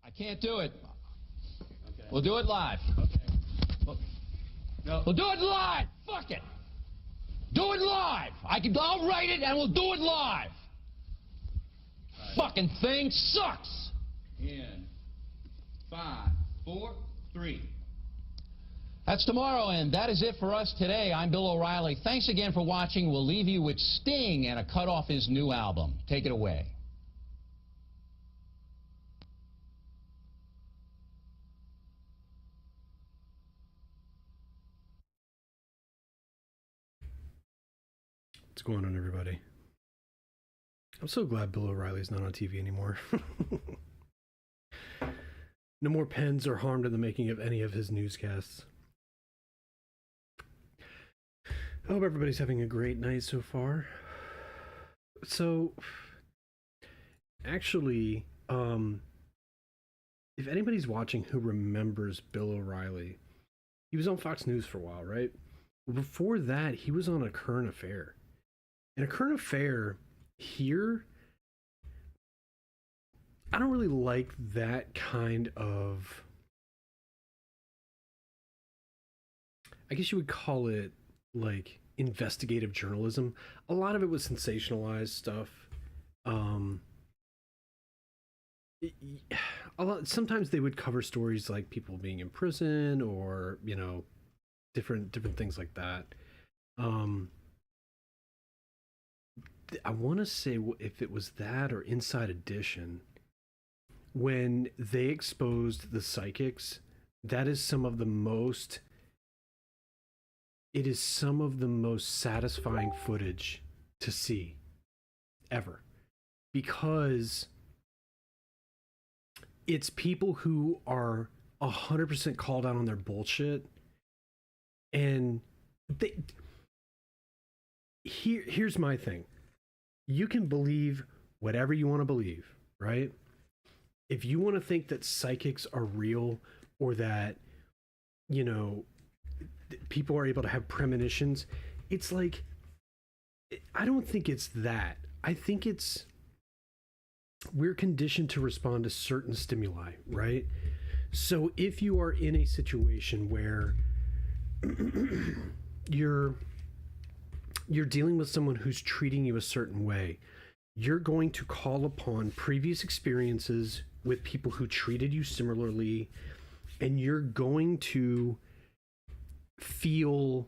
I can't do it. Okay. We'll do it live. Okay. No. We'll do it live. Fuck it. Do it live. I'll write it and we'll do it live. Right. Fucking thing sucks. In 5, 4, 3. That's tomorrow, and that is it for us today. I'm Bill O'Reilly. Thanks again for watching. We'll leave you with Sting and a cut off his new album. Take it away. What's going on, everybody? I'm so glad Bill O'Reilly's not on TV anymore. No more pens are harmed in the making of any of his newscasts. I hope everybody's having a great night so far. So, actually, if anybody's watching who remembers Bill O'Reilly, he was on Fox News for a while, right? Before that, he was on A Current Affair. And A Current Affair here, I don't really like that kind of, I guess you would call it like investigative journalism. A lot of it was sensationalized stuff. Sometimes they would cover stories like people being in prison or, you know, different things like that. I want to say if it was that or Inside Edition, when they exposed the psychics, that is some of the most, it is some of the most satisfying footage to see ever, because it's people who are 100% called out on their bullshit, and here's my thing. You can believe whatever you want to believe, right? If you want to think that psychics are real, or that, you know, people are able to have premonitions, it's like, I don't think it's that. I think it's, we're conditioned to respond to certain stimuli, right? So if you are in a situation where you're dealing with someone who's treating you a certain way, you're going to call upon previous experiences with people who treated you similarly, and you're going to feel,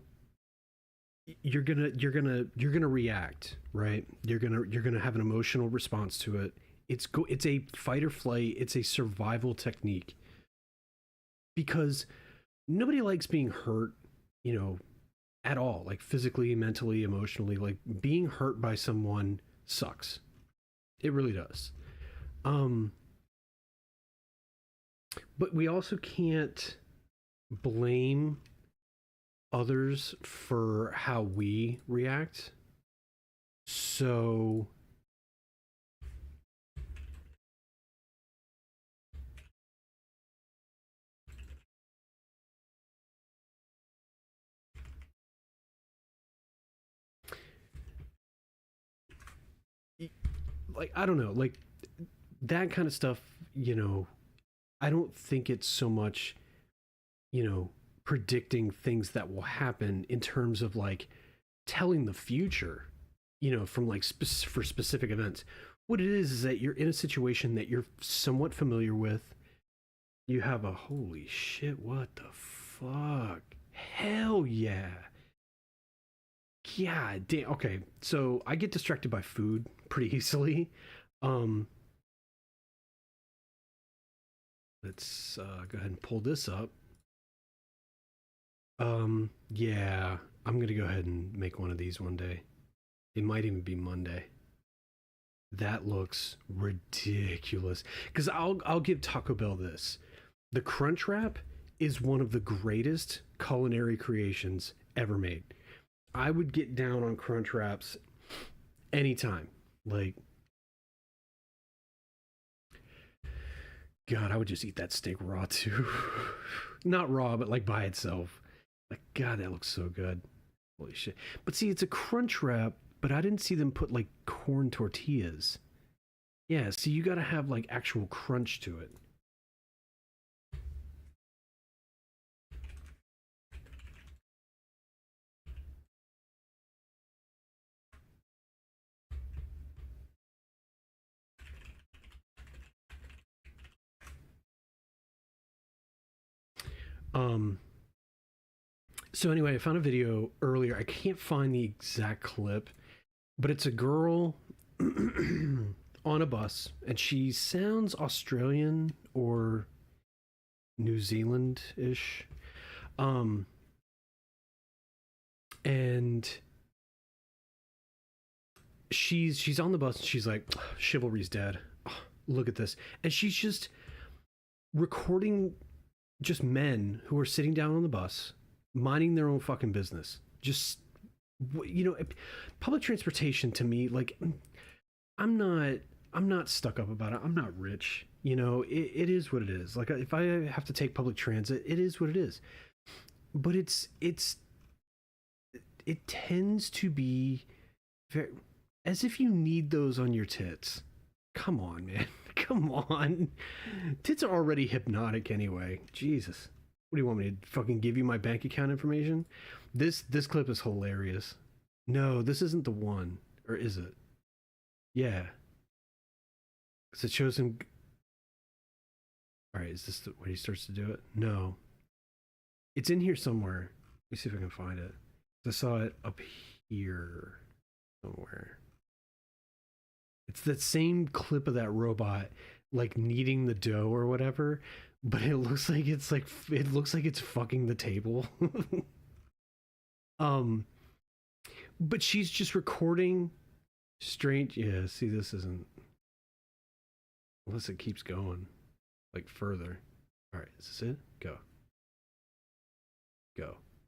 you're gonna react, right? You're gonna have an emotional response to it. It's a fight or flight. It's a survival technique, because nobody likes being hurt, you know, at all, like physically, mentally, emotionally. Like, being hurt by someone sucks. It really does. But we also can't blame others for how we react. So like, I don't know, like that kind of stuff, you know, I don't think it's so much, you know, predicting things that will happen in terms of like telling the future, you know, from like for specific events. What it is that you're in a situation that you're somewhat familiar with. You have a, holy shit, what the fuck? Hell yeah. God damn. Okay, so I get distracted by food pretty easily. Let's go ahead and pull this up. Yeah, I'm gonna go ahead and make one of these one day. It might even be Monday. That looks ridiculous. Because I'll give Taco Bell this. The Crunch Wrap is one of the greatest culinary creations ever made. I would get down on Crunch Wraps anytime. Like, God, I would just eat that steak raw too. Not raw, but like by itself. Like, God, that looks so good. Holy shit. But see, it's a Crunch Wrap, but I didn't see them put like corn tortillas. Yeah, see, you gotta have like actual crunch to it. So anyway, I found a video earlier. I can't find the exact clip, but it's a girl on a bus, and she sounds Australian or New Zealand-ish. And she's on the bus, and she's like, chivalry's dead. Oh, look at this. And she's just recording just men who are sitting down on the bus, minding their own fucking business. Just, public transportation to me, like, I'm not stuck up about it. I'm not rich. It is what it is. Like, if I have to take public transit, it is what it is. But it tends to be very, as if you need those on your tits. Come on, man. Come on. Tits are already hypnotic anyway. Jesus. What do you want me to fucking give you my bank account information? This clip is hilarious. No, this isn't the one. Or is it? Yeah. Because it shows him... Alright, is this when he starts to do it? No. It's in here somewhere. Let me see if I can find it. I saw it up here somewhere. It's that same clip of that robot, like, kneading the dough or whatever, but it looks like it's fucking the table. But she's just recording strange. Yeah, see, this isn't, unless it keeps going like further. All right, is this it? Go.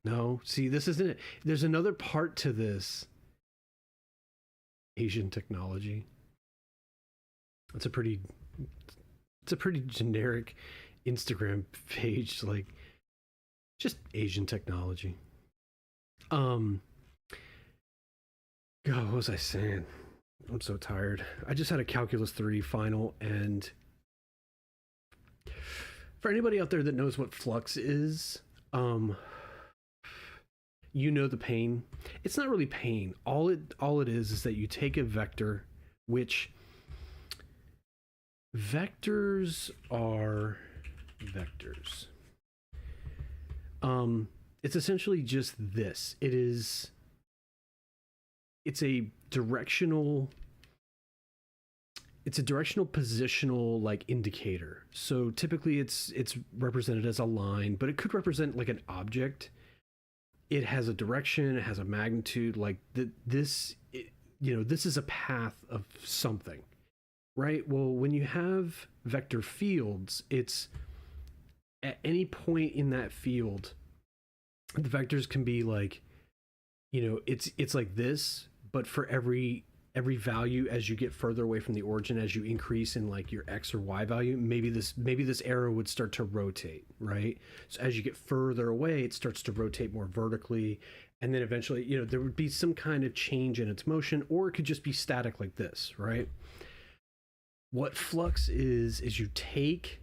No, see, this isn't it. There's another part to this. Asian technology. It's a pretty generic Instagram page, like, just Asian technology. God, what was I saying? I'm so tired. I just had a Calculus 3 final, and for anybody out there that knows what flux is, the pain. It's not really pain. All it is that you take a vector, which vectors are vectors. It's essentially just this. It's a directional positional, like, indicator. So typically it's represented as a line, but it could represent like an object. It has a direction, it has a magnitude, like this is a path of something, right? Well, when you have vector fields, it's at any point in that field, the vectors can be like, it's like this, but for every value as you get further away from the origin, as you increase in like your x or y value, maybe this arrow would start to rotate, right? So as you get further away, it starts to rotate more vertically, and then eventually, there would be some kind of change in its motion, or it could just be static like this, right? What flux is you take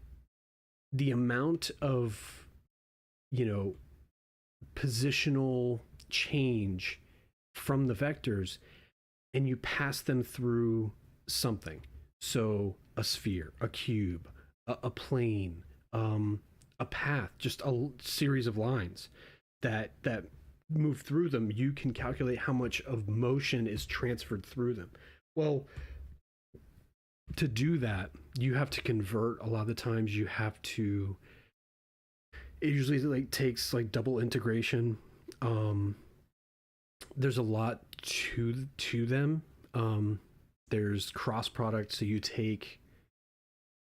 the amount of, positional change from the vectors, and you pass them through something. So a sphere, a cube, a plane, a path, just a series of lines that move through them. You can calculate how much of motion is transferred through them. Well, to do that, you have to convert. A lot of the times you have to, it usually like takes like double integration. There's a lot to them. There's cross product, so you take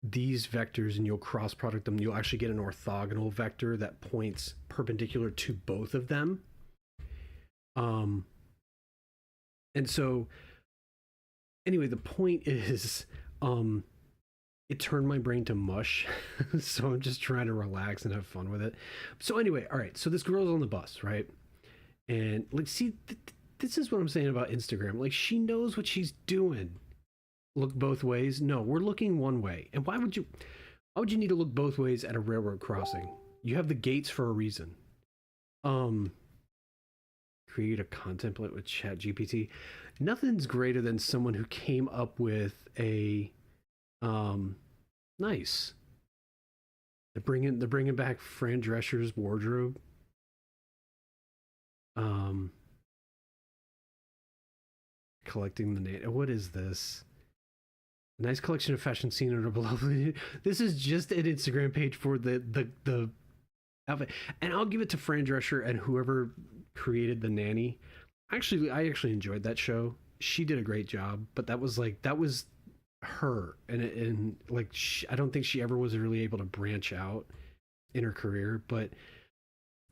these vectors and you'll cross product them. You'll actually get an orthogonal vector that points perpendicular to both of them. And so anyway, the point is, it turned my brain to mush. So I'm just trying to relax and have fun with it. So anyway, all right, so this girl's on the bus, right? And like, see, this is what I'm saying about Instagram. Like, she knows what she's doing. Look both ways? No, we're looking one way. And why would you need to look both ways at a railroad crossing? You have the gates for a reason. Create a contemplate with ChatGPT. Nothing's greater than someone who came up with a nice. They're bringing back Fran Drescher's wardrobe. Um, collecting the what is this? Nice collection of fashion seen on a below. This is just an Instagram page for the outfit, and I'll give it to Fran Drescher and whoever created the nanny. Actually, I actually enjoyed that show. She did a great job, but that was her, and like I don't think she ever was really able to branch out in her career, but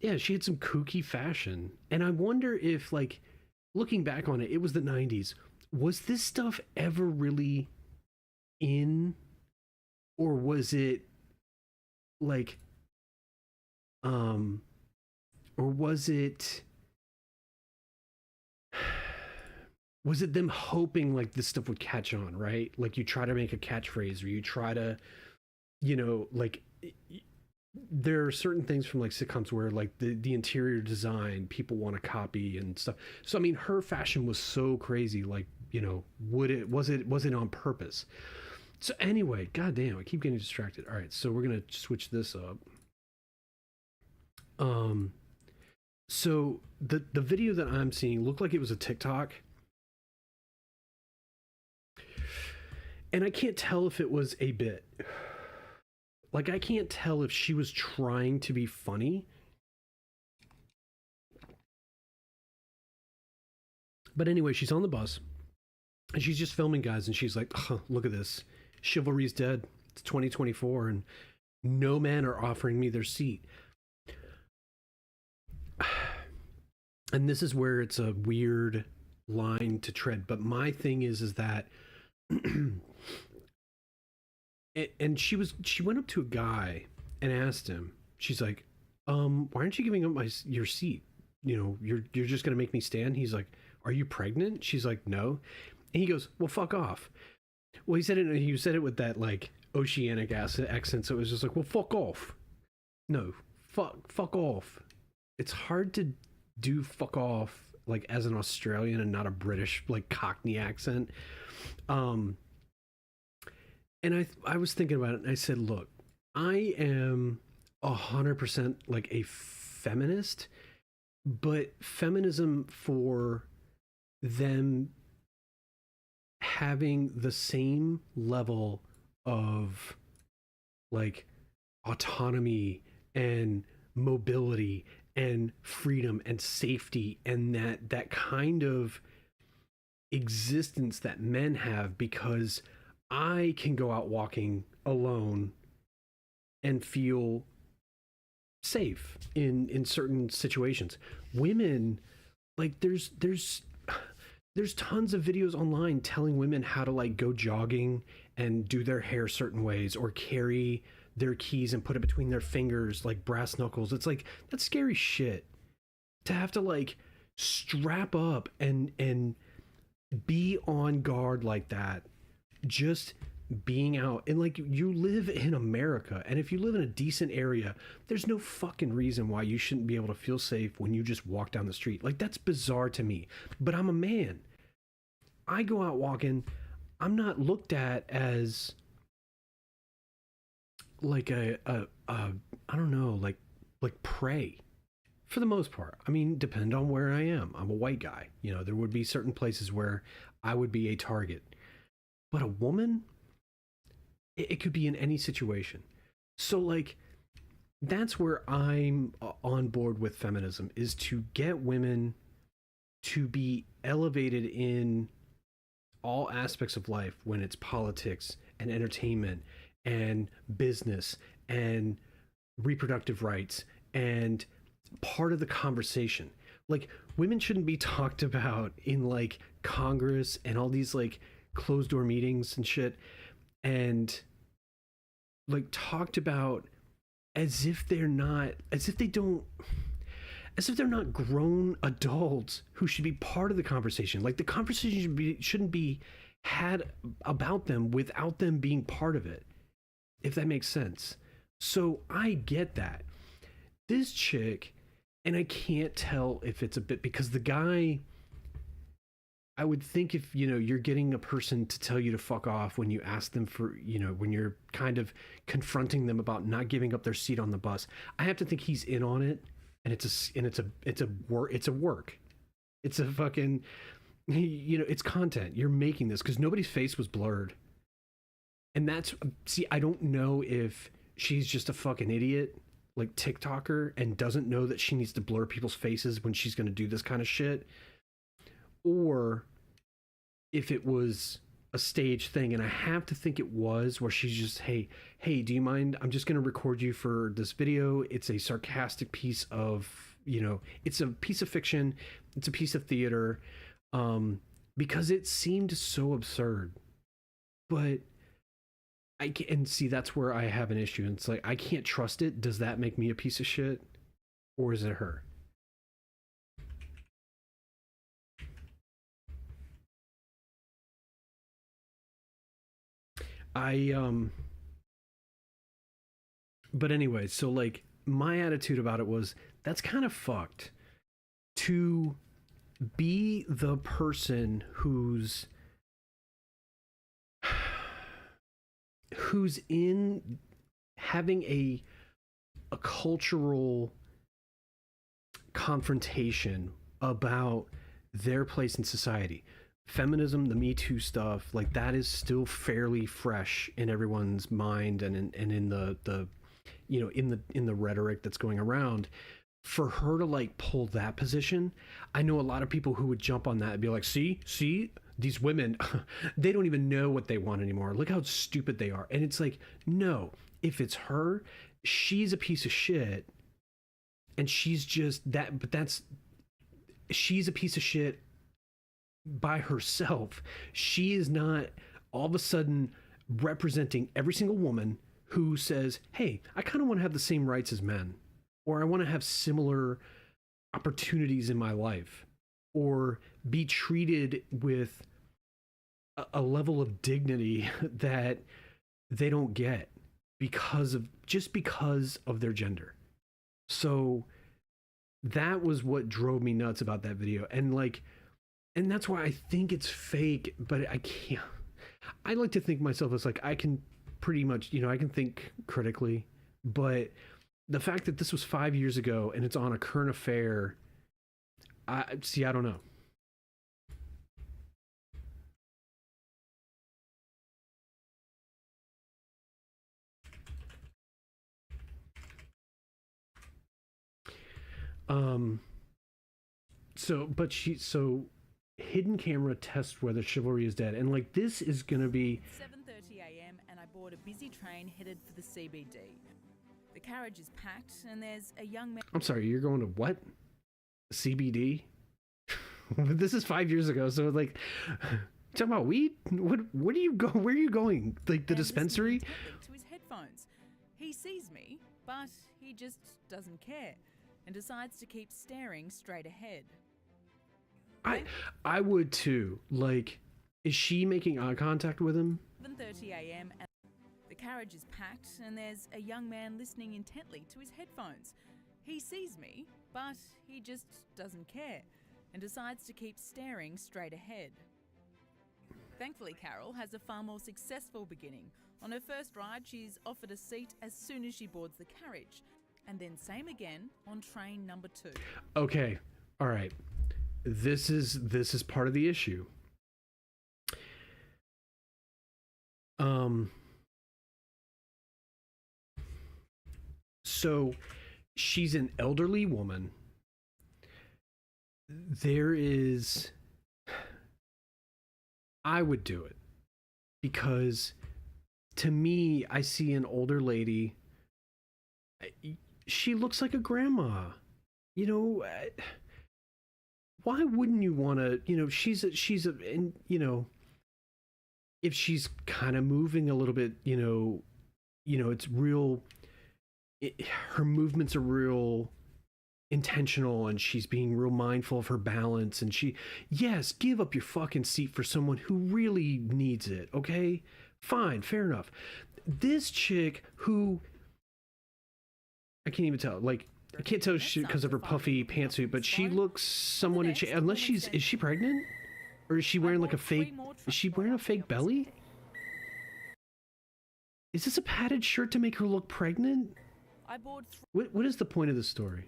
yeah, she had some kooky fashion, and I wonder if, like, looking back on it, it was the 90s. Was this stuff ever really in, or was it like or was it them hoping like this stuff would catch on, right? Like you try to make a catchphrase, or you try to, like there are certain things from like sitcoms where like the interior design people want to copy and stuff. So I mean, her fashion was so crazy, like, was it on purpose? So anyway, goddamn, I keep getting distracted. All right, so we're gonna switch this up. So the video that I'm seeing looked like it was a TikTok, and I can't tell if it was a bit. Like, I can't tell if she was trying to be funny. But anyway, she's on the bus, and she's just filming guys, and she's like, oh, look at this. Chivalry's dead. It's 2024, and no men are offering me their seat. And this is where it's a weird line to tread. But my thing is that and she went up to a guy and asked him, she's like, why aren't you giving up your seat? You're just gonna make me stand? He's like, are you pregnant? She's like, no. And he goes, well, fuck off. Well, he said it with that like oceanic accent, so it was just like, well, fuck off. No, fuck off. It's hard to do fuck off like as an Australian and not a British like Cockney accent. And I was thinking about it, and I said, look, I am 100% like a feminist, but feminism for them having the same level of like autonomy and mobility and freedom and safety, and that kind of existence that men have, because I can go out walking alone and feel safe in certain situations. Women, like there's tons of videos online telling women how to like go jogging and do their hair certain ways, or carry their keys and put it between their fingers like brass knuckles. It's like, that's scary shit to have to like strap up and be on guard like that, just being out. And like, you live in America, and if you live in a decent area, there's no fucking reason why you shouldn't be able to feel safe when you just walk down the street. Like, that's bizarre to me, but I'm a man. I go out walking, I'm not looked at as like a I don't know, like prey for the most part. I mean, depend on where I am. I'm a white guy, there would be certain places where I would be a target, but a woman, it could be in any situation. So like, that's where I'm on board with feminism, is to get women to be elevated in all aspects of life, when it's politics and entertainment and business and reproductive rights, and part of the conversation. Like, women shouldn't be talked about in like Congress and all these like closed door meetings and shit, and like talked about as if they're not grown adults who should be part of the conversation. Like, the conversation shouldn't be had about them without them being part of it, if that makes sense. So I get that. This chick, and I can't tell if it's a bit, because the guy, I would think if, you know, you're getting a person to tell you to fuck off when you ask them for, you know, when you're kind of confronting them about not giving up their seat on the bus, I have to think he's in on it, and it's a work. It's a fucking, you know, it's content. You're making this because nobody's face was blurred. And that's, see, I don't know if she's just a fucking idiot, like TikToker, and doesn't know that she needs to blur people's faces when she's going to do this kind of shit, or if it was a stage thing. And I have to think it was, where she's just, hey, do you mind? I'm just going to record you for this video. It's a sarcastic piece of, you know, it's a piece of fiction. It's a piece of theater, because it seemed so absurd. But and see, that's where I have an issue. And it's like, I can't trust it. Does that make me a piece of shit? Or is it her? But anyway, so like my attitude about it was, that's kind of fucked to be the person who's in having a cultural confrontation about their place in society. Feminism, the Me Too stuff, like that is still fairly fresh in everyone's mind, and in the you know, in the rhetoric that's going around. For her to like pull that position, I know a lot of people who would jump on that and be like, see, these women, they don't even know what they want anymore. Look how stupid they are. And it's like, no, if it's her, she's a piece of shit, and she's just that, but she's a piece of shit by herself. She is not all of a sudden representing every single woman who says, hey, I kind of want to have the same rights as men, or I want to have similar opportunities in my life, or be treated with a level of dignity that they don't get because of their gender. So that was what drove me nuts about that video. And that's why I think it's fake, but I can't. I like to think myself as like, I can pretty much, you know, I can think critically, but the fact that this was 5 years ago and it's on a current affair, I don't know. So hidden camera tests whether chivalry is dead, and like this is gonna be 7:30 a.m. and I board a busy train headed for the CBD. The carriage is packed and there's a young man. I'm sorry, you're going to what? CBD? This is 5 years ago, so like, talking about weed? What are you go? Where are you going? Like the dispensary? To his headphones. He sees me, but he just doesn't care and decides to keep staring straight ahead. I would too. Like, is she making eye contact with him? 7:30 a.m. and the carriage is packed and there's a young man listening intently to his headphones. He sees me, but he just doesn't care and decides to keep staring straight ahead. Thankfully, Carol has a far more successful beginning. On her first ride, she's offered a seat as soon as she boards the carriage, and then same again on train number 2. Okay, all right. This is part of the issue. So she's an elderly woman. I would do it because to me, I see an older lady. She looks like a grandma, you know. Why wouldn't you want to, you know, and you know, if she's kind of moving a little bit, you know, it's real, her movements are real intentional, and she's being real mindful of her balance, and yes, give up your fucking seat for someone who really needs it, okay? Fine, fair enough. This chick who, I can't even tell, like, I can't tell because of her puffy pantsuit, but she looks somewhat unless is she pregnant? Or is she wearing like a fake? Is she wearing a fake belly? Is this a padded shirt to make her look pregnant? I bought What is the point of this story?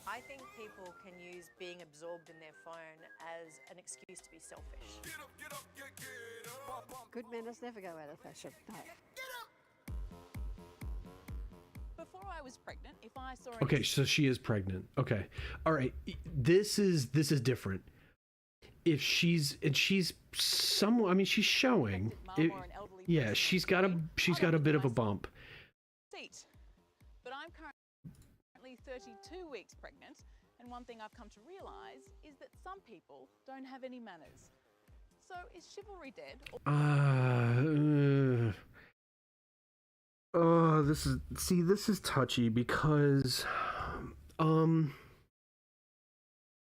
I think people can use being absorbed in their phone as an excuse to be selfish. Good manners never go out of fashion. No. Before I was pregnant, if I saw Okay, so she is pregnant. Okay, all right. This is different. If she's somewhat, I mean, she's showing. Yeah, she's got a bit of a bump. Seat. But I'm currently 32 weeks pregnant, and one thing I've come to realise is that some people don't have any manners. So is chivalry dead? This is touchy because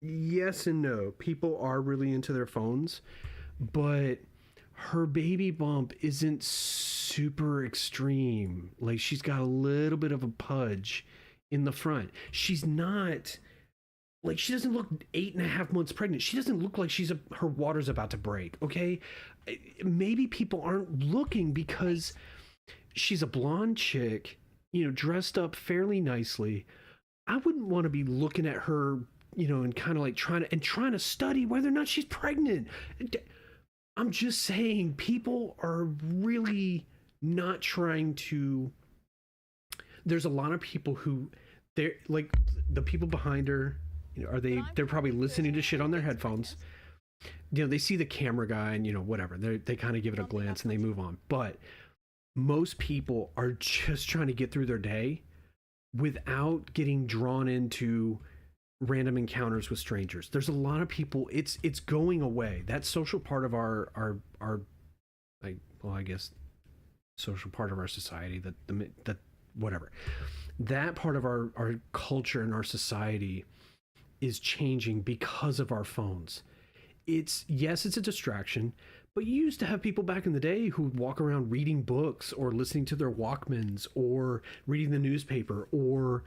yes and no. People are really into their phones, but her baby bump isn't super extreme. Like, she's got a little bit of a pudge in the front. She's not, like, she doesn't look 8.5 months pregnant. She doesn't look like her water's about to break, okay? Maybe people aren't looking because she's a blonde chick, dressed up fairly nicely. I wouldn't want to be looking at her, and kind of like trying to study whether or not she's pregnant. I'm just saying, people are really not trying to. There's a lot of people who, they're like, the people behind her, they're probably listening to shit on their headphones. They see the camera guy and whatever. They kind of give it a glance and they move on. But most people are just trying to get through their day without getting drawn into random encounters with strangers. There's a lot of people, it's going away. That social part of our I guess social part of our society, that whatever. That part of our culture and our society is changing because of our phones. It's a distraction, but you used to have people back in the day who would walk around reading books or listening to their Walkmans or reading the newspaper, or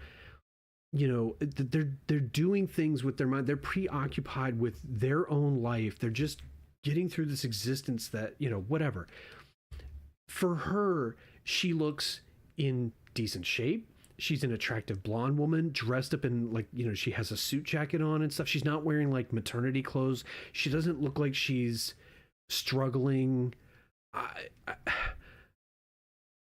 they're doing things with their mind. They're preoccupied with their own life. They're just getting through this existence that, whatever. For her, she looks in decent shape. She's an attractive blonde woman dressed up in, like, she has a suit jacket on and stuff. She's not wearing like maternity clothes. She doesn't look like she's struggling.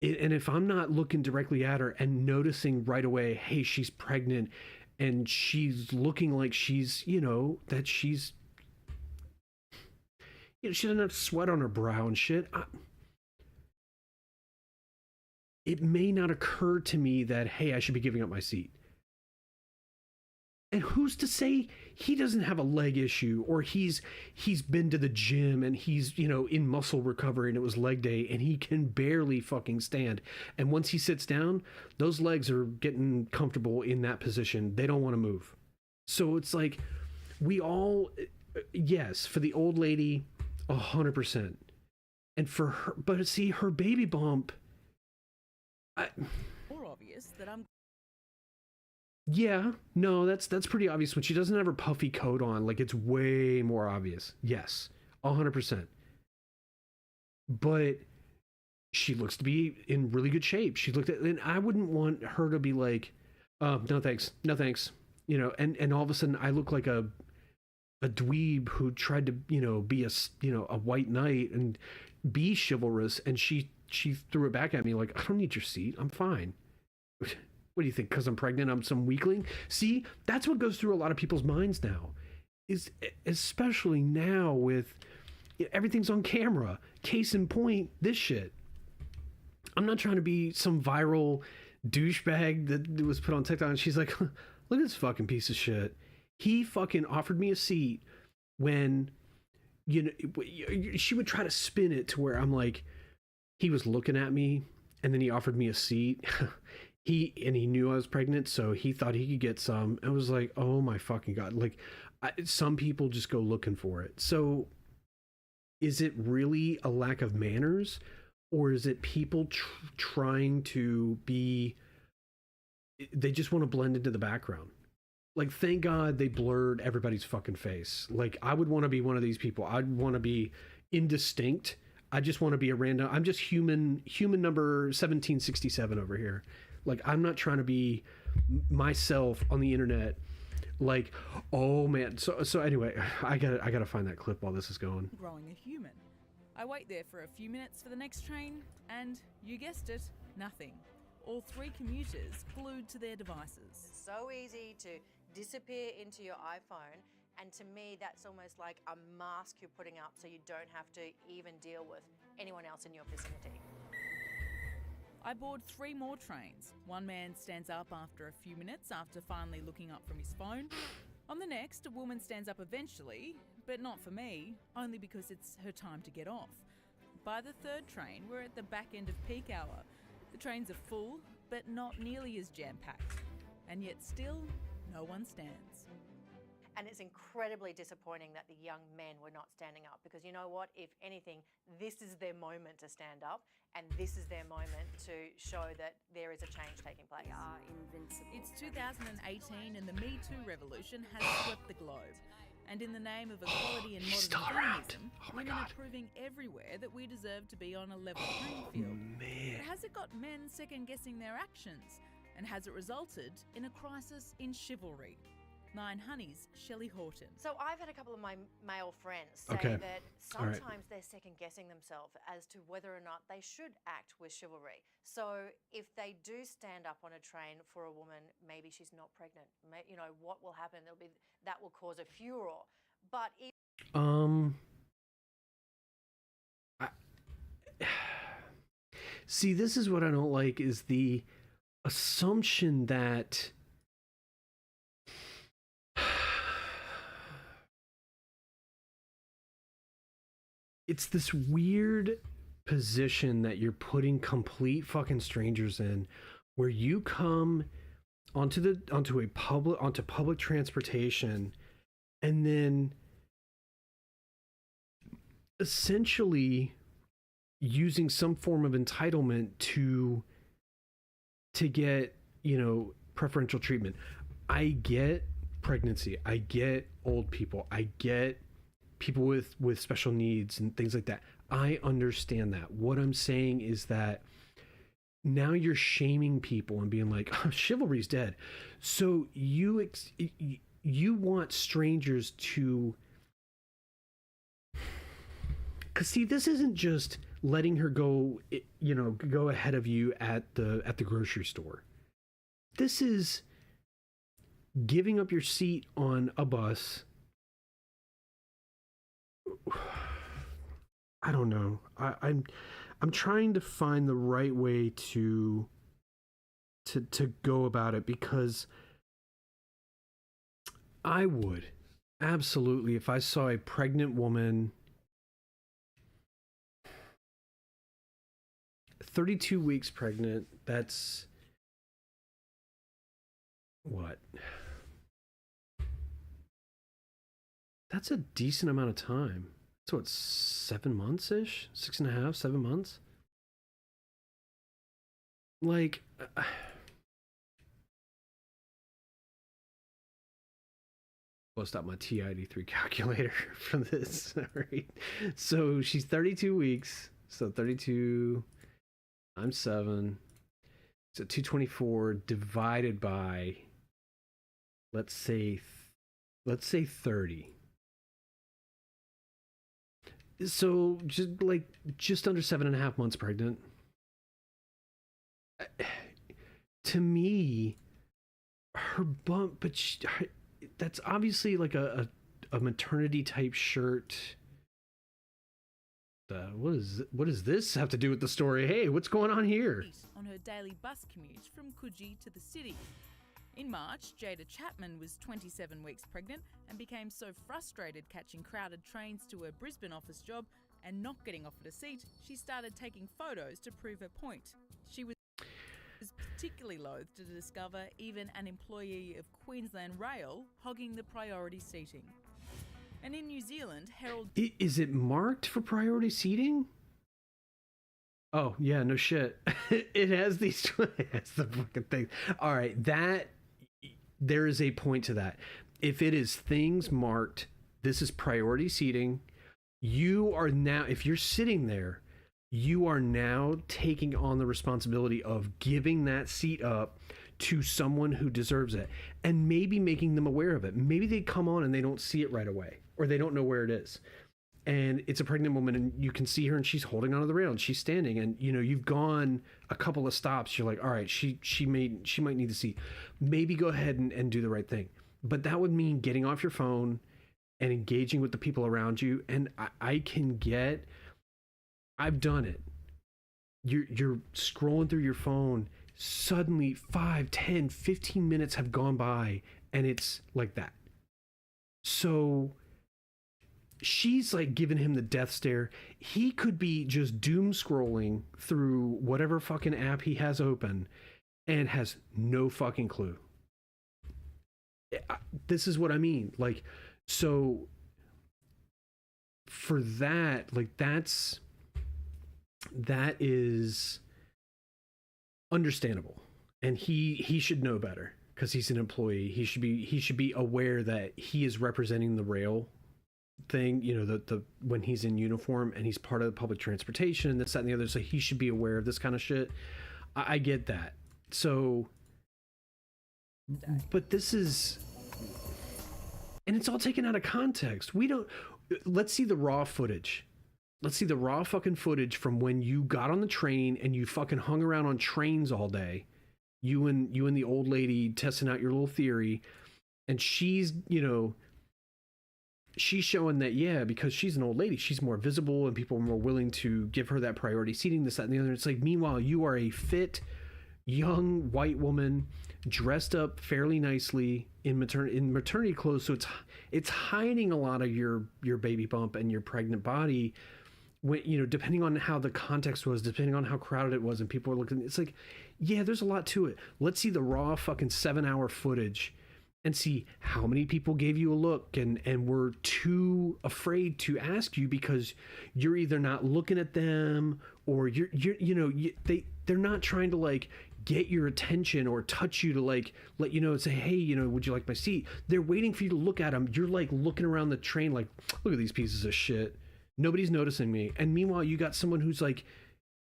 And if I'm not looking directly at her and noticing right away, hey, she's pregnant and she's looking like she's, that she's, she doesn't have sweat on her brow and shit. It may not occur to me that, hey, I should be giving up my seat. And who's to say he doesn't have a leg issue, or he's been to the gym and he's, in muscle recovery and it was leg day and he can barely fucking stand. And once he sits down, those legs are getting comfortable in that position. They don't want to move. So it's like, we all, yes, for the old lady, 100%. And for her, but see, her baby bump, more obvious that I'm. Yeah, no, that's pretty obvious. When she doesn't have her puffy coat on, like, it's way more obvious. Yes, 100%. But she looks to be in really good shape. She looked at, and I wouldn't want her to be like, no thanks, no thanks. And all of a sudden I look like a dweeb who tried to, be a white knight and be chivalrous, and she threw it back at me like, I don't need your seat, I'm fine. What do you think? Because I'm pregnant, I'm some weakling? See, that's what goes through a lot of people's minds now, is especially now with everything's on camera. Case in point, this shit. I'm not trying to be some viral douchebag that was put on TikTok, and she's like, look at this fucking piece of shit. He fucking offered me a seat when, she would try to spin it to where I'm like, he was looking at me and then he offered me a seat. He knew I was pregnant, so he thought he could get some. I was like, oh my fucking God. Like, some people just go looking for it. So is it really a lack of manners, or is it people trying to be, they just want to blend into the background? Like, thank God they blurred everybody's fucking face. Like, I would want to be one of these people. I'd want to be indistinct. I just want to be a random. I'm just human number 1767 over here. Like, I'm not trying to be myself on the internet. Like, oh man. So anyway, I gotta find that clip while this is going. Growing a human. I wait there for a few minutes for the next train, and you guessed it, nothing. All three commuters glued to their devices. It's so easy to disappear into your iPhone, and to me that's almost like a mask you're putting up so you don't have to even deal with anyone else in your vicinity. I board 3 more trains. One man stands up after a few minutes after finally looking up from his phone. On the next, a woman stands up eventually, but not for me, only because it's her time to get off. By the 3rd train, we're at the back end of peak hour. The trains are full, but not nearly as jam-packed. And yet still, no one stands. And it's incredibly disappointing that the young men were not standing up, because you know what? If anything, this is their moment to stand up, and this is their moment to show that there is a change taking place. We are invincible. It's 2018 and the Me Too revolution has swept the globe. And in the name of equality and He's modern still around. feminism, Oh my women God. are proving everywhere that we deserve to be on a level playing field. Man. But has it got men second-guessing their actions? And has it resulted in a crisis in chivalry? Nine Honey's Shelley Horton. So I've had a couple of my male friends say Okay. that All right. sometimes they're second guessing themselves as to whether or not they should act with chivalry. So if they do stand up on a train for a woman, maybe she's not pregnant. You know, what will happen? That will cause a furor. But if See, this is what I don't like, is the assumption that it's this weird position that you're putting complete fucking strangers in, where you come onto public transportation, and then essentially using some form of entitlement to get, preferential treatment. I get pregnancy, I get old people, I get people with special needs and things like that. I understand that. What I'm saying is that now you're shaming people and being like, oh, chivalry's dead. So you want strangers to, because see, this isn't just letting her go ahead of you at the grocery store. This is giving up your seat on a bus. I don't know. I'm trying to find the right way to go about it, because I would absolutely, if I saw a pregnant woman, 32 weeks pregnant, that's what? That's a decent amount of time. So it's 7 months-ish? 6.5, 7 months? Like, bust out my TI-83 calculator for this. All right. So she's 32 weeks. So 32 times 7. So 224 divided by, let's say 30. So just under 7.5 months pregnant. To me, her bump, but that's obviously like a maternity type shirt. What does this have to do with the story? Hey, what's going on here? On her daily bus commute from Coogee to the city. In March, Jada Chapman was 27 weeks pregnant and became so frustrated catching crowded trains to her Brisbane office job and not getting offered a seat, she started taking photos to prove her point. She was particularly loath to discover even an employee of Queensland Rail hogging the priority seating. And in New Zealand, Herald... Is it marked for priority seating? Oh, yeah, no shit. It has these... It has the fucking thing. All right, that... there is a point to that. If it is things marked, this is priority seating, you are now, if you're sitting there, you are now taking on the responsibility of giving that seat up to someone who deserves it, and maybe making them aware of it. Maybe they come on and they don't see it right away, or they don't know where it is. And it's a pregnant woman, and you can see her, and she's holding onto the rail, and she's standing, and you know, you've gone a couple of stops. You're like, all right, she might need the seat. Maybe go ahead and do the right thing. But that would mean getting off your phone and engaging with the people around you. And I've done it. You're scrolling through your phone. Suddenly 5, 10, 15 minutes have gone by, and it's like that. So she's like giving him the death stare. He could be just doom scrolling through whatever fucking app he has open and has no fucking clue. This is what I mean. Like, so for that, like, that is understandable, and he should know better because he's an employee. He should be aware that he is representing the rail thing, you know, the when he's in uniform and he's part of the public transportation and this, that, and the other, so he should be aware of this kind of shit. I get that. So, but this is, and it's all taken out of context. Let's see the raw footage. Let's see the raw fucking footage from when you got on the train and you fucking hung around on trains all day. You and the old lady testing out your little theory, and she's, you know, she's showing that, yeah, because she's an old lady, she's more visible and people are more willing to give her that priority seating, this, that, and the other. It's like, meanwhile, you are a fit, young white woman dressed up fairly nicely in maternity clothes, so it's hiding a lot of your baby bump and your pregnant body. When, you know, depending on how the context was, depending on how crowded it was and people were looking, it's like, yeah, there's a lot to it. Let's see the raw fucking 7-hour footage and see how many people gave you a look and were too afraid to ask you because you're either not looking at them or they're not trying to like get your attention or touch you to like let you know and say, hey, you know, would you like my seat? They're waiting for you to look at them. You're like looking around the train like, look at these pieces of shit. Nobody's noticing me. And meanwhile, you got someone who's like,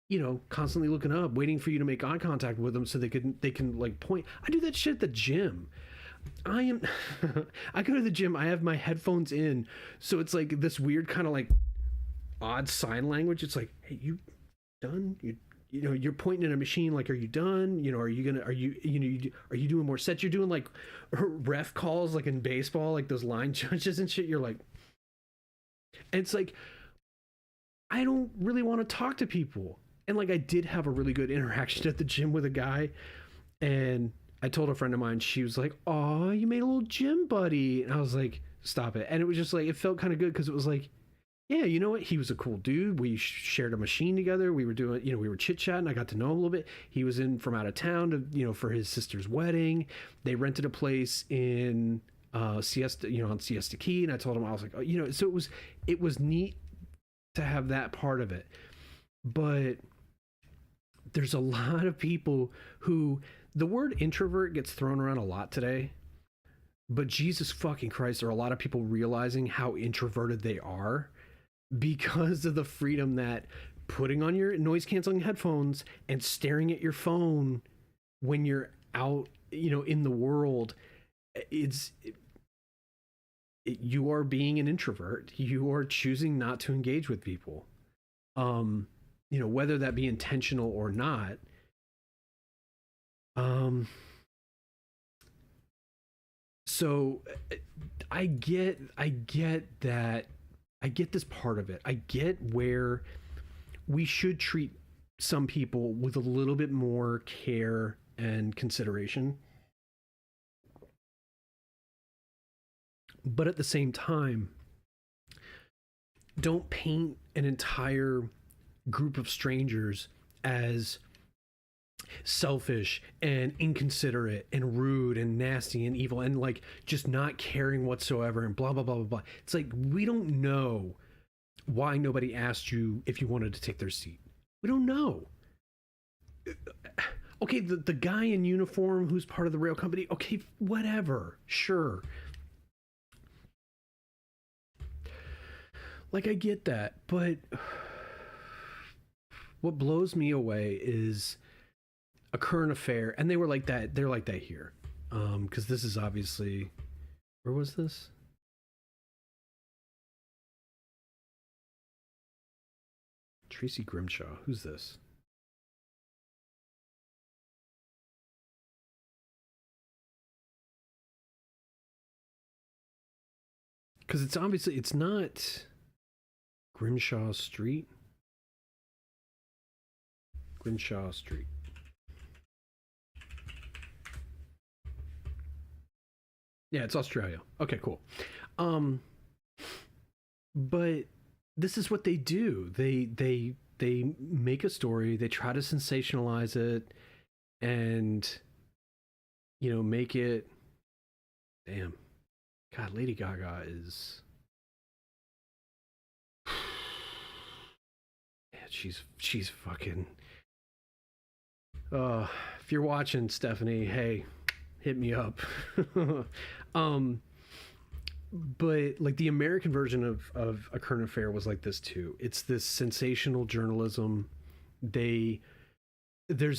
you know, constantly looking up, waiting for you to make eye contact with them so they can like point. I do that shit at the gym. I go to the gym, I have my headphones in, so it's like this weird kind of like odd sign language. It's like, hey, you done? You know, you're pointing at a machine like, are you done? You know, are you doing more sets? You're doing like ref calls like in baseball, like those line judges and shit. You're like, and it's like, I don't really want to talk to people. And like, I did have a really good interaction at the gym with a guy, and I told a friend of mine, she was like, "Oh, you made a little gym buddy." And I was like, "Stop it." And it was just like, it felt kind of good because it was like, yeah, you know what? He was a cool dude. We shared a machine together. We were doing, you know, we were chit-chatting. I got to know him a little bit. He was in from out of town to, you know, for his sister's wedding. They rented a place in Siesta, you know, on Siesta Key. And I told him, I was like, oh, you know, so it was neat to have that part of it. But there's a lot of people who, the word introvert gets thrown around a lot today, but Jesus fucking Christ, there are a lot of people realizing how introverted they are because of the freedom that putting on your noise canceling headphones and staring at your phone when you're out, you know, in the world, you are being an introvert. You are choosing not to engage with people. You know, whether that be intentional or not. So I get that. I get this part of it. I get where we should treat some people with a little bit more care and consideration. But at the same time, don't paint an entire group of strangers as selfish and inconsiderate and rude and nasty and evil and like just not caring whatsoever and blah blah blah blah blah. It's like, we don't know why nobody asked you if you wanted to take their seat. We don't know. Okay, the guy in uniform who's part of the rail company, okay, whatever, sure. Like, I get that, but what blows me away is a current affair, and they were like that. They're like that here, because this is obviously, where was this? Tracy Grimshaw. Who's this? Because it's obviously, it's not Grimshaw Street. Grimshaw Street. Yeah, it's Australia. Okay, cool. But this is what they do. They make a story, they try to sensationalize it, and make it, damn. God, Lady Gaga is, man, she's fucking, if you're watching, Stephanie, hey, hit me up. But like the American version of A Current Affair was like this too. It's this sensational journalism. There's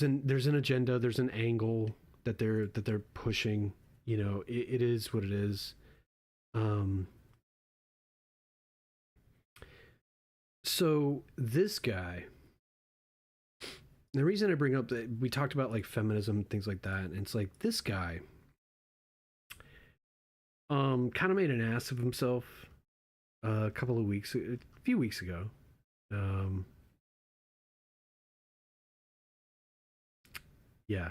an agenda, there's an angle that they're pushing. It is what it is. So this guy, the reason I bring up that we talked about like feminism, things like that, and it's like this guy kind of made an ass of himself a few weeks ago. Yeah.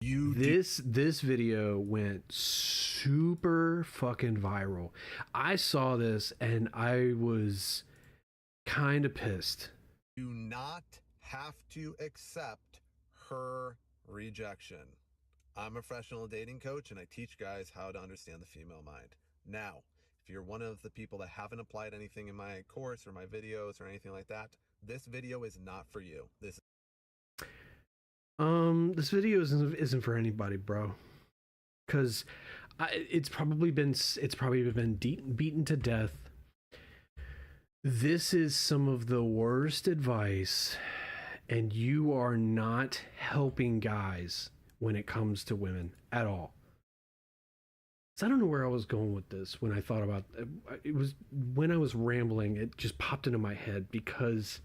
This video went super fucking viral. I saw this and I was kind of pissed. Do not have to accept her rejection. I'm a professional dating coach and I teach guys how to understand the female mind. Now, if you're one of the people that haven't applied anything in my course or my videos or anything like that, this video is not for you. This video isn't for anybody, bro. Because it's probably been beaten to death. This is some of the worst advice, and you are not helping guys when it comes to women at all. So I don't know where I was going with this when I thought about it. It was when I was rambling, it just popped into my head because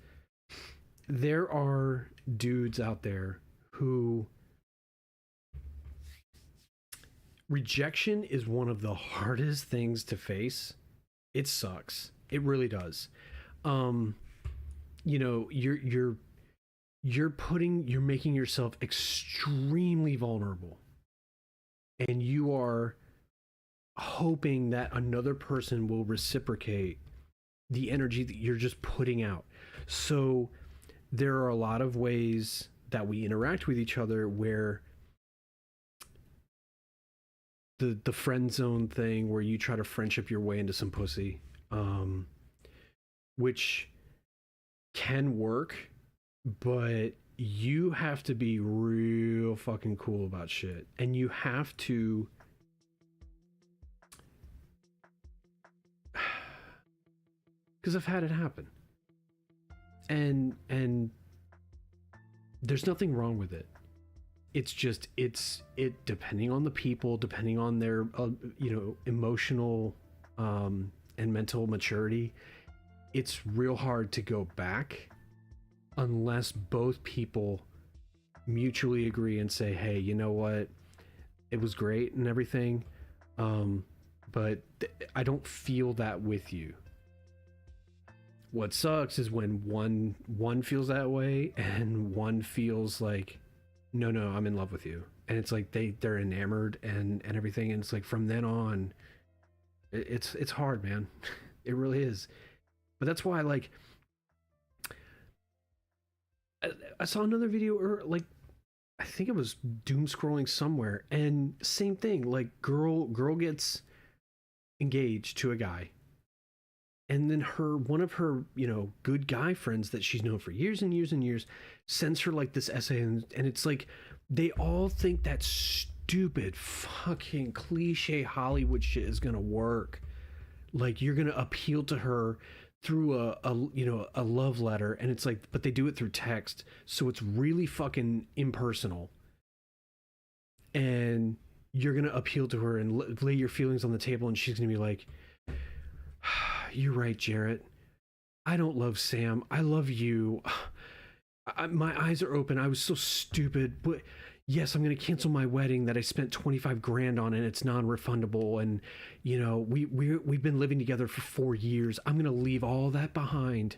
there are dudes out there who rejection is one of the hardest things to face. It sucks. It really does. You're making yourself extremely vulnerable, and you are hoping that another person will reciprocate the energy that you're just putting out. So there are a lot of ways that we interact with each other where the friend zone thing, where you try to friendship your way into some pussy, which can work, but you have to be real fucking cool about shit, and you have to because I've had it happen, and there's nothing wrong with it. It's just it depending on the people, depending on their emotional and mental maturity, it's real hard to go back unless both people mutually agree and say, hey, you know what, it was great and everything, but I don't feel that with you. What sucks is when one feels that way and one feels like, no, I'm in love with you, and it's like they're enamored and everything, and it's like from then on, it's hard, man. It really is. But that's why, like, I saw another video, or like, I think it was doom scrolling somewhere, and same thing, like girl gets engaged to a guy, And then one of her, good guy friends that she's known for years and years and years sends her like this essay, and it's like they all think that stupid fucking cliche Hollywood shit is gonna work. Like you're gonna appeal to her through a love letter, and it's like, but they do it through text, so it's really fucking impersonal. And you're gonna appeal to her and lay your feelings on the table, and she's gonna be like, "You're right, Jarrett. I don't love Sam. I love you. My eyes are open. I was so stupid. But yes, I'm going to cancel my wedding that I spent 25 grand on, and it's non-refundable. And we've been living together for 4 years. I'm going to leave all that behind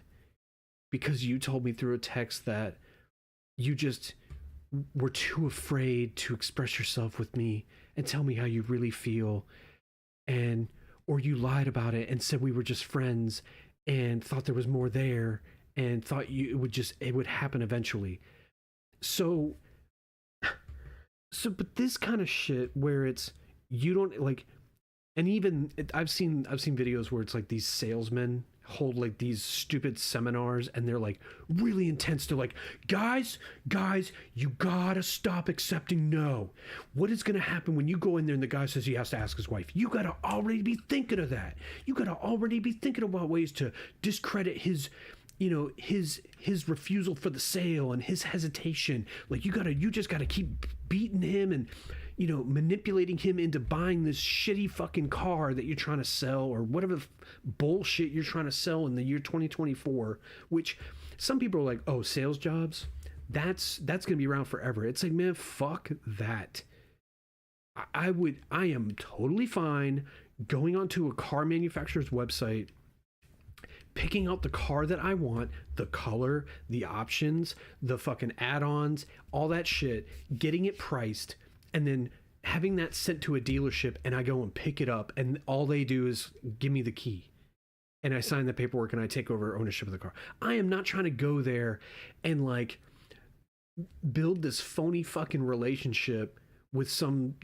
because you told me through a text that you just were too afraid to express yourself with me and tell me how you really feel, or you lied about it and said we were just friends and thought there was more there and thought it would happen eventually." So but this kind of shit where it's, you don't like, and even I've seen videos where it's like these salesmen hold like these stupid seminars, and they're like really intense. They're like, guys, you gotta stop accepting no. What is gonna happen when you go in there and the guy says he has to ask his wife? You gotta already be thinking of that. You gotta already be thinking about ways to discredit his refusal for the sale and his hesitation. Like you just gotta keep beating him and manipulating him into buying this shitty fucking car that you're trying to sell, or whatever bullshit you're trying to sell in the year 2024, which some people are like, oh, sales jobs, that's going to be around forever. It's like, man, fuck that. I am totally fine going onto a car manufacturer's website, picking out the car that I want, the color, the options, the fucking add-ons, all that shit, getting it priced, and then having that sent to a dealership, and I go and pick it up, and all they do is give me the key, and I sign the paperwork, and I take over ownership of the car. I am not trying to go there and like build this phony fucking relationship with some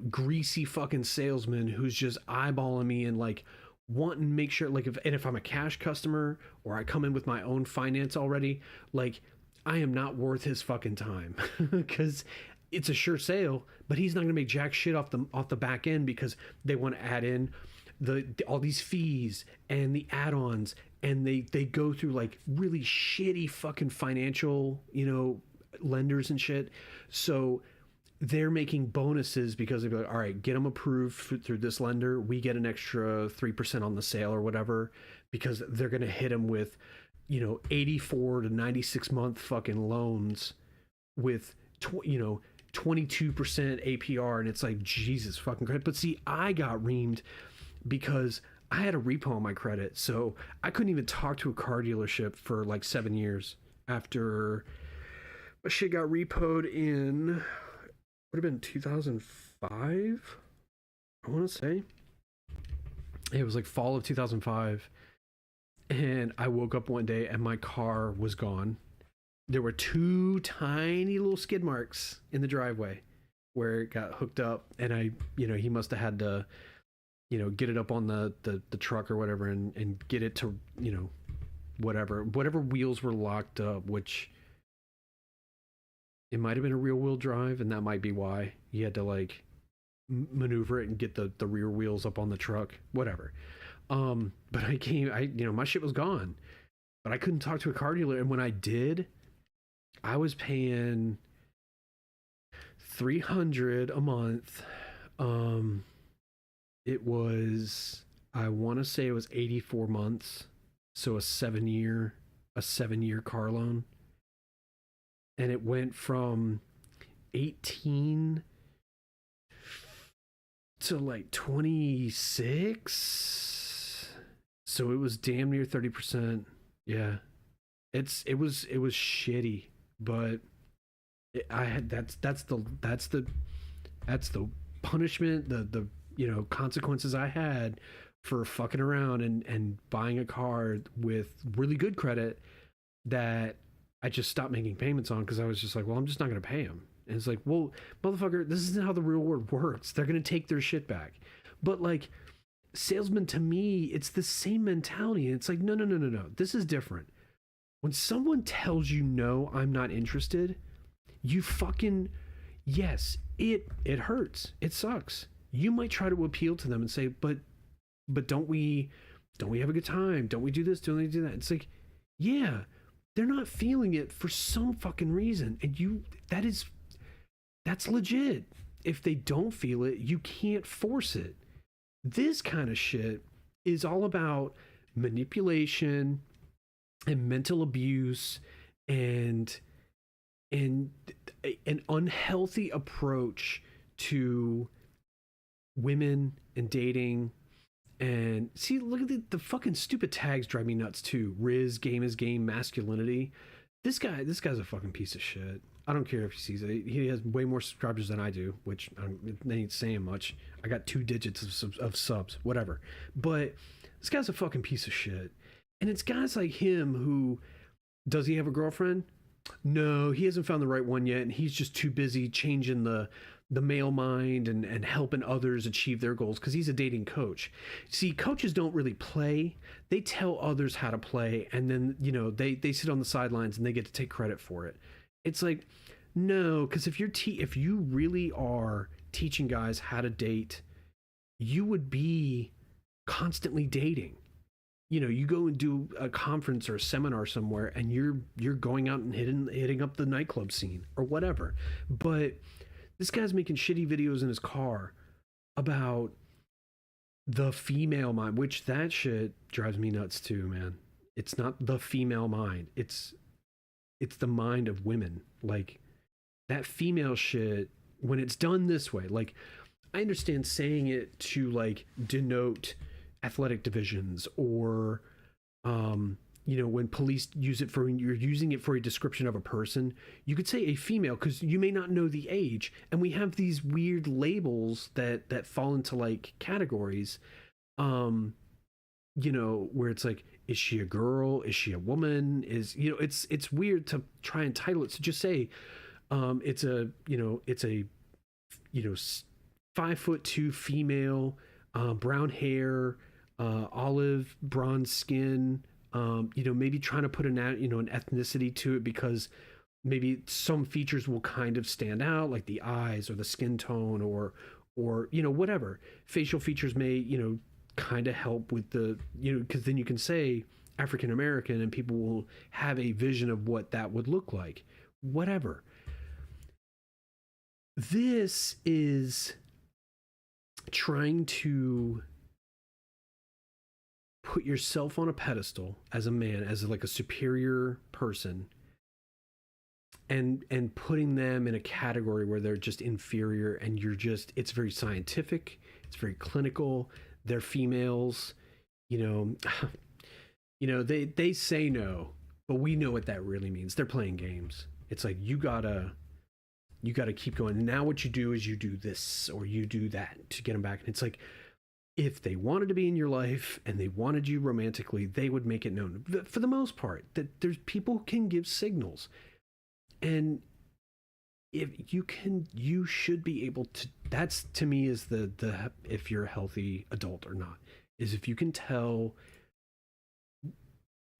greasy fucking salesman who's just eyeballing me and like wanting to make sure, like, if I'm a cash customer or I come in with my own finance already, like, I am not worth his fucking time because it's a sure sale, but he's not going to make jack shit off the back end because they want to add in all these fees and the add-ons, and they go through like really shitty fucking financial, lenders and shit. So they're making bonuses because they're like, all right, get them approved through this lender. We get an extra 3% on the sale or whatever, because they're going to hit them with, 84 to 96 month fucking loans with, 22% APR. And it's like, Jesus fucking Christ. But see, I got reamed because I had a repo on my credit. So I couldn't even talk to a car dealership for like 7 years after my shit got repoed in, would have been 2005, I want to say. It was like fall of 2005, and I woke up one day and my car was gone. There were 2 tiny little skid marks in the driveway where it got hooked up, and he must have had to get it up on the truck or whatever, and get it to whatever wheels were locked up, which it might have been a rear wheel drive, and that might be why he had to like maneuver it and get the rear wheels up on the truck, whatever. But my shit was gone, but I couldn't talk to a car dealer. And when I did, I was paying $300 a month. It was, I want to say it was 84 months. So a 7-year car loan. And it went from 18 to like 26. So it was damn near 30%. Yeah. It was shitty, but that's the punishment, the consequences I had for fucking around and buying a car with really good credit that I just stopped making payments on, because I was just like, well, I'm just not going to pay them. And it's like, well, motherfucker, this isn't how the real world works. They're going to take their shit back. But like, salesman, to me, it's the same mentality. And it's like, no, no, no, no, no. This is different. When someone tells you, no, I'm not interested, you fucking, yes, it hurts. It sucks. You might try to appeal to them and say, but don't we have a good time? Don't we do this? Don't we do that? It's like, yeah, they're not feeling it for some fucking reason. And that's legit. If they don't feel it, you can't force it. This kind of shit is all about manipulation and mental abuse and an unhealthy approach to women and dating. And see, look at the fucking stupid tags drive me nuts too. Riz, game is game, masculinity. This guy's a fucking piece of shit. I don't care if he sees it. He has way more subscribers than I do, which they ain't saying much. I got 2 digits of subs, whatever. But this guy's a fucking piece of shit. And it's guys like him who, does he have a girlfriend? No, he hasn't found the right one yet, and he's just too busy changing the male mind and helping others achieve their goals because he's a dating coach. See, coaches don't really play. They tell others how to play, and then, they sit on the sidelines and they get to take credit for it. It's like, no, because if you really are teaching guys how to date, you would be constantly dating. You go and do a conference or a seminar somewhere, and you're going out and hitting up the nightclub scene or whatever. But this guy's making shitty videos in his car about the female mind, which that shit drives me nuts too, man. It's not the female mind. It's the mind of women. Like, that female shit, when it's done this way, like, I understand saying it to, like, denote athletic divisions or, when police use it you're using it for a description of a person, you could say a female because you may not know the age. And we have these weird labels that fall into, like, categories, where it's like, is she a girl? Is she a woman? It's weird to try and title it. So just say, it's a 5'2" female, brown hair, olive bronze skin, maybe trying to put an ethnicity to it because maybe some features will kind of stand out, like the eyes or the skin tone or whatever. Facial features may, kind of help with the, because then you can say African American and people will have a vision of what that would look like. Whatever. This is trying to put yourself on a pedestal as a man, as like a superior person, and putting them in a category where they're just inferior, and it's very scientific, it's very clinical. They're females, they say no, but we know what that really means. They're playing games. It's like, you gotta keep going. Now what you do is you do this or you do that to get them back. And it's like, if they wanted to be in your life and they wanted you romantically, they would make it known. For the most part, that there's people who can give signals. And if you should be able to, that's, to me, is the if you're a healthy adult or not, is if you can tell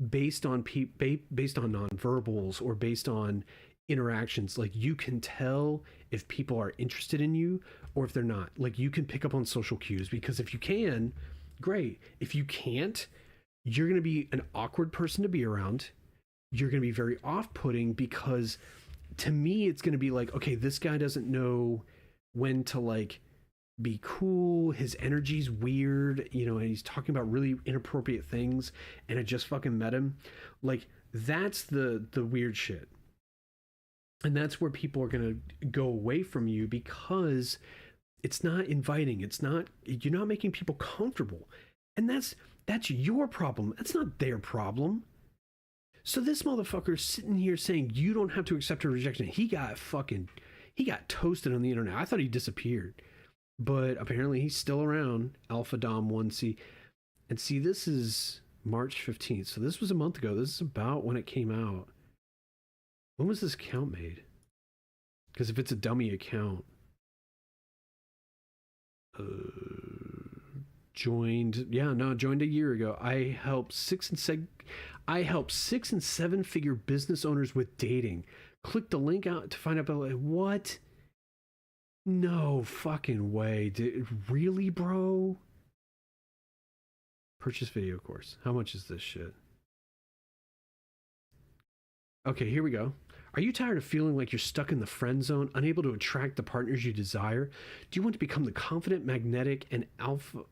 based on nonverbals or based on interactions, like, you can tell if people are interested in you or if they're not. Like, you can pick up on social cues, because if you can, great. If you can't, you're going to be an awkward person to be around. You're going to be very off-putting, because to me, it's going to be like, okay, this guy doesn't know when to, like, be cool. His energy's weird, and he's talking about really inappropriate things, and I just fucking met him. Like, that's the weird shit. And that's where people are going to go away from you, because it's not inviting. You're not making people comfortable. And that's your problem. That's not their problem. So this motherfucker's sitting here saying you don't have to accept her rejection. He got toasted on the internet. I thought he disappeared. But apparently he's still around. Alpha Dom 1C. And see, this is March 15th. So this was a month ago. This is about when it came out. When was this account made? Because if it's a dummy account, joined a year ago. I help 6 and 7 figure business owners with dating. Click the link out to find out about, like, what? No fucking way. Really, bro? Purchase video course. How much is this shit? Okay, here we go. Are you tired of feeling like you're stuck in the friend zone, unable to attract the partners you desire? Do you want to become the confident, magnetic, and alpha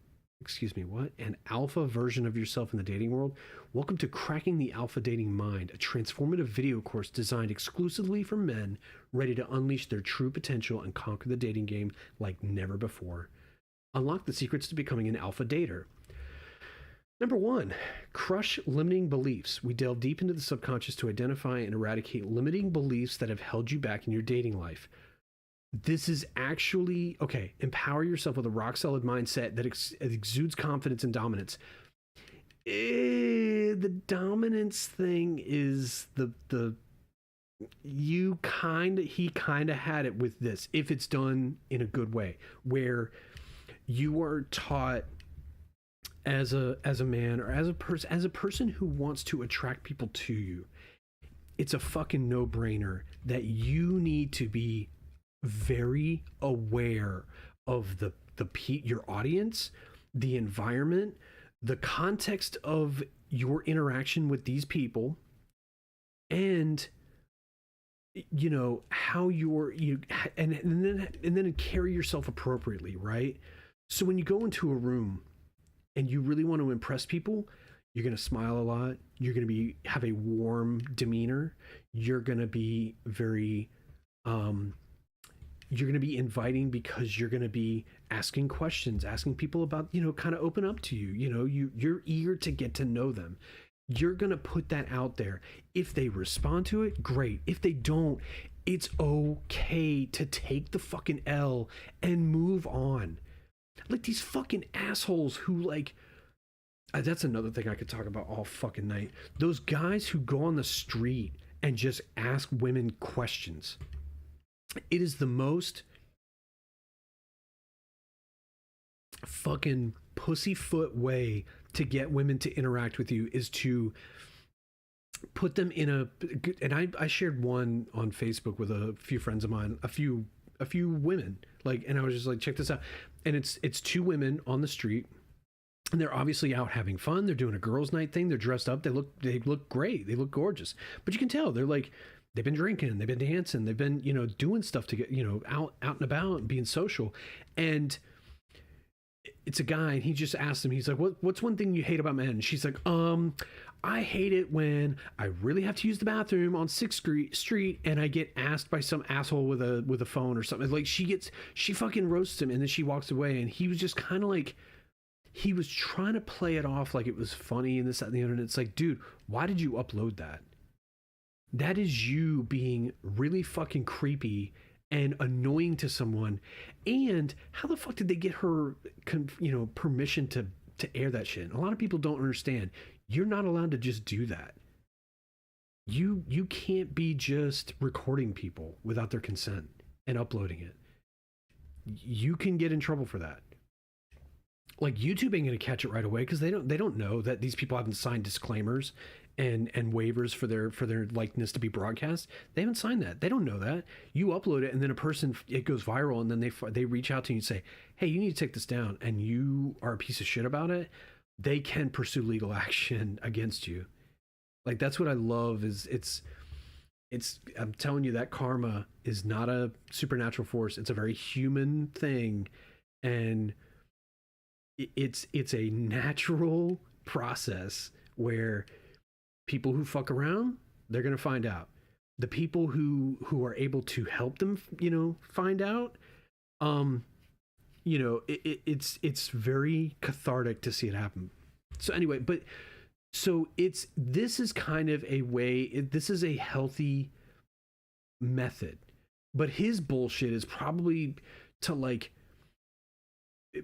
version of yourself in the dating world? Welcome to Cracking the Alpha Dating Mind, a transformative video course designed exclusively for men ready to unleash their true potential and conquer the dating game like never before. Unlock the secrets to becoming an alpha dater. Number 1, crush limiting beliefs. We delve deep into the subconscious to identify and eradicate limiting beliefs that have held you back in your dating life. This is actually, okay, empower yourself with a rock-solid mindset that exudes confidence and dominance. The dominance thing is he kind of had it with this, if it's done in a good way, where you are taught as a man or as a person who wants to attract people to you, it's a fucking no-brainer that you need to be very aware of your audience, the environment, the context of your interaction with these people, and how and then carry yourself appropriately, right? So when you go into a room and you really want to impress people, you're going to smile a lot. You're going to have a warm demeanor. You're going to be very, you're going to be inviting because you're going to be asking questions, asking people about, kind of open up to you. You're eager to get to know them. You're going to put that out there. If they respond to it, great. If they don't, it's okay to take the fucking L and move on. Like these fucking assholes who that's another thing I could talk about all fucking night. Those guys who go on the street and just ask women questions. It is the most fucking pussyfoot way to get women to interact with you, is to put them in and I shared one on Facebook with a few friends of mine, a few women, and I was just like, check this out. And it's 2 women on the street, and they're obviously out having fun. They're doing a girls' night thing. They're dressed up. They look great. They look gorgeous. But you can tell they're they've been drinking, they've been dancing, they've been, doing stuff to get, out and about and being social. And it's a guy, and he just asked him, he's like, what's one thing you hate about men? And she's like, I hate it when I really have to use the bathroom on 6th Street and I get asked by some asshole with a phone or something. Like she fucking roasts him, and then she walks away, and he was just kind of he was trying to play it off like it was funny and this, that, and the other. And it's like, dude, why did you upload that? That is you being really fucking creepy and annoying to someone. And how the fuck did they get her, permission to air that shit? And a lot of people don't understand. You're not allowed to just do that. You can't be just recording people without their consent and uploading it. You can get in trouble for that. YouTube ain't gonna catch it right away because they don't know that these people haven't signed disclaimers and waivers for their likeness to be broadcast. They haven't signed that. They don't know that. You upload it, and then it goes viral, and then they reach out to you and say, hey, you need to take this down, and you are a piece of shit about it. They can pursue legal action against you. That's what I love. Is it's I'm telling you, that karma is not a supernatural force. It's a very human thing, and it's a natural process where people who fuck around, they're gonna find out. The people who are able to help them, find out, it's very cathartic to see it happen. So anyway, this is kind of a way, this is a healthy method, but his bullshit is probably to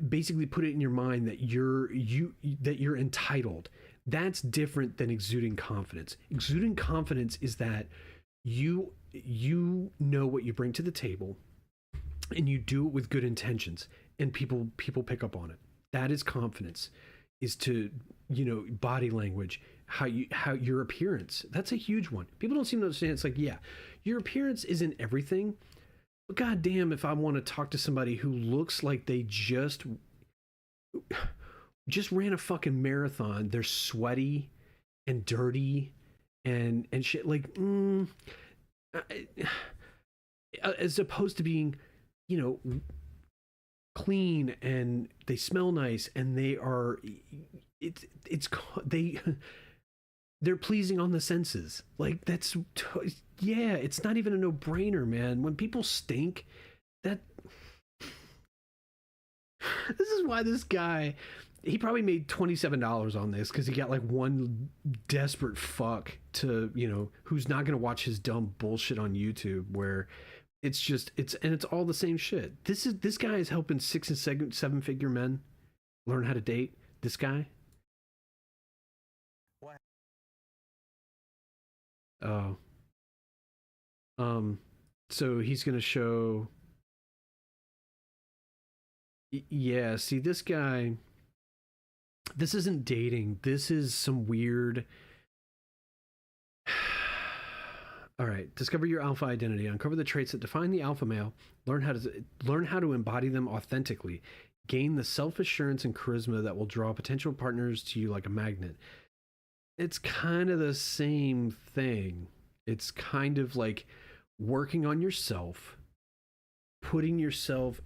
basically put it in your mind that you're entitled. That's different than exuding confidence. Exuding confidence is that you know what you bring to the table, and you do it with good intentions, and people pick up on it. That is confidence, is to, body language, how your appearance. That's a huge one. People don't seem to understand. It's like, yeah, your appearance isn't everything, but goddamn, if I want to talk to somebody who looks like they just ran a fucking marathon, they're sweaty and dirty and shit, like, as opposed to being, clean and they smell nice and they are, they're pleasing on the senses. Like, yeah, it's not even a no-brainer, man. When people stink, this is why this guy, he probably made $27 on this, because he got like one desperate fuck to, who's not gonna watch his dumb bullshit on YouTube, where it's all the same shit. This guy is helping 6 and 7 figure men learn how to date. This guy. What? Oh. So he's gonna show. Yeah, see, this guy. This isn't dating. This is some weird. All right, discover your alpha identity. Uncover the traits that define the alpha male. Learn how to embody them authentically. Gain the self-assurance and charisma that will draw potential partners to you like a magnet. It's kind of the same thing. It's kind of like working on yourself, putting yourself,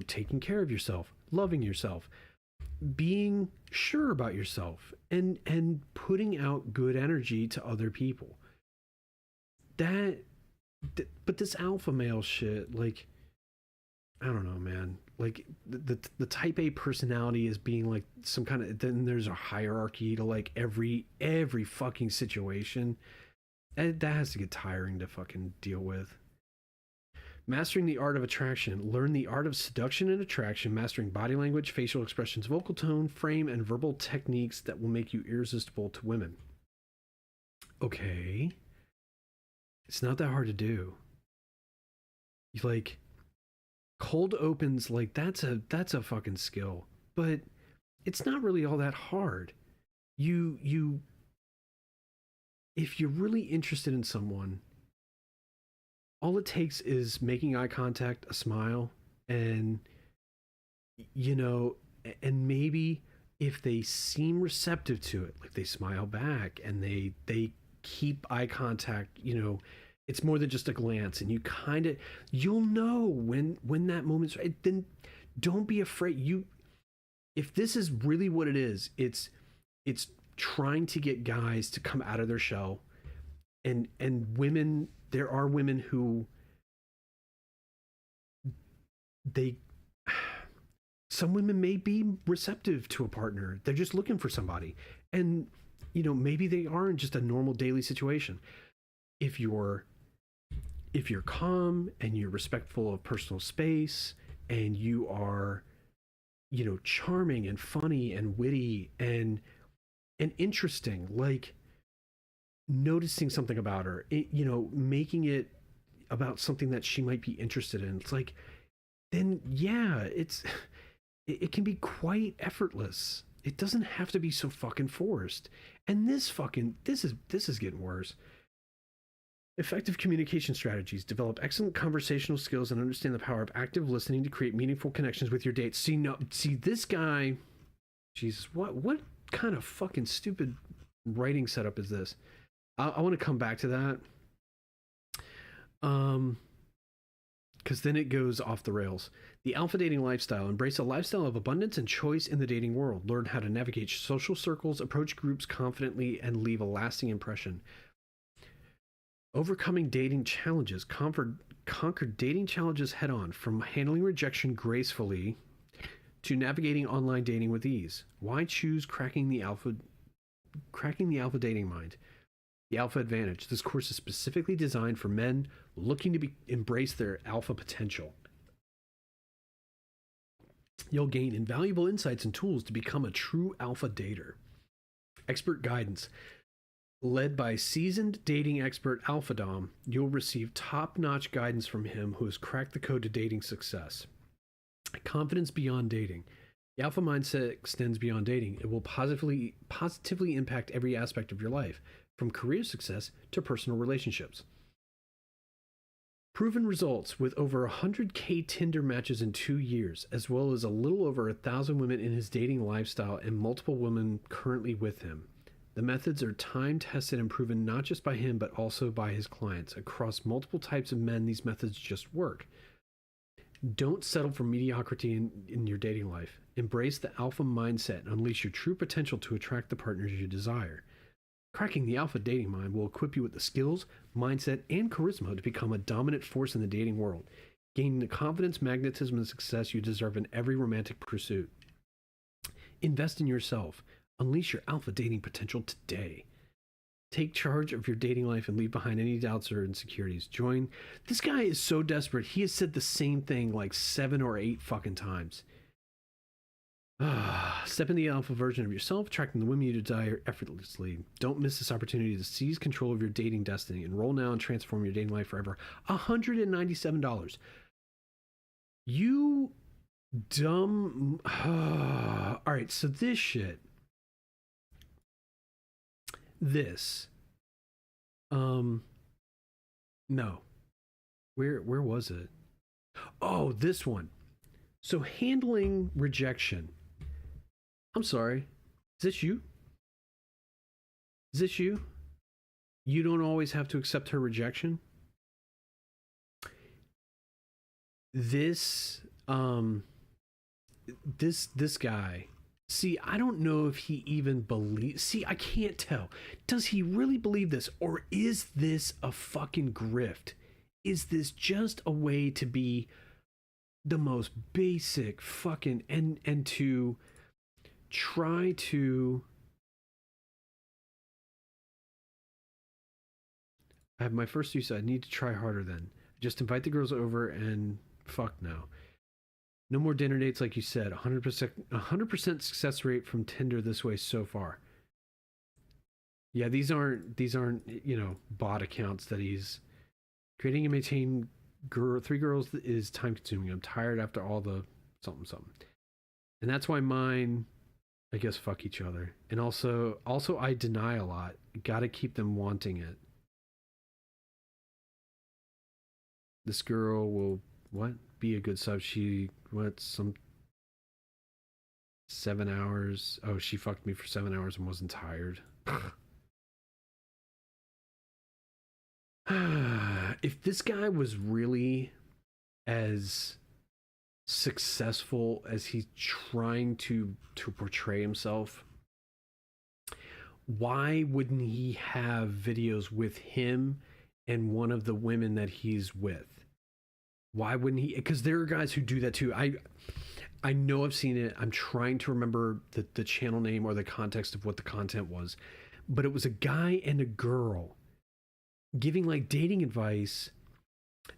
taking care of yourself, loving yourself, being sure about yourself, and putting out good energy to other people. But this alpha male shit, like, I don't know, man. Like, the type A personality is being like some kind of, then there's a hierarchy to like every fucking situation. That has to get tiring to fucking deal with. Mastering the art of attraction. Learn the art of seduction and attraction, mastering body language, facial expressions, vocal tone, frame, and verbal techniques that will make you irresistible to women. Okay. It's not that hard to do. Like, cold opens, like, that's a fucking skill, but it's not really all that hard. You if you're really interested in someone, all it takes is making eye contact, a smile, and and maybe if they seem receptive to it, like they smile back and they keep eye contact, it's more than just a glance, and you'll know when that moment's right. Then don't be afraid. If this is really what it is, it's trying to get guys to come out of their shell, and women. There are women who some women may be receptive to a partner. They're just looking for somebody, and maybe they are in just a normal daily situation. If you're calm and you're respectful of personal space, and you are charming and funny and witty and interesting, like noticing something about her, making it about something that she might be interested in, it's like, then yeah, it can be quite effortless. It doesn't have to be so fucking forced. And this is getting worse. Effective communication strategies. Develop excellent conversational skills and understand the power of active listening to create meaningful connections with your dates. See this guy, Jesus, what kind of fucking stupid writing setup is this? I want to come back to that. Because then it goes off the rails. The alpha dating lifestyle. Embrace a lifestyle of abundance and choice in the dating world. Learn how to navigate social circles, approach groups confidently, and leave a lasting impression. Overcoming dating challenges. Conquer dating challenges head on, from handling rejection gracefully to navigating online dating with ease. Why choose cracking the alpha dating mind? The Alpha Advantage. This course is specifically designed for men looking to embrace their alpha potential. You'll gain invaluable insights and tools to become a true alpha dater. Expert guidance. Led by seasoned dating expert Alpha Dom, you'll receive top-notch guidance from him who has cracked the code to dating success. Confidence beyond dating. The alpha mindset extends beyond dating. It will positively impact every aspect of your life, from career success to personal relationships. Proven results with over 100K Tinder matches in 2 years, as well as a little over 1,000 women in his dating lifestyle and multiple women currently with him. The methods are time-tested and proven not just by him, but also by his clients. Across multiple types of men, these methods just work. Don't settle for mediocrity in your dating life. Embrace the alpha mindset and unleash your true potential to attract the partners you desire. Cracking the alpha dating mind will equip you with the skills, mindset, and charisma to become a dominant force in the dating world, gaining the confidence, magnetism, and success you deserve in every romantic pursuit. Invest in yourself. Unleash your alpha dating potential today. Take charge of your dating life and leave behind any doubts or insecurities. Join. This guy is so desperate. He has said the same thing like 7 or 8 fucking times. Step in the alpha version of yourself, attracting the women you desire effortlessly. Don't miss this opportunity to seize control of your dating destiny. Enroll now and transform your dating life forever. $197. You dumb. All right, so this shit. This. No. Where was it? Oh, this one. So handling rejection. I'm sorry. Is this you? Is this you? You don't always have to accept her rejection? This guy. See, I don't know if he even believes. See, I can't tell. Does he really believe this, or is this a fucking grift? Is this just a way to be the most basic fucking and to try to I have my first use. I need to try harder then. Just invite the girls over and fuck now. No more dinner dates like you said. 100% success rate from Tinder this way so far. Yeah, these aren't bot accounts that he's creating and maintain 3 girls is time consuming. I'm tired after all the something. And that's why mine, I guess, fuck each other. And also I deny a lot. Gotta keep them wanting it. This girl will be a good sub. Some 7 hours. Oh, she fucked me for 7 hours and wasn't tired. If this guy was really as successful as he's trying to portray himself, why wouldn't he have videos with him and one of the women that he's with? Why wouldn't he? Because there are guys who do that too. I know I've seen it. I'm trying to remember the channel name or the context of what the content was, but it was a guy and a girl giving like dating advice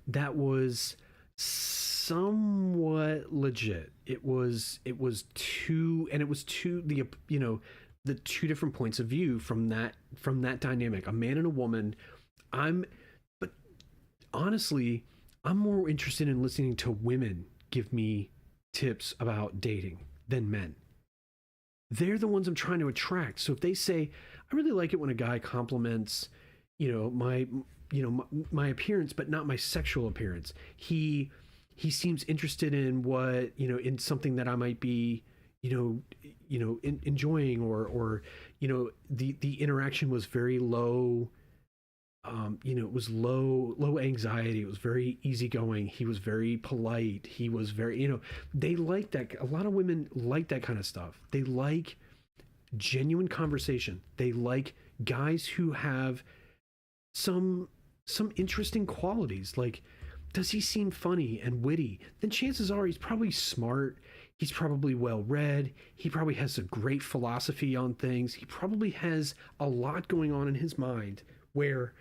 that was somewhat legit. It was two the two different points of view from that dynamic, a man and a woman. But honestly, I'm more interested in listening to women give me tips about dating than men. They're the ones I'm trying to attract. So if they say, I really like it when a guy compliments, my appearance, but not my sexual appearance. He seems interested in what, in something that I might be, enjoying or the interaction was very low. It was low anxiety. It was very easygoing. He was very polite. He was very, they like that. A lot of women like that kind of stuff. They like genuine conversation. They like guys who have some interesting qualities. Like, does he seem funny and witty? Then chances are he's probably smart. He's probably well read. He probably has a great philosophy on things. He probably has a lot going on in his mind where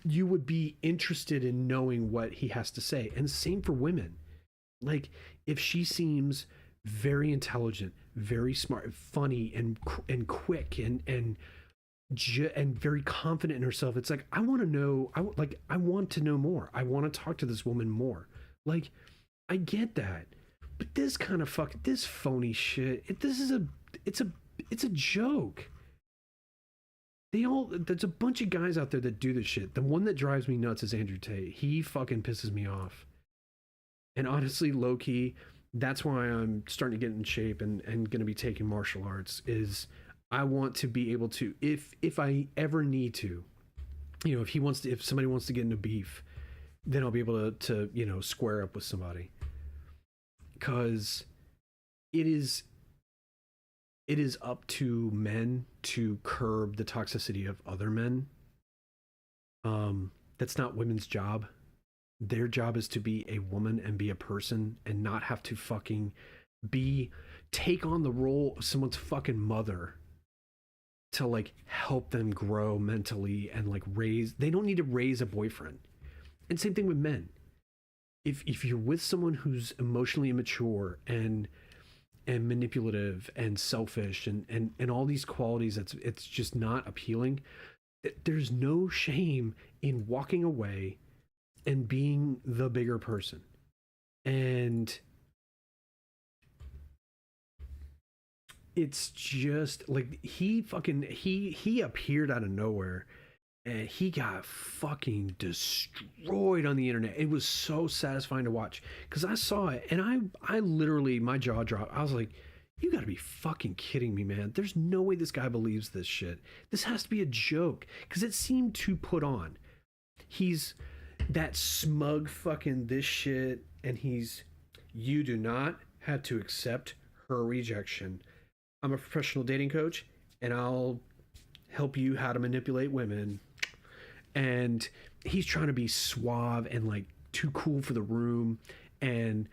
you would be interested in knowing what he has to say. And same for women. Like, if she seems very intelligent, very smart, funny, and quick, and very confident in herself, it's like, I want to know. I want to know more. I want to talk to this woman more. Like, I get that, But this kind of this phony shit, it's a joke. There's a bunch of guys out there that do this shit. The one that drives me nuts is Andrew Tate. He fucking pisses me off. And honestly, low key, that's why I'm starting to get in shape and going to be taking martial arts. Is I want to be able to, if I ever need to, you know, if somebody wants to get into beef, then I'll be able to you know, square up with somebody. Because it is up to men to curb the toxicity of other men. That's not women's job. Their job is to be a woman and be a person and not have to fucking take on the role of someone's fucking mother to like help them grow mentally and like they don't need to raise a boyfriend. And same thing with men. If you're with someone who's emotionally immature and manipulative and selfish and all these qualities, it's just not appealing. There's no shame in walking away and being the bigger person. And it's just like he appeared out of nowhere and he got fucking destroyed on the internet. It was so satisfying to watch because I saw it and I literally, my jaw dropped. I was like, you gotta be fucking kidding me, man. There's no way this guy believes this shit. This has to be a joke because it seemed too put on. He's that smug fucking this shit and you do not have to accept her rejection. I'm a professional dating coach and I'll help you how to manipulate women. And he's trying to be suave and like too cool for the room. And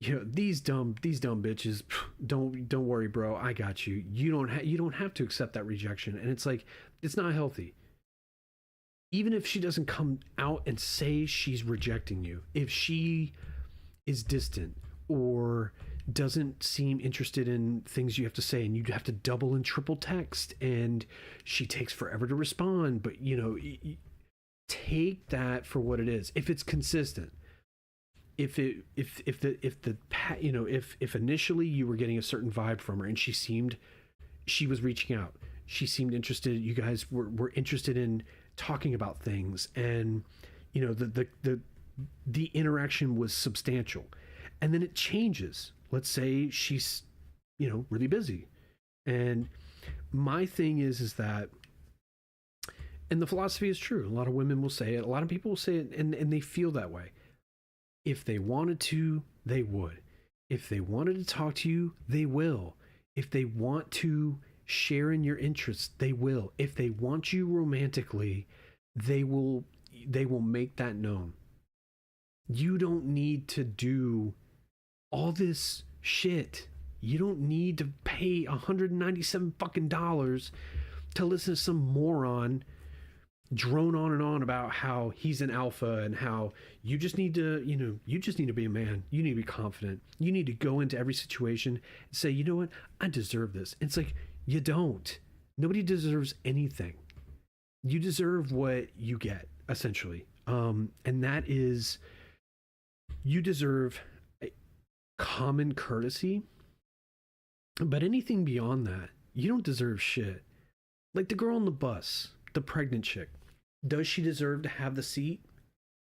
you know, these dumb bitches, don't worry, bro. I got you. You don't have to accept that rejection. And it's like, it's not healthy. Even if she doesn't come out and say she's rejecting you, if she is distant or doesn't seem interested in things you have to say and you have to double and triple text and she takes forever to respond, but you know, take that for what it is. If it's consistent, if initially you were getting a certain vibe from her and she was reaching out, she seemed interested, you guys were interested in talking about things, and you know, the interaction was substantial, and then it changes. Let's say she's, you know, really busy. And my thing is that, and the philosophy is true, a lot of women will say it, a lot of people will say it, and they feel that way. If they wanted to, they would. If they wanted to talk to you, they will. If they want to share in your interests, they will. If they want you romantically, they will make that known. You don't need to do all this shit. You don't need to pay $197 fucking dollars to listen to some moron drone on and on about how he's an alpha and how you just need to, you know, you just need to be a man. You need to be confident. You need to go into every situation and say, you know what? I deserve this. It's like, you don't. Nobody deserves anything. You deserve what you get, essentially. And that is, you deserve common courtesy, but anything beyond that, you don't deserve shit. Like the girl on the bus, the pregnant chick, does she deserve to have the seat?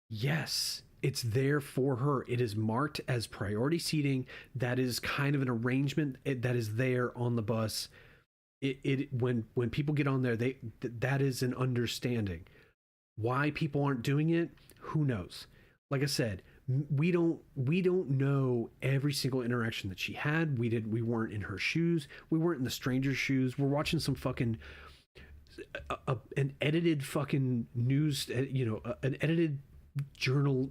Yes, it's there for her. It is marked as priority seating. That is kind of an arrangement that is there on the bus. When people get on there, that is an understanding. Why people aren't doing it, who knows? Like I said, we don't know every single interaction that she had. We weren't in her shoes. We weren't in the stranger's shoes. We're watching some fucking an edited fucking news, you know, an edited journal.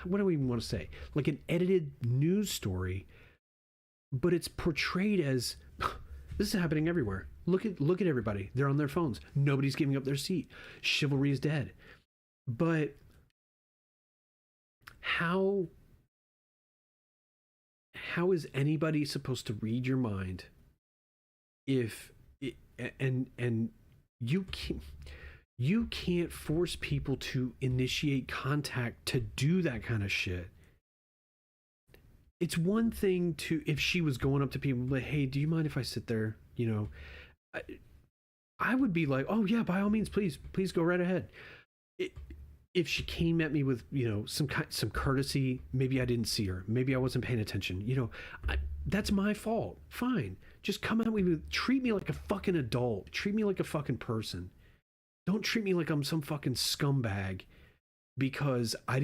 What do we even want to say? Like an edited news story, but it's portrayed as this is happening everywhere. Look at everybody. They're on their phones. Nobody's giving up their seat. Chivalry is dead. But how is anybody supposed to read your mind if it, and you can't force people to initiate contact to do that kind of shit. it's one thing to, if she was going up to people like, hey, do you mind if I sit there? You know, I would be like, oh yeah, by all means, please go right ahead. If she came at me with, you know, some courtesy, maybe I didn't see her, maybe I wasn't paying attention, you know, that's my fault. Fine, just come at me with, treat me like a fucking adult, treat me like a fucking person. Don't treat me like I'm some fucking scumbag because I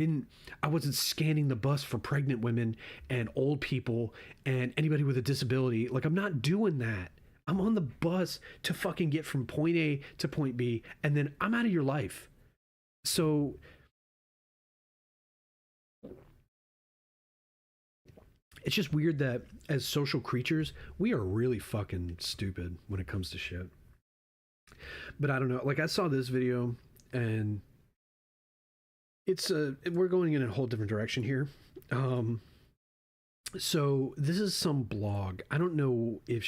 wasn't scanning the bus for pregnant women and old people and anybody with a disability. Like, I'm not doing that. I'm on the bus to fucking get from point A to point B, and then I'm out of your life. So it's just weird that as social creatures, we are really fucking stupid when it comes to shit. But I don't know. Like, I saw this video, and we're going in a whole different direction here. So this is some blog. I don't know if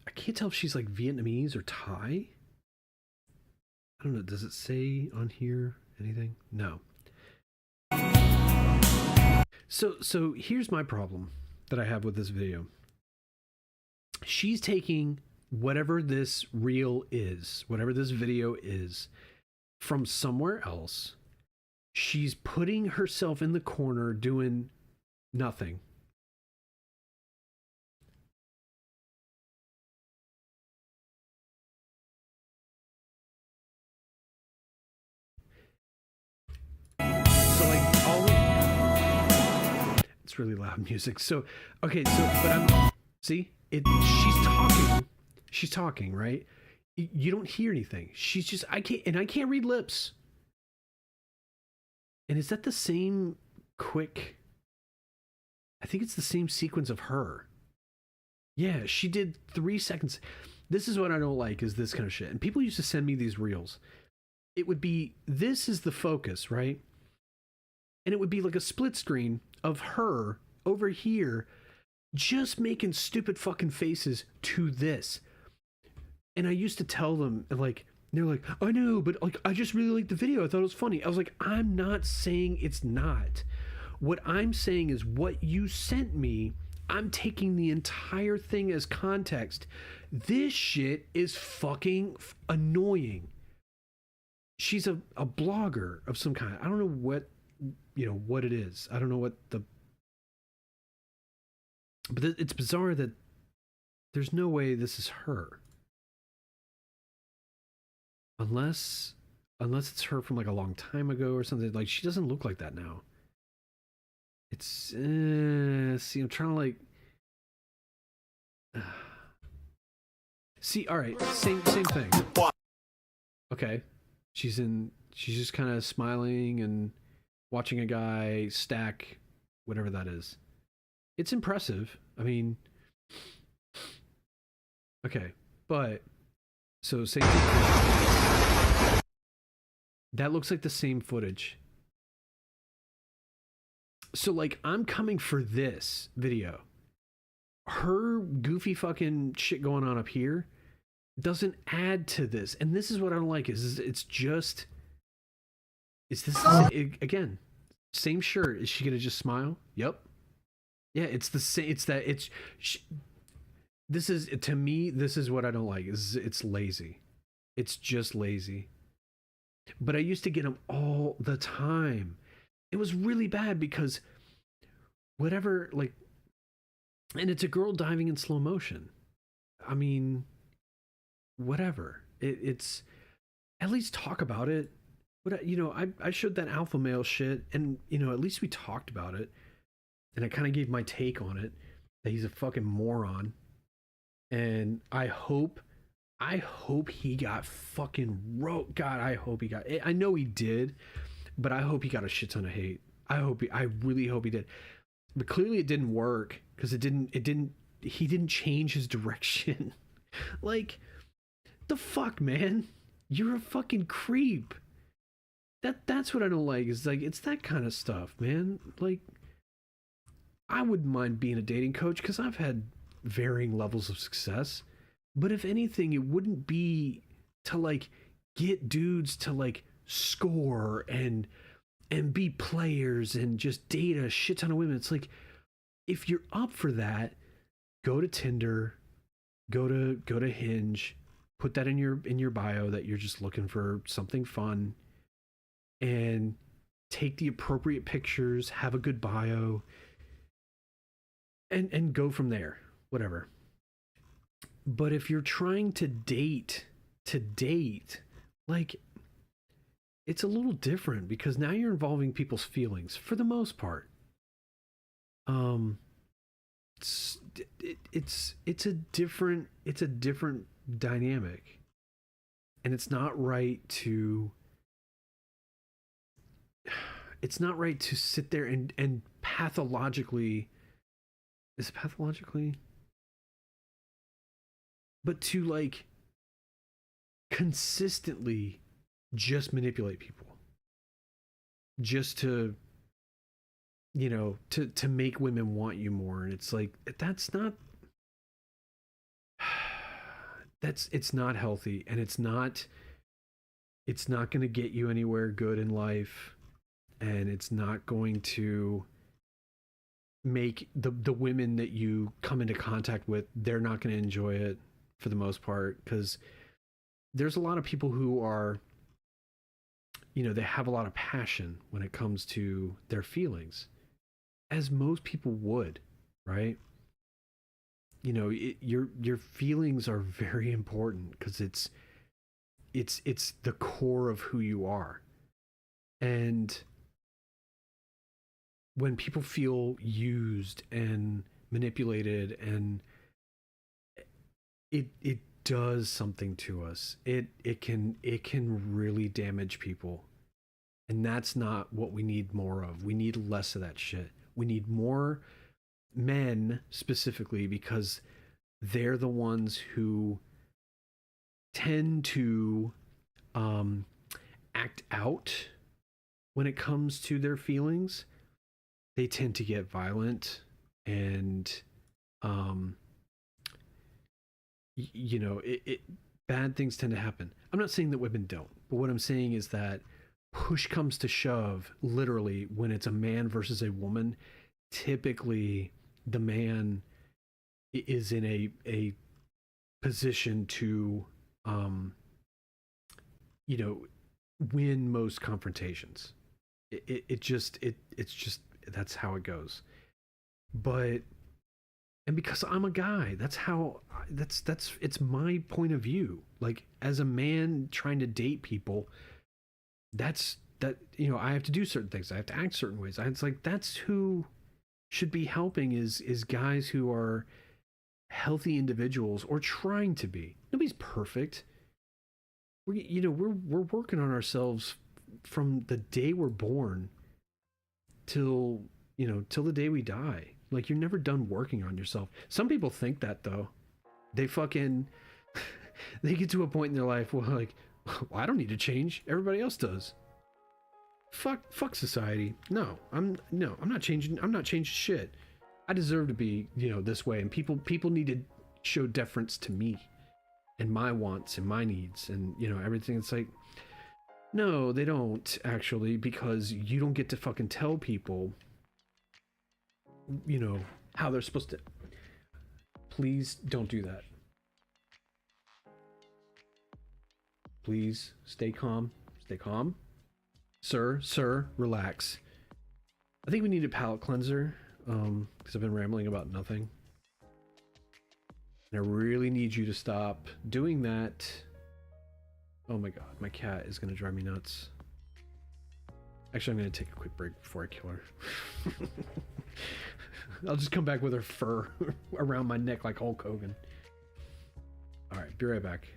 I can't tell if she's like Vietnamese or Thai. I don't know. Does it say on here anything? No. So here's my problem that I have with this video. She's taking whatever this reel is, whatever this video is, from somewhere else. She's putting herself in the corner doing nothing. It's really loud music. So, okay, but she's talking, right? You don't hear anything. She's just, I can't read lips. And is that the same quick? I think it's the same sequence of her. Yeah, she did 3 seconds. This is what I don't like, is this kind of shit. And people used to send me these reels. It would be, this is the focus, right? And it would be like a split screen of her over here just making stupid fucking faces to this. And I used to tell them, like, they're like, I know, but like, I just really liked the video. I thought it was funny. I was like, I'm not saying it's not. What I'm saying is what you sent me, I'm taking the entire thing as context. This shit is fucking annoying. She's a blogger of some kind. I don't know what, you know, what it is. I don't know what but it's bizarre that there's no way this is her. Unless it's her from like a long time ago or something. Like, she doesn't look like that now. It's see, I'm trying to like see, all right, same thing. Okay. She's just kind of smiling and watching a guy stack whatever that is. It's impressive. I mean, okay, but so same thing. That looks like the same footage. So like, I'm coming for this video. Her goofy fucking shit going on up here doesn't add to this. And this is what I don't like, is again, same shirt. Is she gonna just smile? Yep. Yeah, it's the same. This is, to me, this is what I don't like. It's lazy. It's just lazy. But I used to get them all the time. It was really bad because whatever, like, and it's a girl diving in slow motion. I mean, whatever. It's, at least talk about it. But, you know, I showed that alpha male shit, and, you know, at least we talked about it. And I kind of gave my take on it, that he's a fucking moron. And I hope he got fucking God, I hope he got, I know he did, but I hope he got a shit ton of hate. I really hope he did. But clearly it didn't work, because he didn't change his direction. Like, the fuck, man? You're a fucking creep. That's what I don't like, is like, it's that kind of stuff, man. Like, I wouldn't mind being a dating coach, because I've had varying levels of success. But if anything, it wouldn't be to like get dudes to like score and be players and just date a shit ton of women. It's like, if you're up for that, go to Tinder, go to Hinge, put that in your bio that you're just looking for something fun, and take the appropriate pictures, have a good bio, and go from there, whatever. But if you're trying to date, like, it's a little different because now you're involving people's feelings for the most part. It's a different dynamic, and it's not right to sit there and pathologically, is it pathologically, but to like consistently just manipulate people just to, you know, to make women want you more. And it's like, it's not healthy, and it's not going to get you anywhere good in life, and it's not going to make the women that you come into contact with, they're not going to enjoy it for the most part, because there's a lot of people who are, you know, they have a lot of passion when it comes to their feelings, as most people would, right? You know, your feelings are very important because it's the core of who you are. And when people feel used and manipulated, and it does something to us, it can really damage people. And that's not what we need more of. We need less of that shit. We need more men, specifically, because they're the ones who tend to act out when it comes to their feelings. They tend to get violent, and you know, bad things tend to happen. I'm not saying that women don't, but what I'm saying is that push comes to shove, literally, when it's a man versus a woman, typically the man is in a position to you know, win most confrontations. It's just that's how it goes. But, and because I'm a guy, that's it's my point of view. Like, as a man trying to date people, you know, I have to do certain things, I have to act certain ways. It's like, that's who should be helping, is guys who are healthy individuals, or trying to be. Nobody's perfect. We're working on ourselves from the day we're born till the day we die. Like, you're never done working on yourself. Some people think that, though. They fucking they get to a point in their life where, like, well, I don't need to change, everybody else does. Fuck society. No, I'm not changing shit. I deserve to be, you know, this way, and people need to show deference to me and my wants and my needs, and, you know, everything. It's like, no, they don't, actually, because you don't get to fucking tell people, you know, how they're supposed to. Please don't do that. Please stay calm. Stay calm. Sir, relax. I think we need a palate cleanser, because I've been rambling about nothing. And I really need you to stop doing that. Oh my god, my cat is gonna drive me nuts. Actually, I'm gonna take a quick break before I kill her. I'll just come back with her fur around my neck like Hulk Hogan. Alright, be right back.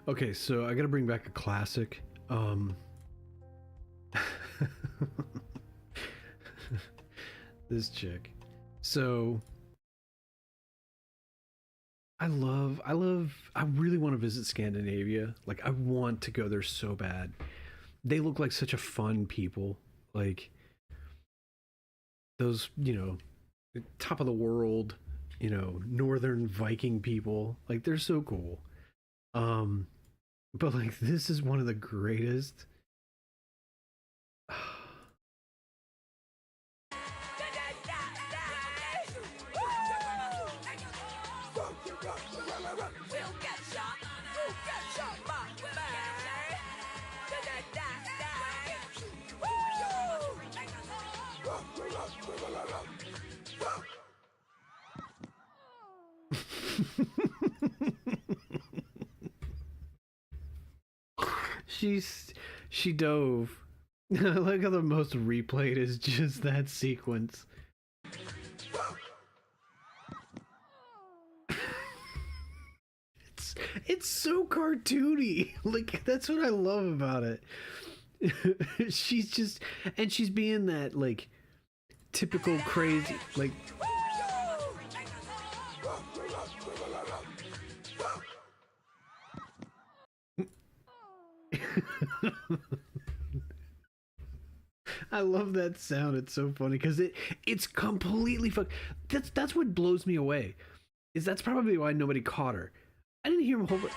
Okay, so I gotta bring back a classic. This chick. So I really want to visit Scandinavia. Like, I want to go there so bad. They look like such a fun people. Like, those, top of the world, northern Viking people. Like, they're so cool. But like, this is one of the greatest. She dove. I like how the most replayed is just that sequence. It's so cartoony. Like, that's what I love about it. She's being that, like, typical crazy, like. I love that sound. It's so funny because it's completely That's what blows me away. Is that's probably why nobody caught her. I didn't hear him hold it.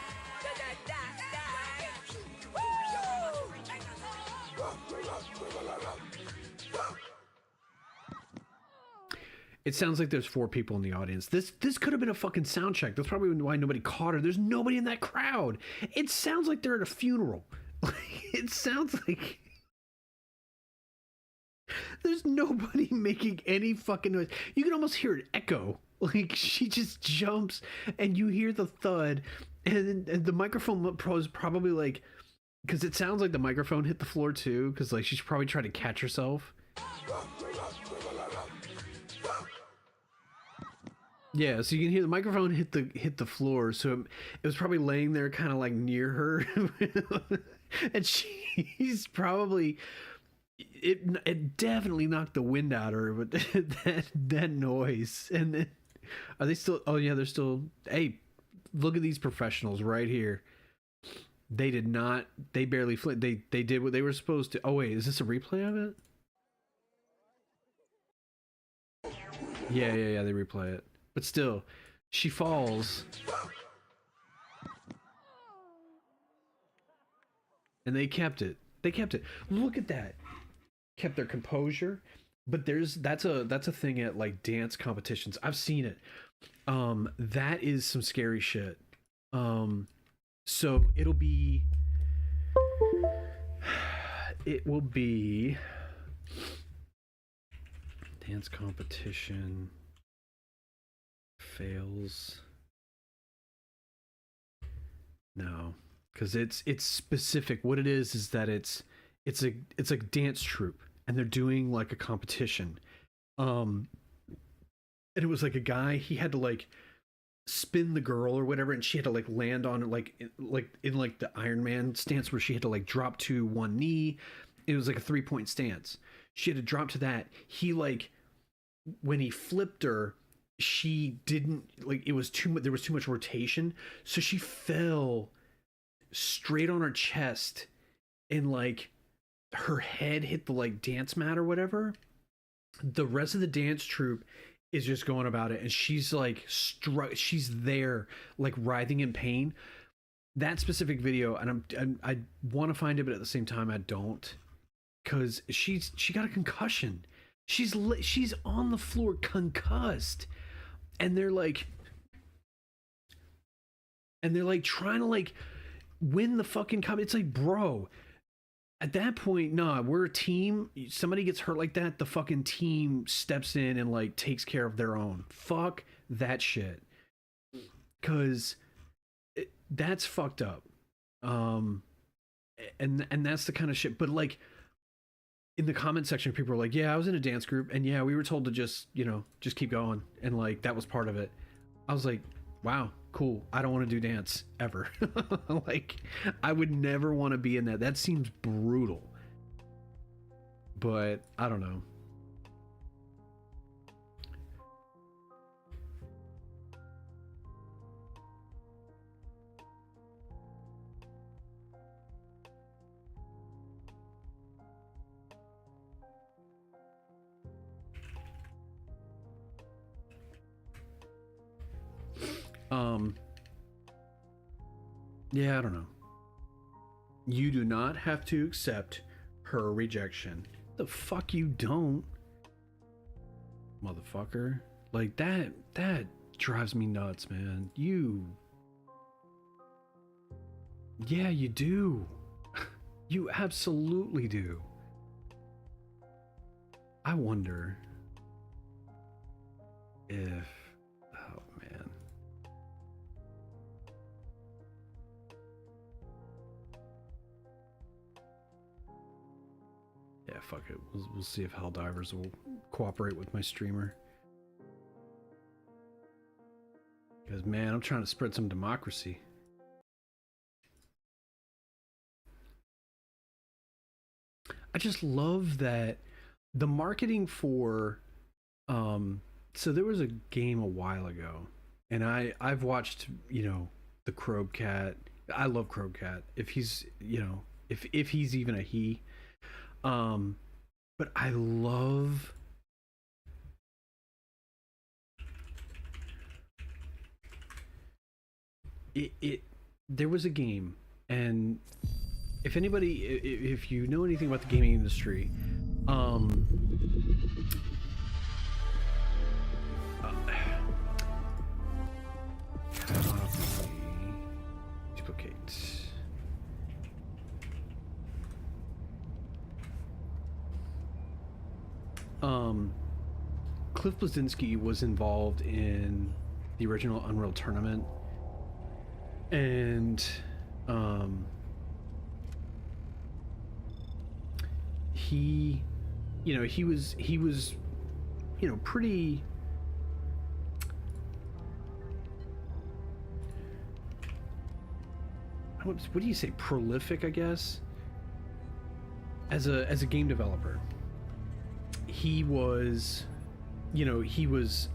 It sounds like there's 4 people in the audience. This could have been a fucking sound check. That's probably why nobody caught her. There's nobody in that crowd. It sounds like they're at a funeral. It sounds like there's nobody making any fucking noise. You can almost hear an echo. Like, she just jumps and you hear the thud, and the microphone pro is probably like, because it sounds like the microphone hit the floor too, because like she's probably trying to catch herself. Yeah, so you can hear the microphone hit the floor, so it was probably laying there kind of like near her. And she's probably it definitely knocked the wind out of her, but that noise. And then, are they still? Oh yeah, they're still. Hey, look at these professionals right here. They did not. They barely flipped. They did what they were supposed to. Oh wait, is this a replay of it? Yeah. They replay it, but still, she falls. And they kept it. Look at that. Kept their composure. But that's a thing at like dance competitions. I've seen it. That is some scary shit. So it will be dance competition fails. No. Because it's specific. What it is that it's a dance troupe, and they're doing like a competition. And it was like a guy, he had to like spin the girl or whatever, and she had to like land on it like in like the Iron Man stance where she had to like drop to one knee. It was like a 3-point stance. She had to drop to that. He like, when he flipped her, she didn't like, it was too much, there was too much rotation, so she fell straight on her chest, and like her head hit the like dance mat or whatever. The rest of the dance troupe is just going about it, and she's like she's there like writhing in pain. That specific video, and I want to find it, but at the same time I don't, because she got a concussion. She's on the floor concussed, and they're like trying to like win the fucking cup. It's like, bro, at that point, nah, we're a team. Somebody gets hurt like that, the fucking team steps in and like takes care of their own. Fuck that shit, because that's fucked up. And that's the kind of shit. But like, in the comment section, people are like, yeah, I was in a dance group, and yeah, we were told to just keep going, and like that was part of it. I was like, wow, cool. I don't want to do dance ever. Like, I would never want to be in that. That seems brutal. But I don't know. Yeah, I don't know. You do not have to accept her rejection. The fuck you don't, motherfucker. Like, that drives me nuts, man. Yeah, you do. You absolutely do. I wonder if, oh man. Yeah, fuck it. We'll see if Helldivers will cooperate with my streamer. Because, man, I'm trying to spread some democracy. I just love that the marketing for so there was a game a while ago, and I've watched, you know, the Krobcat. I love Krobcat. If he's, you know, if he's even a he. But I love it. There was a game, and if anybody, if you know anything about the gaming industry, duplicate. Cliff Bleszinski was involved in the original Unreal Tournament, and he, you know, he was, you know, pretty, what do you say, prolific, I guess, as a game developer. He was, you know, he was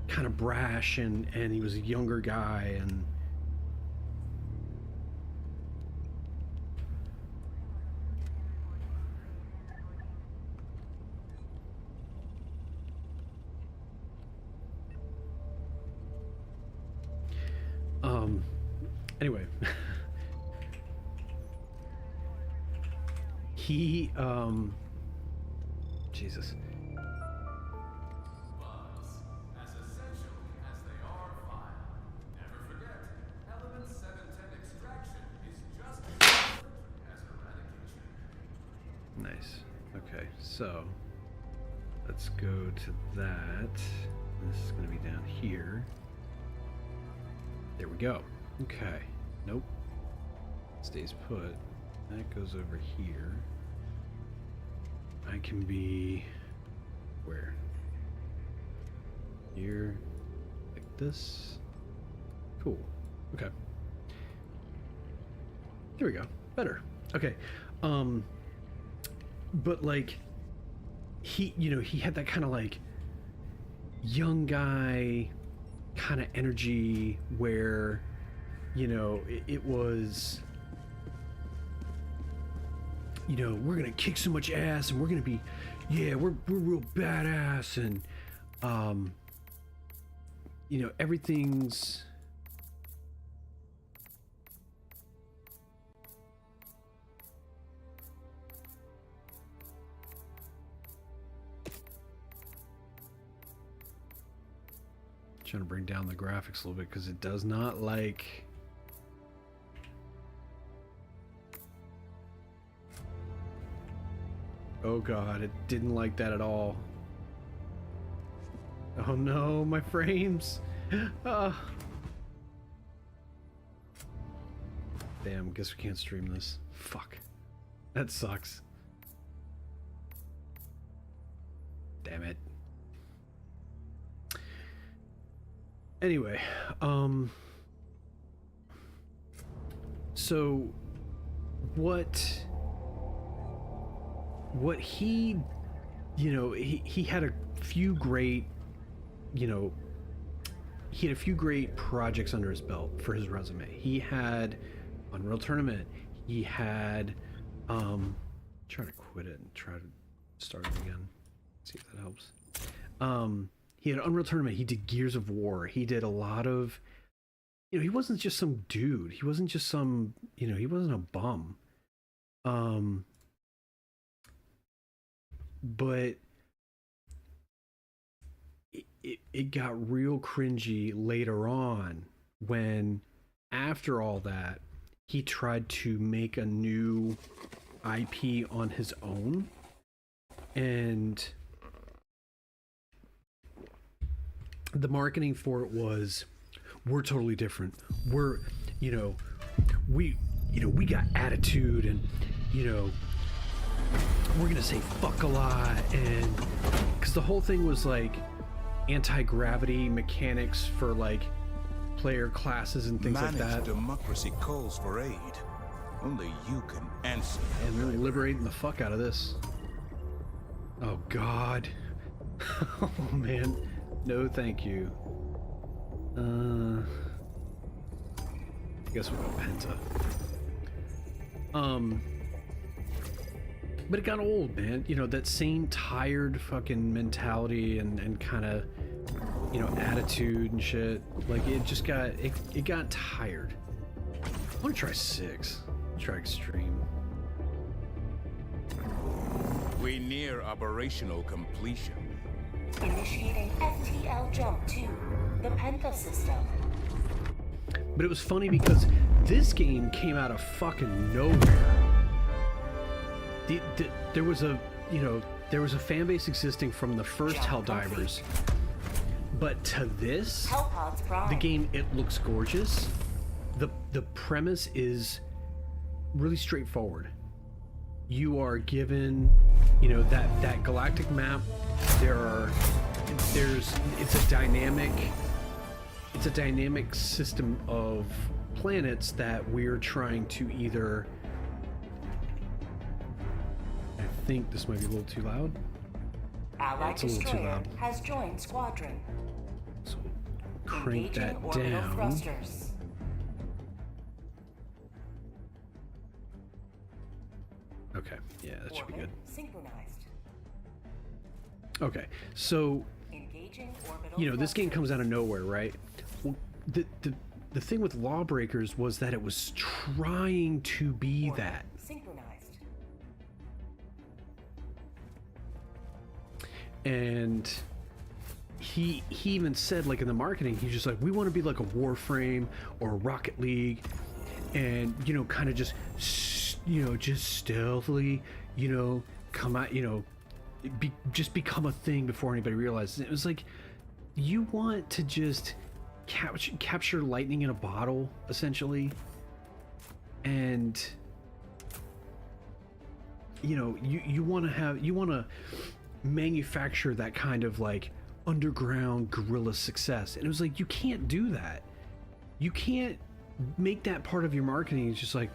kind of brash, and he was a younger guy, and anyway, he Jesus. As essential as they are fine. Never forget, element 710 extraction is just as important as eradication. Nice. Okay, so let's go to that. This is going to be down here. There we go. Okay. Nope. Stays put. That goes over here. I can be where? Here, like this. Cool. Okay. There we go. Better. Okay. But like, he, you know, he had that kind of like young guy kind of energy where, you know, it was, you know, we're gonna kick so much ass, and we're gonna be, yeah, we're real badass, and you know, everything's trying to bring down the graphics a little bit because it does not like. Oh god, it didn't like that at all. Oh no, my frames. Damn, guess we can't stream this. Fuck. That sucks. Damn it. Anyway, so what he, you know, he had a few great, you know, he had a few great projects under his belt for his resume. He had Unreal Tournament. He had try to quit it and try to start it again. See if that helps. He had Unreal Tournament. He did Gears of War. He did a lot of, you know, he wasn't just some dude. He wasn't just some, you know, he wasn't a bum. But it got real cringy later on when, after all that, he tried to make a new IP on his own. And the marketing for it was, we're totally different. We're, you know, we got attitude, and, you know, we're gonna say fuck a lot, and because the whole thing was like anti-gravity mechanics for like player classes and things like that. Democracy calls for aid. Only you can answer. And they're liberating the fuck out of this. Oh God. Oh man. No thank you. I guess we'll go Penta. But it got old, man. You know, that same tired fucking mentality and kind of, you know, attitude and shit. Like, it just got, it got tired. I want to try 6. Try Extreme. We near operational completion. Initiating FTL jump to the Penta system. But it was funny because this game came out of fucking nowhere. There was a, you know, there was a fan base existing from the first Helldivers, but to this, the game, it looks gorgeous. The premise is really straightforward. You are given, you know, that galactic map. It's a dynamic system of planets that we're trying to either, I think this might be a little too loud. Allied It's a little too destroyer loud. has joined squadron. So crank Engaging that orbital down. thrusters. Okay, yeah, that should be Orbit good. synchronized. Okay, so, Engaging orbital you know, this game thrusters. comes out of nowhere, right? Well, the thing with Lawbreakers was that it was trying to be Orbit that. synchronized. And he even said, like, in the marketing, he's just like, we want to be like a Warframe or a Rocket League, and, you know, kind of just, you know, just stealthily, you know, come out, you know, just become a thing before anybody realizes. It was like, you want to just capture lightning in a bottle, essentially, and, you know, you want to manufacture that kind of like underground guerrilla success. And it was like, you can't do that. You can't make that part of your marketing. It's just like,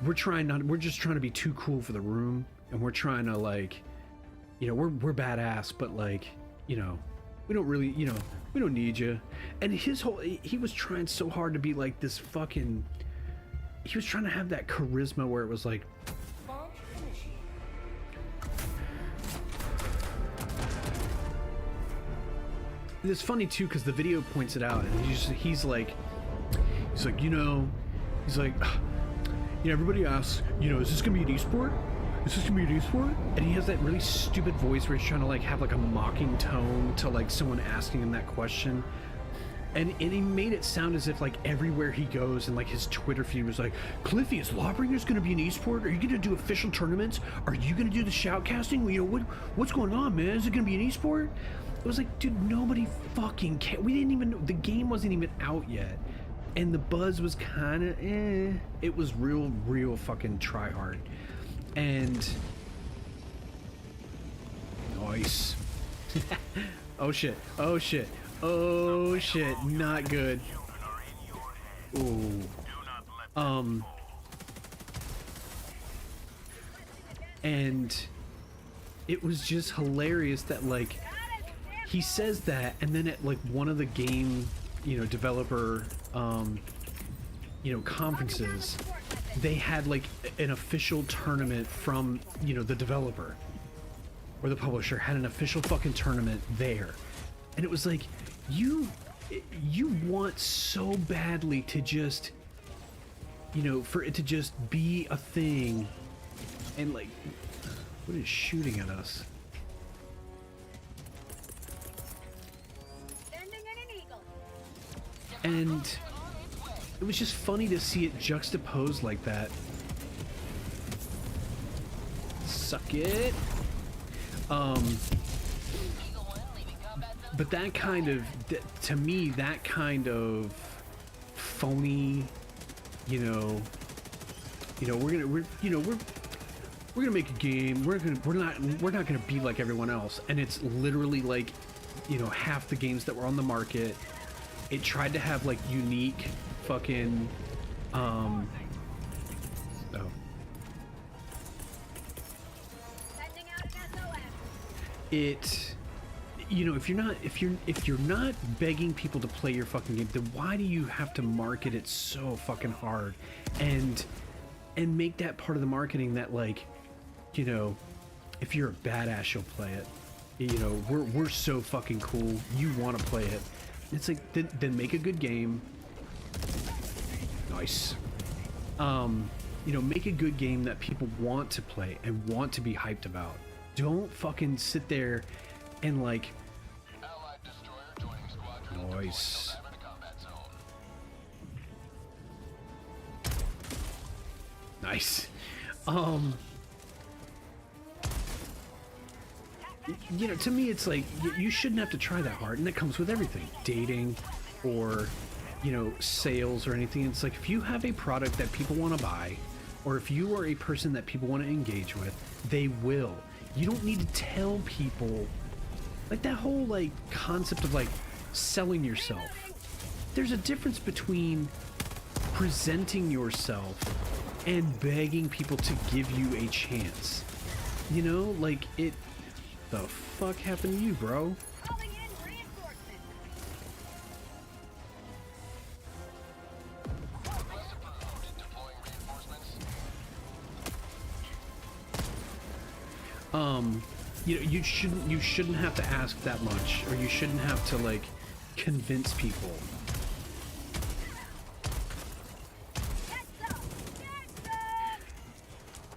we're just trying to be too cool for the room, and we're trying to, like, you know, we're badass, but, like, you know, we don't really, you know, we don't need you. And he was trying so hard to be like this fucking, he was trying to have that charisma where it was like, Launch initiated. it's funny too, because the video points it out, and he's like, you know, everybody asks, you know, is this gonna be an esport? Is this gonna be an esport? And he has that really stupid voice where he's trying to, like, have like a mocking tone to, like, someone asking him that question. And he made it sound as if, like, everywhere he goes, and, like, his Twitter feed was like, Cliffy, is Lawbringers gonna be an esport? Are you gonna do official tournaments? Are you gonna do the shoutcasting? You know, what's going on, man? Is it gonna be an esport? It was like, dude, nobody fucking cared. We didn't even know, the game wasn't even out yet. And the buzz was kind of It was real fucking try hard. And nice. Oh shit. Oh shit, not good. Ooh. And it was just hilarious that like he says that, and then at like one of the game, you know, developer you know, conferences, they had like an official tournament from, you know, the developer or the publisher had an official fucking tournament there. And it was like, you want so badly to just, you know, for it to just be a thing. And like, what is shooting at us? And it was just funny to see it juxtaposed like that. Suck it. But that kind of, to me, that kind of phony, you know, we're gonna make a game. We're not gonna be like everyone else. And it's literally like, you know, half the games that were on the market. It tried to have like unique fucking it, you know, if you're not begging people to play your fucking game, then why do you have to market it so fucking hard and make that part of the marketing that, like, you know, if you're a badass, you'll play it. You know, we're so fucking cool, you want to play it. It's like, then make a good game. Nice. You know, make a good game that people want to play and want to be hyped about. Don't fucking sit there and like. Nice. Nice. You know, to me, it's like you shouldn't have to try that hard, and that comes with everything, dating, or, you know, sales or anything. It's like if you have a product that people want to buy, or if you are a person that people want to engage with, they will. You don't need to tell people, like that whole like concept of like selling yourself. There's a difference between presenting yourself and begging people to give you a chance. You know, like it. The fuck happened to you, bro? You know, you shouldn't have to ask that much, or you shouldn't have to like convince people.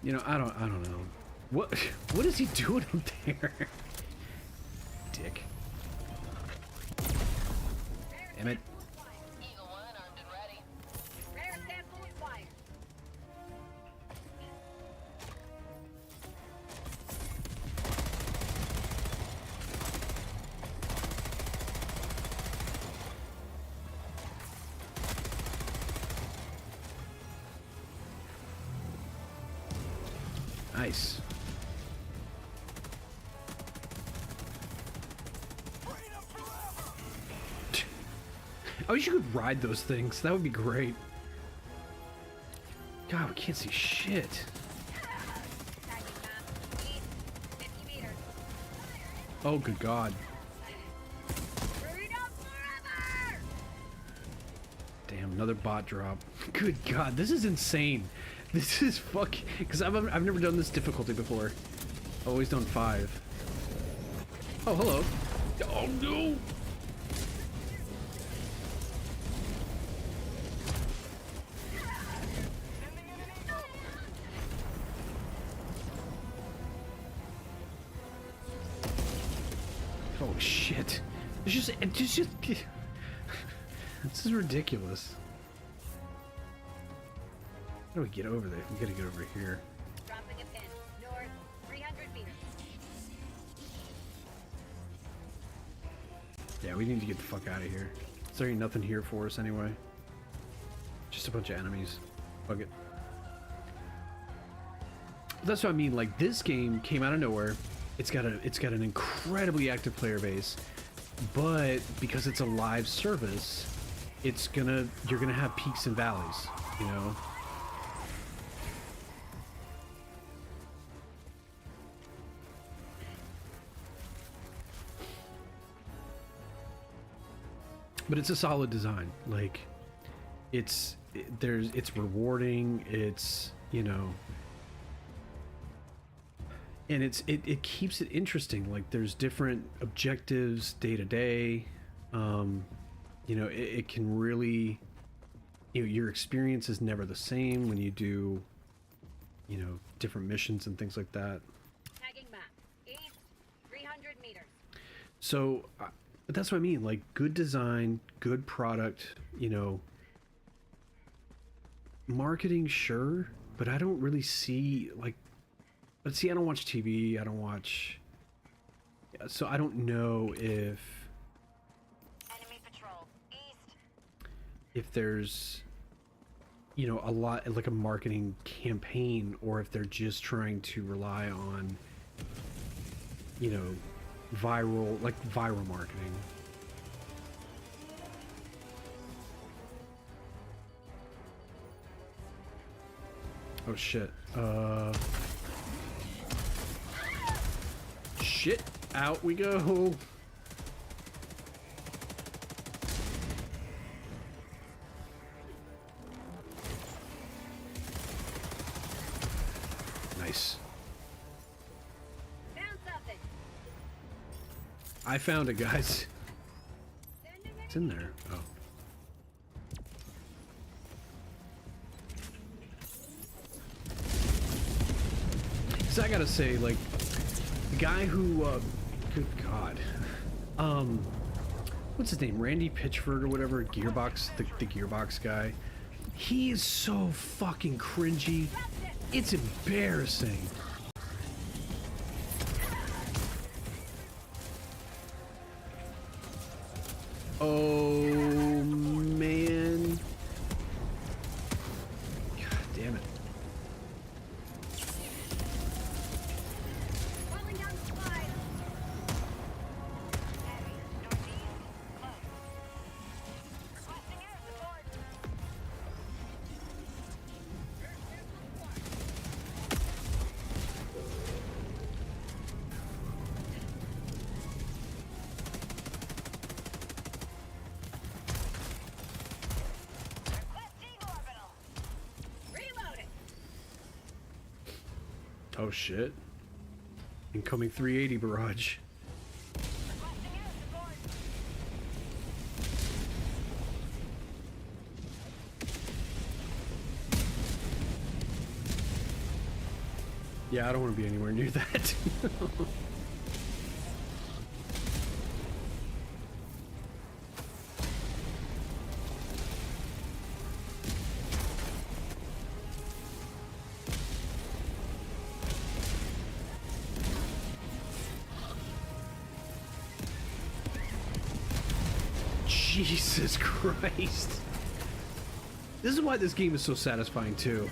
You know, I don't know. What is he doing up there? Dick. Damn it. Nice. I wish you could ride those things. That would be great. God, we can't see shit. Oh, good God. Damn, another bot drop. Good God, this is insane. This is fucking... Because I've never done this difficulty before. Always done 5. Oh, hello. Oh, no! Oh, shit. It's just... This is ridiculous. How do we get over there? We gotta get over here. Dropping a pin. North, 300 meters. Yeah, we need to get the fuck out of here. There ain't nothing here for us anyway. Just a bunch of enemies. Fuck it. That's what I mean. Like, this game came out of nowhere. It's got an incredibly active player base. but because it's a live service, you're gonna have peaks and valleys, you know. But it's a solid design. Like, it's rewarding. It's, you know, and it keeps it interesting. Like, there's different objectives day to day. You know, it can really, you know, your experience is never the same when you do, you know, different missions and things like that. Tagging map. East, 300 meters. So, but that's what I mean. Like, good design, good product, you know. Marketing, sure, but I don't really see, like, but see, I don't watch TV, I don't watch, so I don't know if Enemy patrol. East. if there's, you know, a lot, like a marketing campaign, or if they're just trying to rely on, you know, viral marketing. Oh shit. Shit. Out we go. Nice. Found something. I found it, guys. It's in there. Oh. So I gotta say, like, the guy who, good God, what's his name? Randy Pitchford or whatever, Gearbox, the Gearbox guy. He is so fucking cringy. It's embarrassing. Oh, man. God damn it. Rolling down the slide. Heavy. Northeast. Close. Requesting air support. Requesting orbital. Reloading. Oh shit. Incoming 380 barrage. Requesting air support. Yeah, I don't want to be anywhere near that. Jesus Christ. This is why this game is so satisfying too.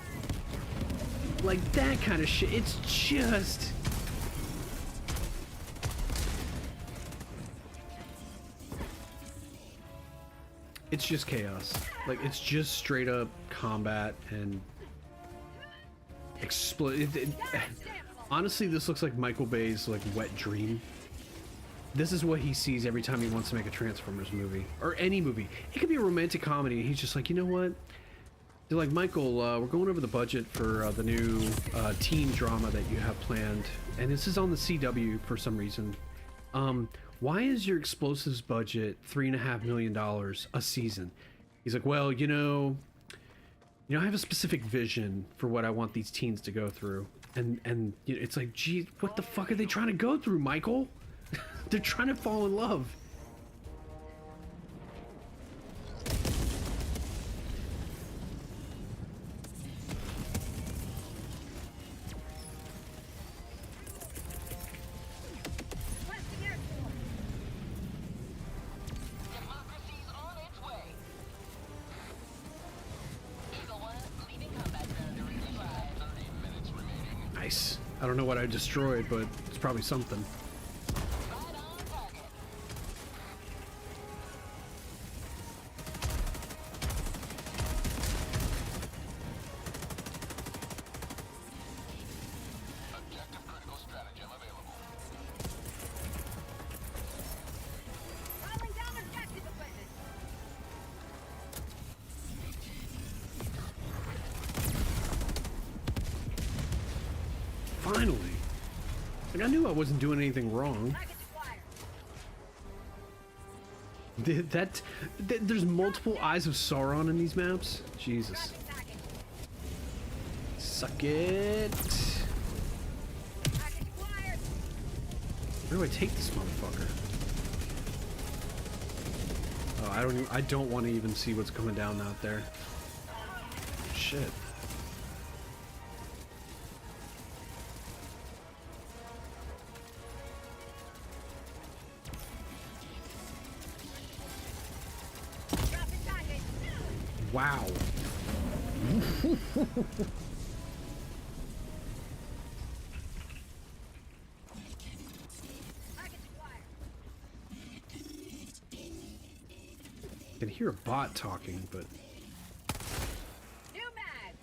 Like, that kind of shit, it's just... It's just chaos. Like, it's just straight up combat and... explode. Honestly, this looks like Michael Bay's, like, wet dream. This is what he sees every time he wants to make a Transformers movie. Or any movie. It could be a romantic comedy. He's just like, you know what? They're like, Michael, we're going over the budget for the new teen drama that you have planned. And this is on the CW for some reason. Why is your explosives budget $3.5 million a season? He's like, well, you know, I have a specific vision for what I want these teens to go through. And you know, it's like, gee, what the fuck are they trying to go through, Michael? They're trying to fall in love. Requesting air support. Democracy's on its way. Eagle 1, leaving combat zone to resupply. 30 minutes remaining. Nice. I don't know what I destroyed, but it's probably something. Right on target. Finally. Like, I knew I wasn't doing anything wrong. There's multiple Eyes of Sauron in these maps? Jesus. Suck it. Where do I take this motherfucker? Oh, I don't want to even see what's coming down out there. Shit. Wow. I can hear a bot talking, but... New mag.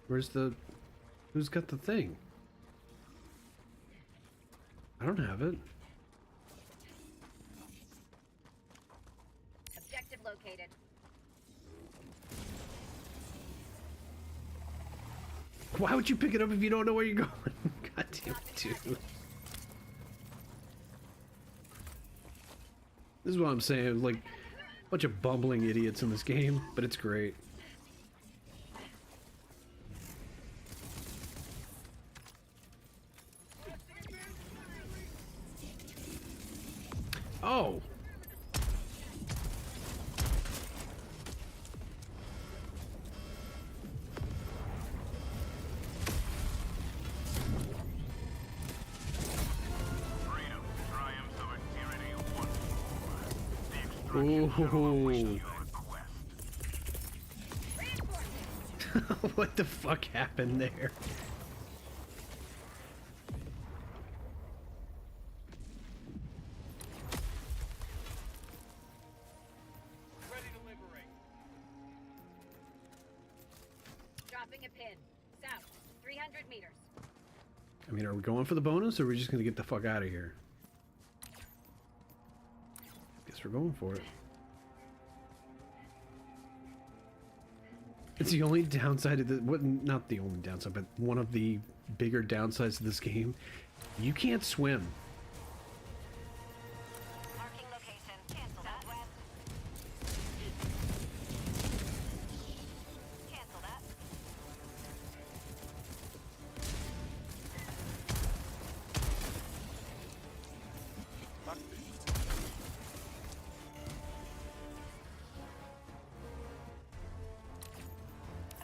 Where's the... Who's got the thing? I don't have it. Objective located. Why would you pick it up if you don't know where you're going? God damn it, dude. This is what I'm saying, like, a bunch of bumbling idiots in this game, but it's great. Oh! Ooh. What the fuck happened there? Ready to liberate. Dropping a pin. South. 300 meters. I mean, are we going for the bonus, or are we just gonna get the fuck out of here? Guess we're going for it. It's the only downside of the... What, not the only downside, but one of the bigger downsides of this game. You can't swim. Marking location. Cancel that. Cancel that.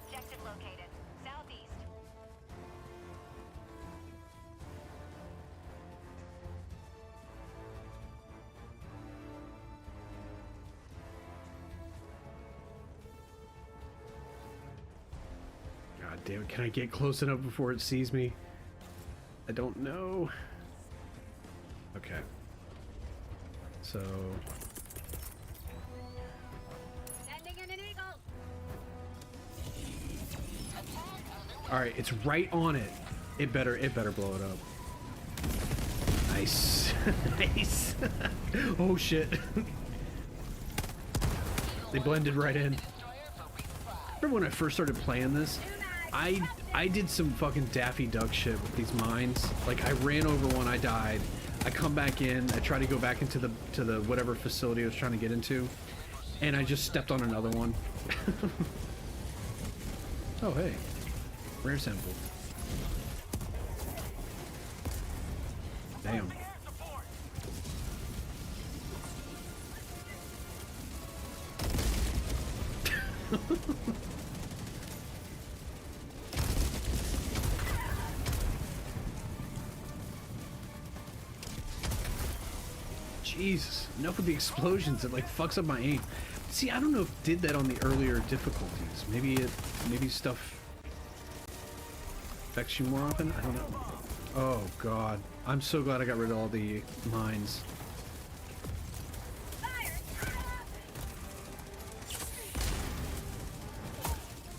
Objective located. Southeast. God damn it, can I get close enough before it sees me? I don't know. Okay. So... Sending in an eagle. Alright, it's right on it. It better blow it up. Nice. Nice. Oh shit. They blended right in. Remember when I first started playing this? I did some fucking Daffy Duck shit with these mines. Like, I ran over one, I died. I come back in, I try to go back into the whatever facility I was trying to get into, and I just stepped on another one. Oh hey, rare sample. Damn. Jesus, enough with the explosions. It like fucks up my aim. See, I don't know if it did that on the earlier difficulties. Maybe stuff affects you more often. I don't know. Oh god, I'm so glad I got rid of all the mines.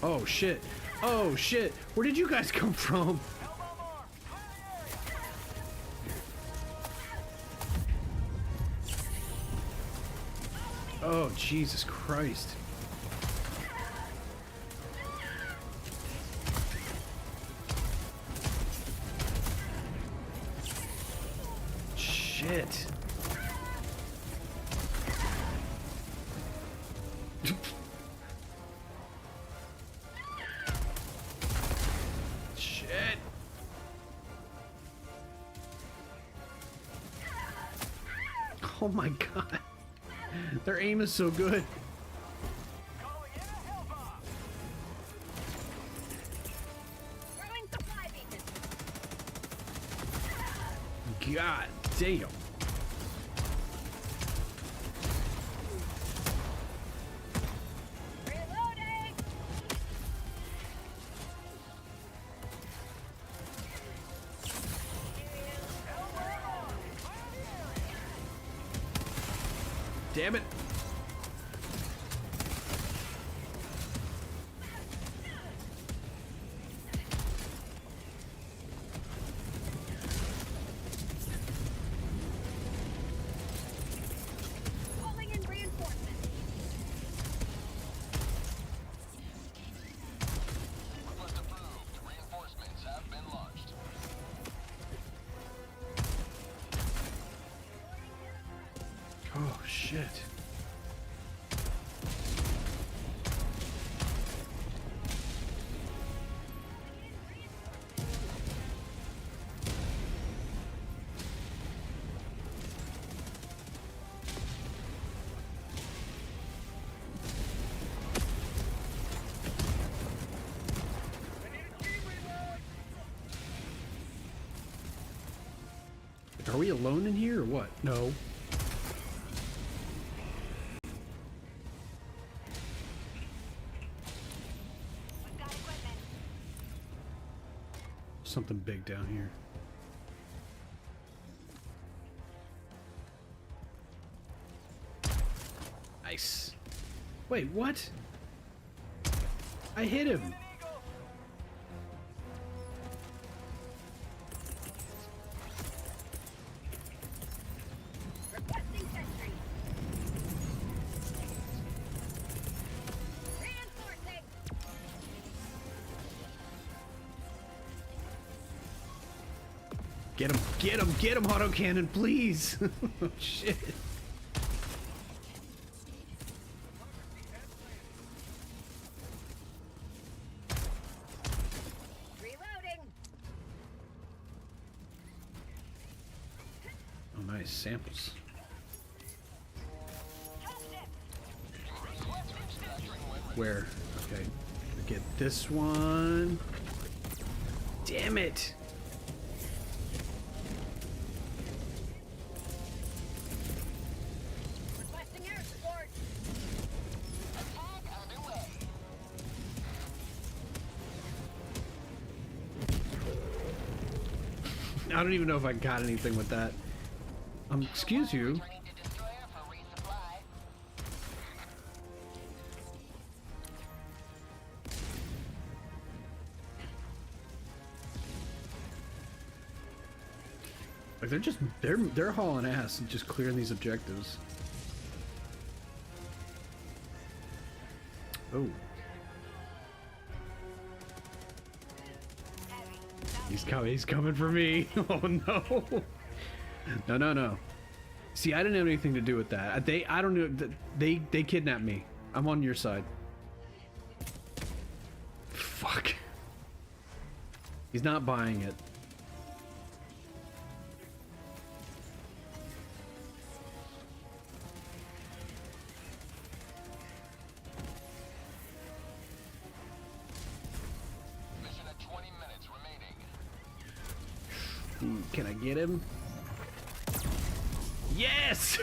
Oh shit. Oh shit! Where did you guys come from? Oh, Jesus Christ. Shit. Shit. Oh my god. Their aim is so good. Throwing supply beacon. God damn. Reloading. Damn it. Calling in reinforcements. Request approved. Reinforcements have been launched. Oh shit. Are we alone in here or what? No. We've got equipment. Something big down here. Nice. Wait, what? I hit him. Requesting sentry. Reinforcing. Get him, get him, get him, autocannon, please. Oh, shit. Reloading. Oh, nice samples. Where? Okay. Get this one. Damn it. Requesting air support. I don't even know if I got anything with that. Excuse you. Like they're hauling ass and just clearing these objectives. Oh. He's coming for me. Oh no. No, no, no. See, I didn't have anything to do with that. I don't know. They kidnapped me. I'm on your side. Fuck. He's not buying it. Mission at 20 minutes remaining. Can I get him? Yes!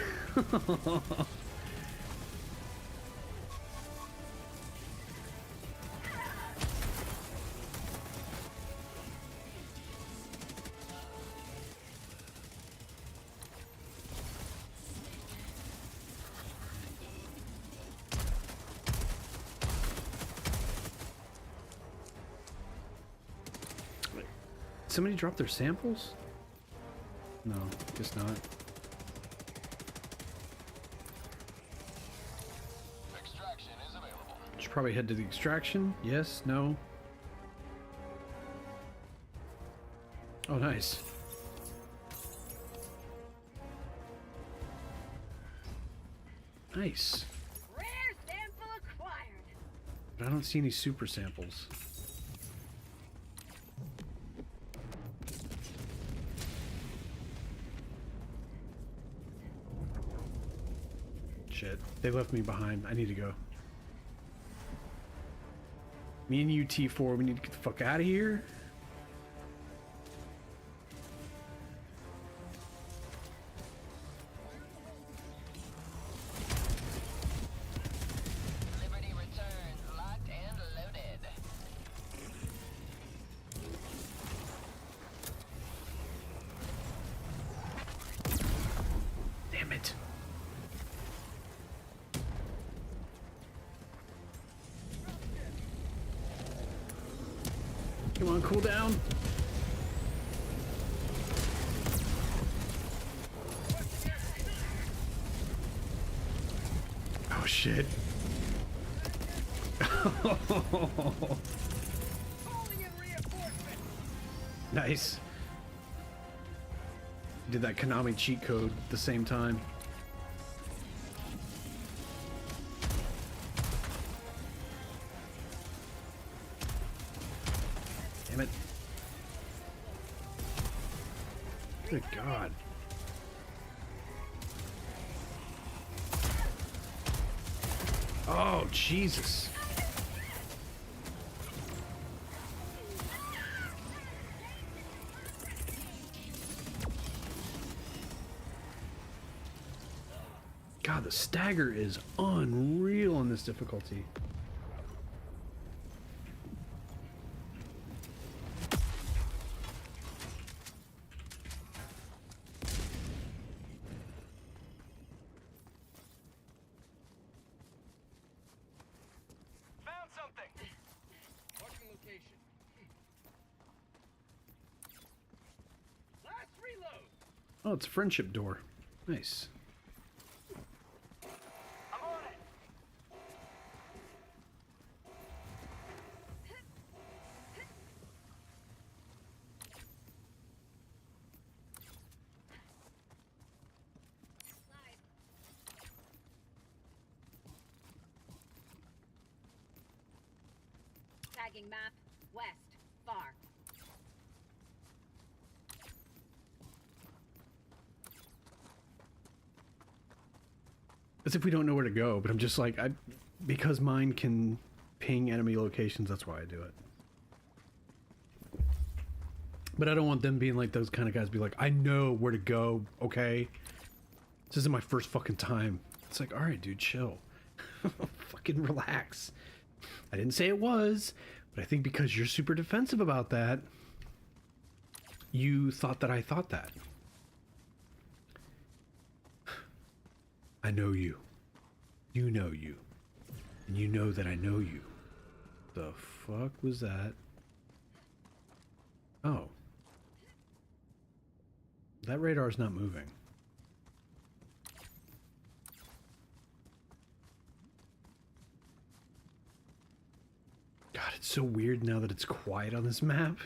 somebody drop their samples? No, guess not. Extraction is available. Should probably head to the extraction. Yes, no. Oh, nice. Nice. Rare sample acquired. But I don't see any super samples. Shit. They left me behind. I need to go. Me and you, T4, we need to get the fuck out of here. Liberty returns, locked and loaded. Damn it. Come on, cool down. Oh shit. Nice. Did that Konami cheat code at the same time. Damn it. Good God. Oh, Jesus. God, the stagger is unreal in this difficulty. Found something. Marking location. Last reload. Oh, it's a friendship door. Nice. I'm on it. Tagging map, west, far. As if we don't know where to go, but I'm just like, because mine can ping enemy locations, that's why I do it. But I don't want them being like those kind of guys, be like, I know where to go, okay? This isn't my first fucking time. It's like, alright, dude, chill. Fucking relax. I didn't say it was, but I think because you're super defensive about that, you thought that I thought that. I know you. You know you. And you know that I know you. The fuck was that? Oh. That radar's not moving. God, it's so weird now that it's quiet on this map.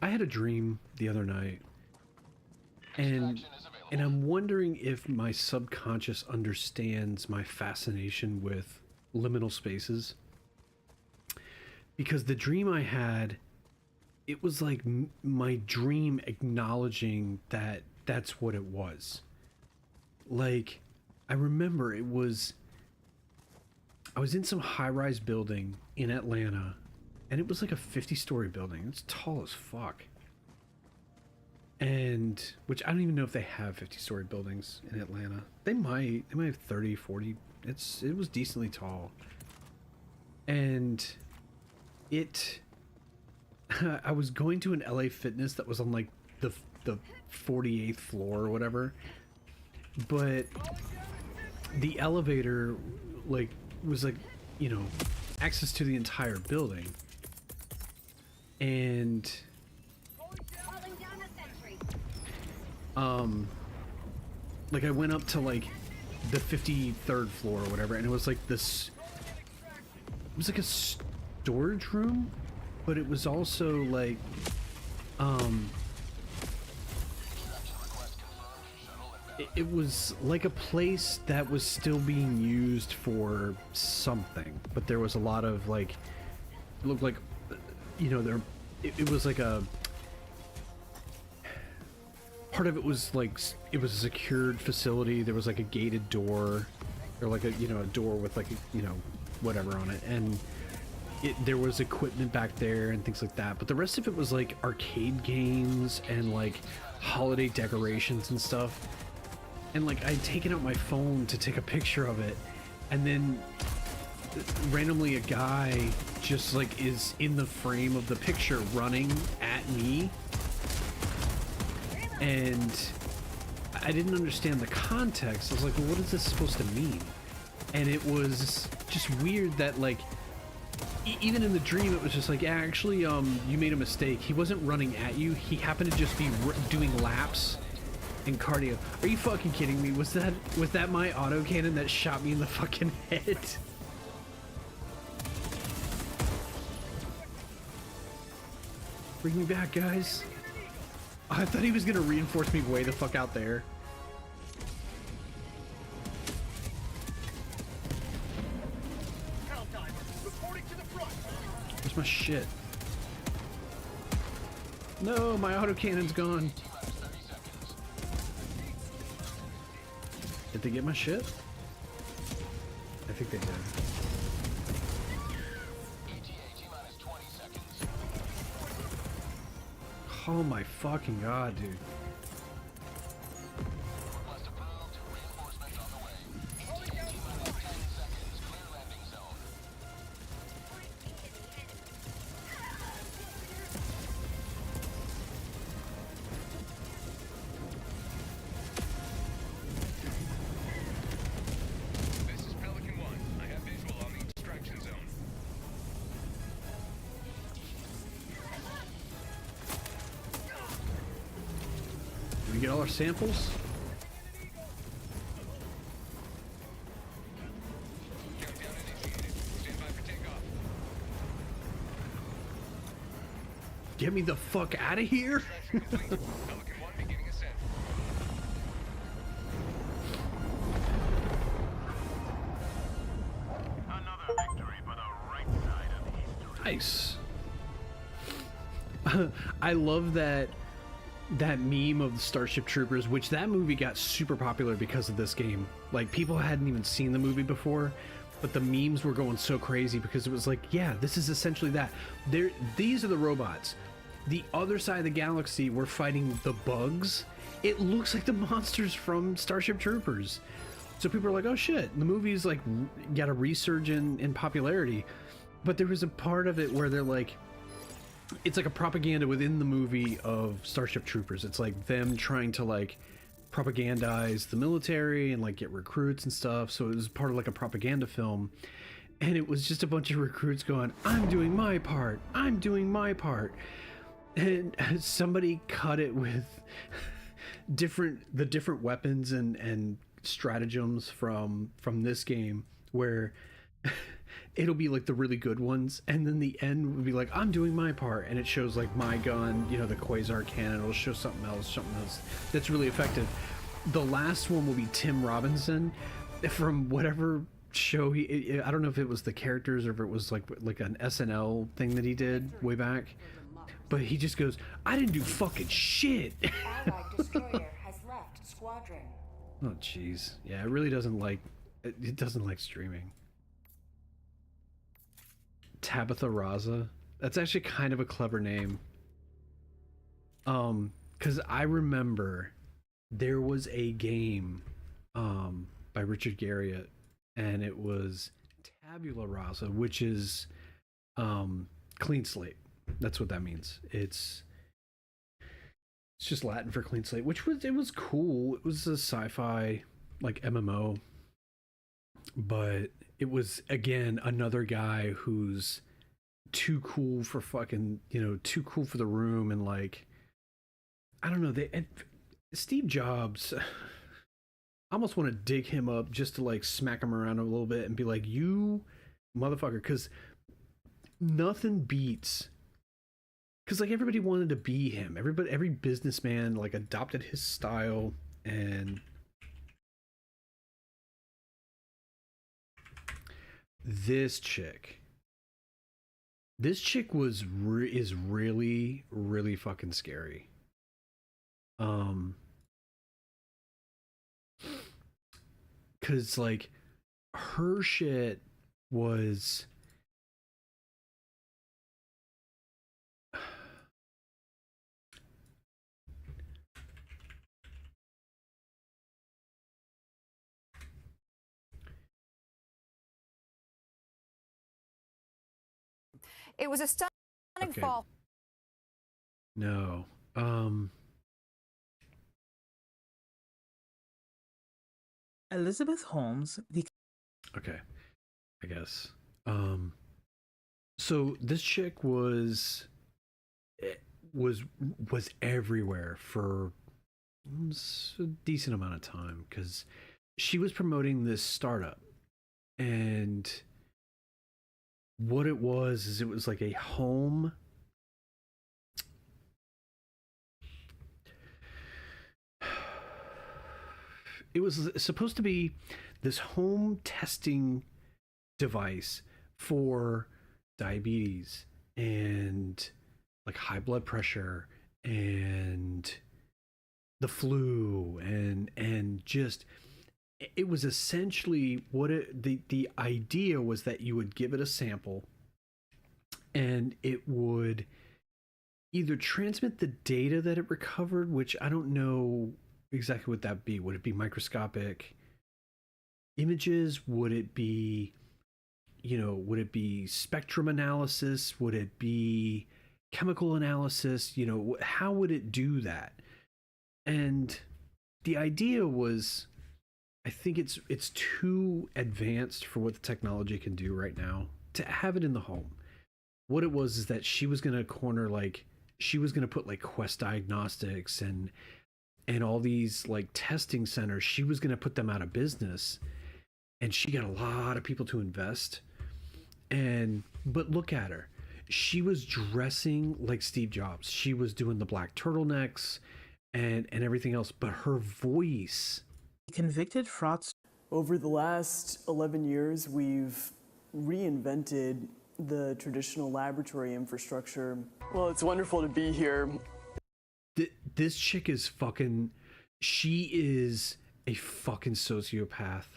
I had a dream the other night, and I'm wondering if my subconscious understands my fascination with liminal spaces. Because the dream I had, it was like my dream acknowledging that that's what it was. Like, I remember I was in some high-rise building in Atlanta, and it was like a 50-story building. It's tall as fuck. And, which I don't even know if they have 50-story buildings in Atlanta. They might have 30, 40. It was decently tall. And I was going to an LA Fitness that was on like the 48th floor or whatever. But the elevator, like, was like, you know, access to the entire building. And like I went up to like the 53rd floor or whatever, and it was like this, it was like a storage room, but it was also like it was like a place that was still being used for something, but there was a lot of like, it looked like, you know, there it was like a part of it was like, it was a secured facility. There was like a gated door, or like a, you know, a door with like a, you know, whatever on it, and there was equipment back there and things like that, but the rest of it was like arcade games and like holiday decorations and stuff. And like I'd taken out my phone to take a picture of it, and then randomly a guy just like is in the frame of the picture running at me, and I didn't understand the context. I was like, well, what is this supposed to mean? And it was just weird that like even in the dream it was just like, actually you made a mistake. He wasn't running at you, he happened to just be doing laps and cardio. Are you fucking kidding me? Was that my autocannon that shot me in the fucking head? Bring me back, guys. I thought he was gonna reinforce me way the fuck out there. Where's my shit? No, my autocannon's gone. Did they get my shit? I think they did. Oh my fucking god, dude. Get all our samples. Get me the fuck out of here. Nice. I love that meme of the Starship Troopers, which that movie got super popular because of this game. Like, people hadn't even seen the movie before, but the memes were going so crazy because it was like, yeah, this is essentially that. These are the robots. The other side of the galaxy, we're fighting the bugs. It looks like the monsters from Starship Troopers. So people are like, oh shit, the movie's like got a resurge in popularity. But there was a part of it where they're like, it's like a propaganda within the movie of Starship Troopers. It's like them trying to like propagandize the military and like get recruits and stuff. So it was part of like a propaganda film, and it was just a bunch of recruits going, I'm doing my part, I'm doing my part. And somebody cut it with the different weapons and stratagems from this game, where it'll be like the really good ones, and then the end would be like, I'm doing my part, and it shows like my gun, you know, the quasar cannon. It'll show something else that's really effective. The last one will be Tim Robinson from whatever show I don't know if it was the characters or if it was like an SNL thing that he did way back, but he just goes, I didn't do fucking shit. Allied destroyer has left squadron. Oh jeez, yeah, it really doesn't like streaming. Tabitha Raza. That's actually kind of a clever name. Because I remember there was a game by Richard Garriott, and it was Tabula Rasa, which is clean slate. That's what that means. It's just Latin for clean slate, which was cool. It was a sci-fi like MMO. but it was again another guy who's too cool for fucking, too cool for the room. And like, I don't know, Steve Jobs, I almost want to dig him up just to like smack him around a little bit and be like, you motherfucker, because nothing beats, because like everybody wanted to be him. Every businessman like adopted his style. And this chick is really, really fucking scary. Cause like her shit was, It was a stunning okay. fall. No. Elizabeth Holmes. Okay, I guess. So this chick was everywhere for a decent amount of time, because she was promoting this startup, and what it was is it was like a home. It was supposed to be this home testing device for diabetes and like high blood pressure and the flu and just, it was essentially what the idea was that you would give it a sample and it would either transmit the data that it recovered, which I don't know exactly what that be. Would it be microscopic images? Would it be, would it be spectrum analysis? Would it be chemical analysis? How would it do that? And the idea was, I think it's too advanced for what the technology can do right now to have it in the home. What it was is that she was going to put like Quest Diagnostics and all these like testing centers, she was going to put them out of business, and she got a lot of people to invest. But look at her. She was dressing like Steve Jobs. She was doing the black turtlenecks and everything else, but her voice. Convicted fraudster. Over the last 11 years, we've reinvented the traditional laboratory infrastructure. Well, it's wonderful to be here. This chick is she is a fucking sociopath.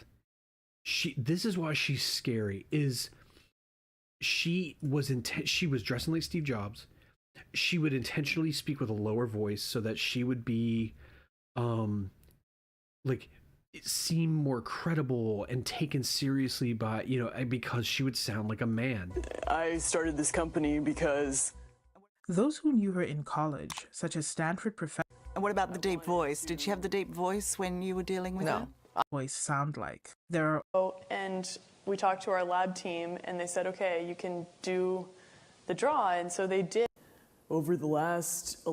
This is why she's scary, she was dressing like Steve Jobs. She would intentionally speak with a lower voice so that she would be, like, seem more credible and taken seriously by, because she would sound like a man. I started this company because those who knew her in college, such as Stanford professor. And what about the deep voice? Did she have the deep voice when you were dealing with her? Voice sound like there are. And we talked to our lab team, and they said, "Okay, you can do the draw," and so they did. Over the last,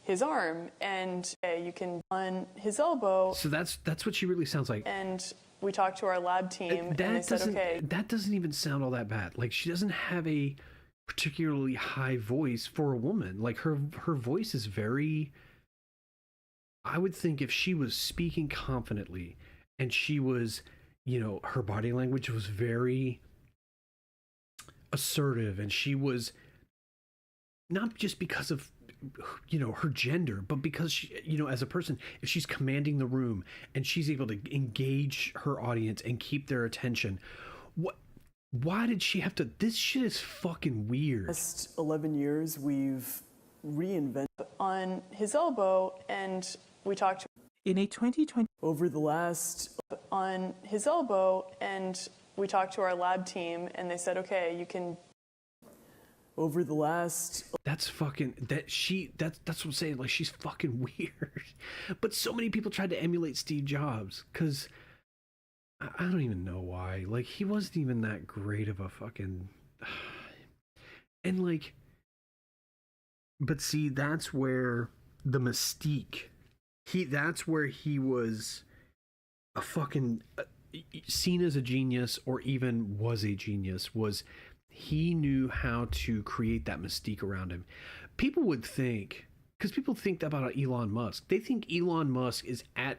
his arm, and you can on his elbow. So that's what she really sounds like. And we talked to our lab team, and they said, "Okay." That doesn't even sound all that bad. Like, she doesn't have a particularly high voice for a woman. Like, her voice is very, I would think if she was speaking confidently and she was, her body language was very assertive, and she was not just because of, her gender, but because she, as a person, if she's commanding the room and she's able to engage her audience and keep their attention, why did she have to? This shit is fucking weird. Last 11 years, we've reinvented on his elbow, and we talked in a 2020 over the last on his elbow, and we talked to our lab team, and they said, "Okay, you can." Over the last, that's what I'm saying. Like, she's fucking weird. But so many people tried to emulate Steve Jobs because I don't even know why. Like, he wasn't even that great of a fucking. And like, but see, that's where the mystique. That's where he was a fucking seen as a genius, or even was a genius. Was he knew how to create that mystique around him. People would think, because people think about Elon Musk. They think Elon Musk is at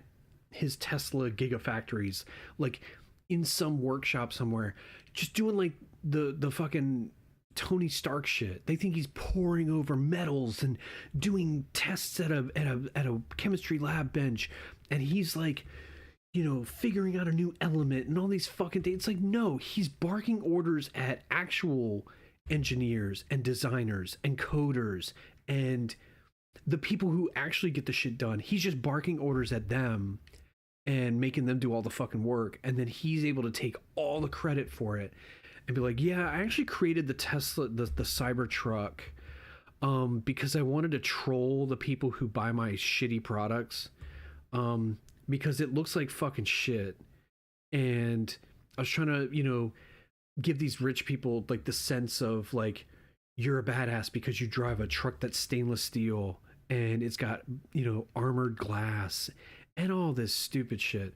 his Tesla gigafactories, like in some workshop somewhere, just doing like the fucking Tony Stark shit. They think he's poring over metals and doing tests at a chemistry lab bench, and he's like, you know, figuring out a new element and all these fucking things. It's like, no, he's barking orders at actual engineers and designers and coders and the people who actually get the shit done. He's just barking orders at them and making them do all the fucking work, and then he's able to take all the credit for it and be like, yeah, I actually created the Tesla, the Cybertruck, because I wanted to troll the people who buy my shitty products, because it looks like fucking shit, and I was trying to, you know, give these rich people like the sense of like, you're a badass because you drive a truck that's stainless steel and it's got, you know, armored glass and all this stupid shit.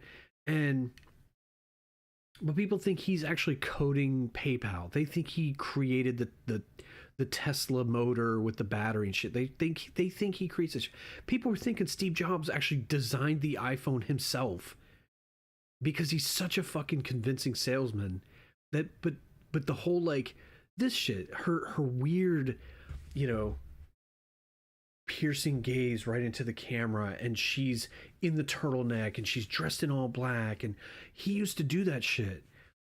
But people think he's actually coding PayPal. They think he created the Tesla motor with the battery and shit. They think he creates this. People are thinking Steve Jobs actually designed the iPhone himself because he's such a fucking convincing salesman. But the whole like this shit, her weird, you know, piercing gaze right into the camera, and she's in the turtleneck and she's dressed in all black, and he used to do that shit.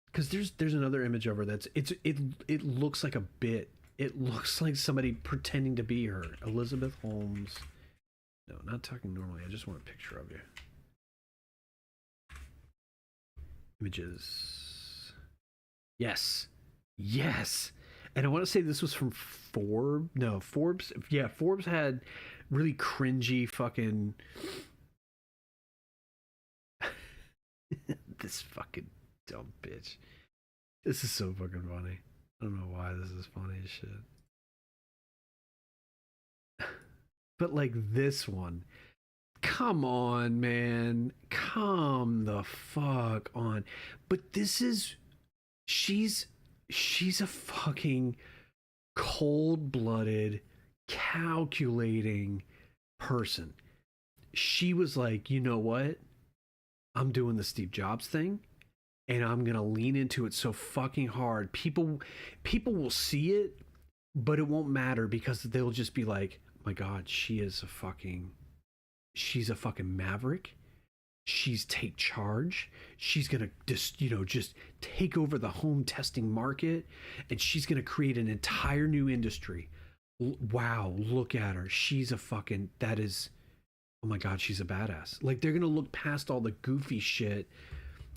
Because there's another image of her that's it looks like a bit. It looks like somebody pretending to be her. Elizabeth Holmes. No, not talking normally. I just want a picture of you. Images. Yes. Yes. And I want to say this was from Forbes. No, Forbes. Yeah, Forbes had really cringy fucking. This fucking dumb bitch. This is so fucking funny. I don't know why this is funny as shit. But like this one. Come on, man. Come the fuck on. But this is. She's a fucking cold-blooded, calculating person. She was like, you know what? I'm doing the Steve Jobs thing, and I'm gonna lean into it so fucking hard. People will see it, but it won't matter because they'll just be like, oh my God, she's a fucking maverick. She's take charge. She's gonna just take over the home testing market, and she's gonna create an entire new industry. Wow, look at her. She's a fucking, that is, oh my God, she's a badass. Like, they're gonna look past all the goofy shit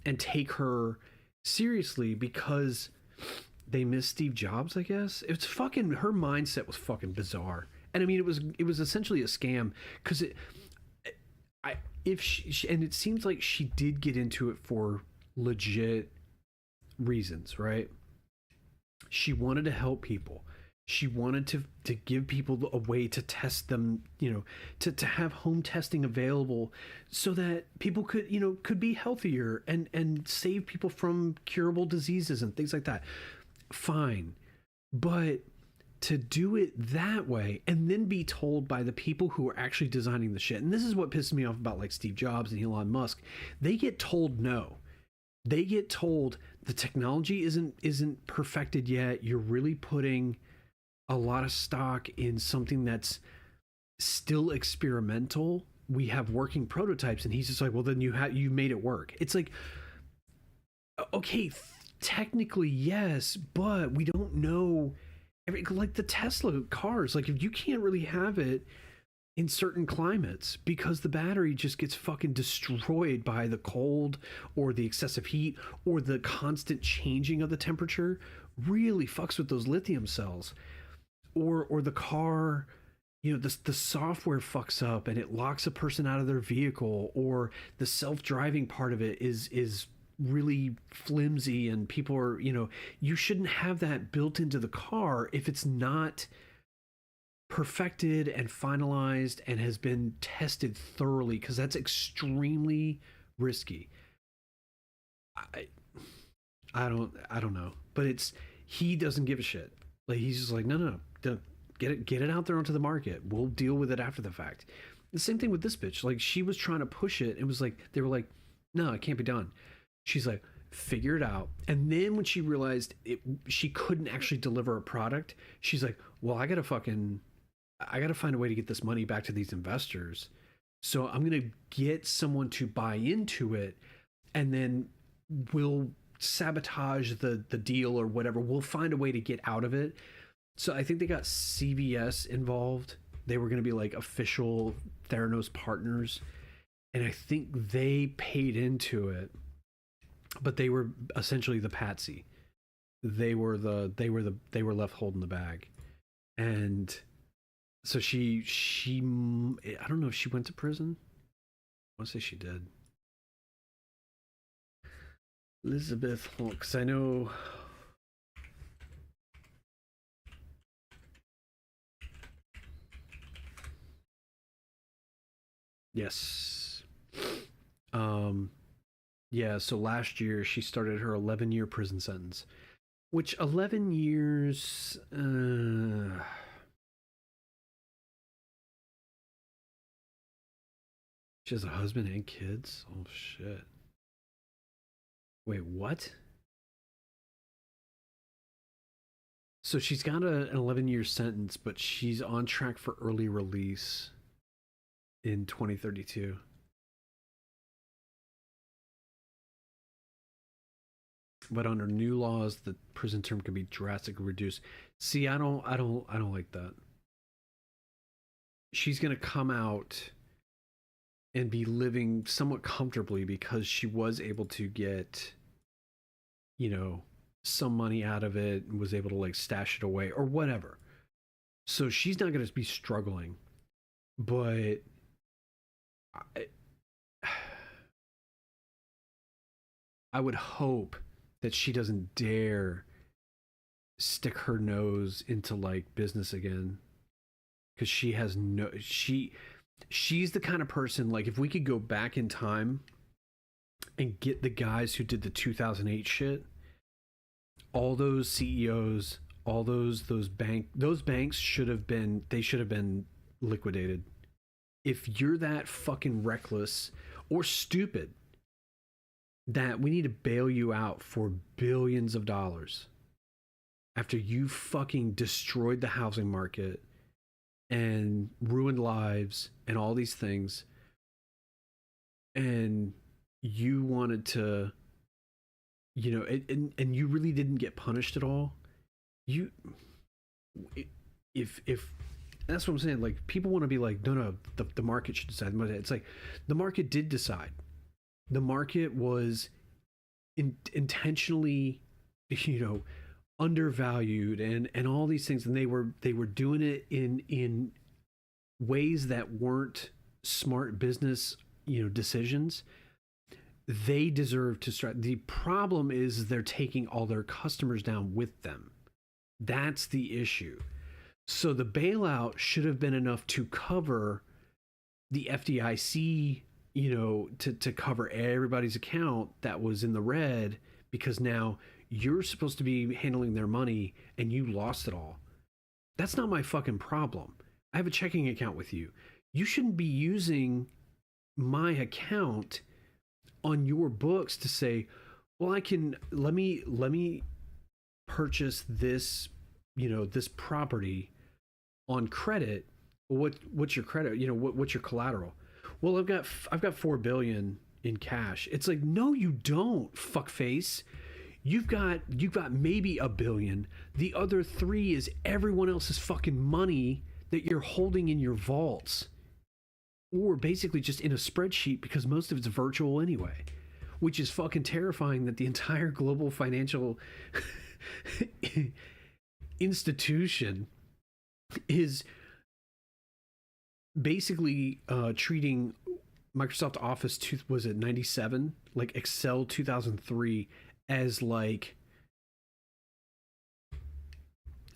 and take her seriously because they miss Steve Jobs, I guess. It's fucking, her mindset was fucking bizarre. And I mean, it was essentially a scam because and it seems like she did get into it for legit reasons, right? She wanted to help people. She wanted to give people a way to test them, you know, to have home testing available so that people could be healthier and save people from curable diseases and things like that. Fine. But to do it that way and then be told by the people who are actually designing the shit, and this is what pisses me off about like Steve Jobs and Elon Musk, they get told no. They get told the technology isn't perfected yet. You're really putting a lot of stock in something that's still experimental. We have working prototypes, and he's just like, well, then you made it work. It's like, okay, technically yes, but we don't know. Like the Tesla cars, like if you can't really have it in certain climates because the battery just gets fucking destroyed by the cold or the excessive heat or the constant changing of the temperature, really fucks with those lithium cells. Or the car, you know, the software fucks up and it locks a person out of their vehicle, or the self-driving part of it is really flimsy and people are, you shouldn't have that built into the car if it's not perfected and finalized and has been tested thoroughly, because that's extremely risky. I don't know, but he doesn't give a shit. Like, he's just like, no, get it out there onto the market. We'll deal with it after the fact. The same thing with this bitch. Like, she was trying to push it. It was like, they were like, no, it can't be done. She's like, figure it out. And then when she realized she couldn't actually deliver a product, she's like, well, I gotta find a way to get this money back to these investors. So I'm gonna get someone to buy into it, and then we'll sabotage the deal or whatever. We'll find a way to get out of it. So I think they got CBS involved. They were going to be like official Theranos partners, and I think they paid into it, but they were essentially the patsy. They were left holding the bag. And so she I don't know if she went to prison. I want to say she did. Elizabeth Hawks, I know. Yes. Yeah, so last year she started her 11-year prison sentence, which 11 years, she has a husband and kids? Oh, shit. Wait, what? So she's got an 11-year sentence, but she's on track for early release in 2032. But under new laws, the prison term can be drastically reduced. See, I don't like that. She's gonna come out and be living somewhat comfortably because she was able to get, some money out of it and was able to like stash it away or whatever. So she's not gonna be struggling. But I would hope that she doesn't dare stick her nose into like business again, because she's the kind of person, like, if we could go back in time and get the guys who did the 2008 shit, all those CEOs, all those banks should have been liquidated. If you're that fucking reckless or stupid that we need to bail you out for billions of dollars after you fucking destroyed the housing market and ruined lives and all these things, and you wanted to, and you really didn't get punished at all, if that's what I'm saying. Like, people want to be like, no, the market should decide. It's like, the market did decide. The market was intentionally, undervalued and all these things, and they were doing it in ways that weren't smart business, decisions. They deserve to strike. The problem is they're taking all their customers down with them. That's the issue. So the bailout should have been enough to cover the FDIC, to cover everybody's account that was in the red, because now you're supposed to be handling their money and you lost it all. That's not my fucking problem. I have a checking account with you. You shouldn't be using my account on your books to say, well, let me purchase this, this property on credit. What's your credit? What's your collateral? Well, I've got $4 billion in cash. It's like, no, you don't, fuckface. You've got maybe $1 billion. The other 3 is everyone else's fucking money that you're holding in your vaults, or basically just in a spreadsheet, because most of it's virtual anyway, which is fucking terrifying, that the entire global financial institution is basically treating Microsoft Office was it 97, like Excel 2003, as like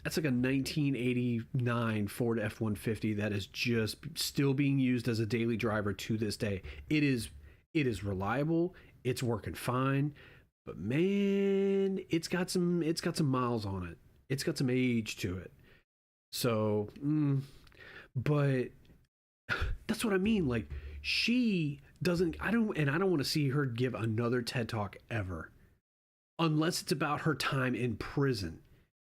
that's like a 1989 Ford F-150 that is just still being used as a daily driver to this day. It is reliable, it's working fine, but man, it's got some miles on it. It's got some age to it. So, but that's what I mean. Like, she doesn't. I don't want to see her give another TED Talk ever, unless it's about her time in prison.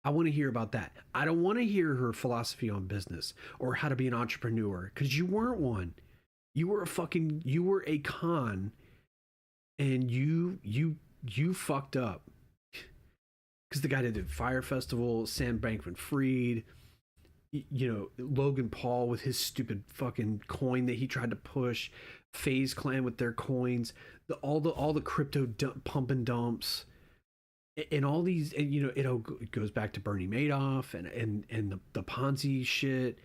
I want to hear about that. I don't want to hear her philosophy on business or how to be an entrepreneur, because you weren't one. You were a con, and you fucked up. Because the guy that did Fire Festival, Sam Bankman-Fried, Logan Paul with his stupid fucking coin that he tried to push, FaZe Clan with their coins, all the crypto pump and dumps, and all these, and it goes back to Bernie Madoff and the Ponzi shit.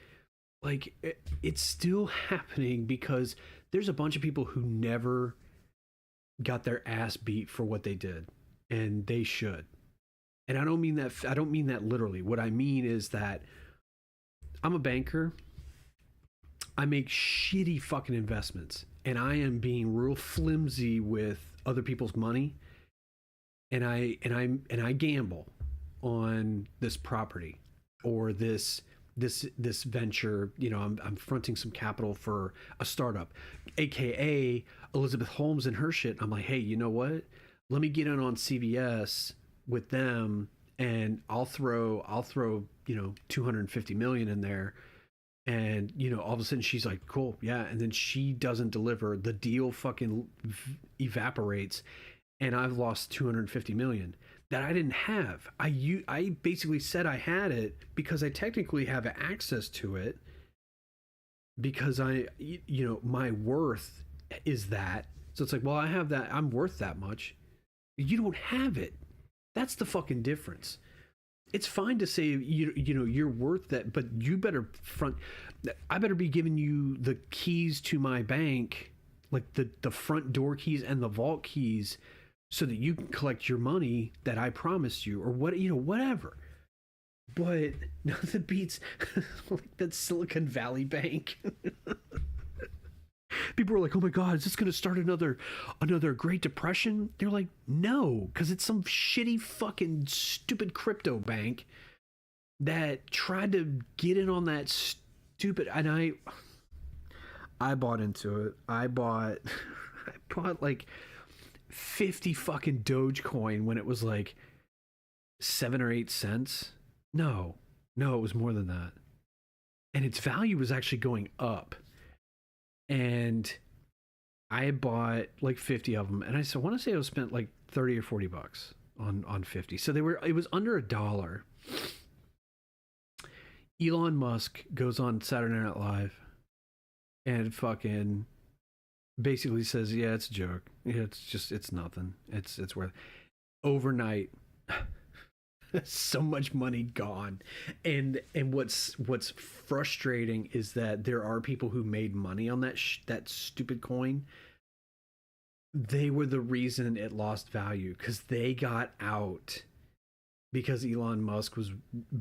Like, it's still happening because there's a bunch of people who never got their ass beat for what they did, and they should. And I don't mean that literally. What I mean is that I'm a banker. I make shitty fucking investments, and I am being real flimsy with other people's money. And I gamble on this property or this venture. I'm fronting some capital for a startup, aka Elizabeth Holmes and her shit. I'm like, hey, you know what? Let me get in on CVS with them, and I'll throw 250 million in there, and all of a sudden she's like, cool, yeah, and then she doesn't deliver, the deal fucking evaporates, and I've lost 250 million that I didn't have. I basically said I had it because I technically have access to it, because my worth is that. So it's like, well, I have that, I'm worth that much. You don't have it. That's the fucking difference. It's fine to say you're worth that, but you better I better be giving you the keys to my bank, like the front door keys and the vault keys, so that you can collect your money that I promised you, or whatever. But nothing beats like that Silicon Valley Bank. People are like, oh my God, is this going to start another Great Depression? They're like, no, because it's some shitty fucking stupid crypto bank that tried to get in on that stupid, and I bought into it. I bought like 50 fucking Dogecoin when it was like 7 or 8 cents. No, it was more than that. And its value was actually going up. And I bought like 50 of them, and I want to say I spent like 30 or 40 bucks on 50. So it was under $1. Elon Musk goes on Saturday Night Live and fucking basically says, yeah, it's a joke. Yeah, it's nothing. It's worth overnight. So much money gone. And what's frustrating is that there are people who made money on that stupid coin. They were the reason it lost value, because they got out because Elon Musk was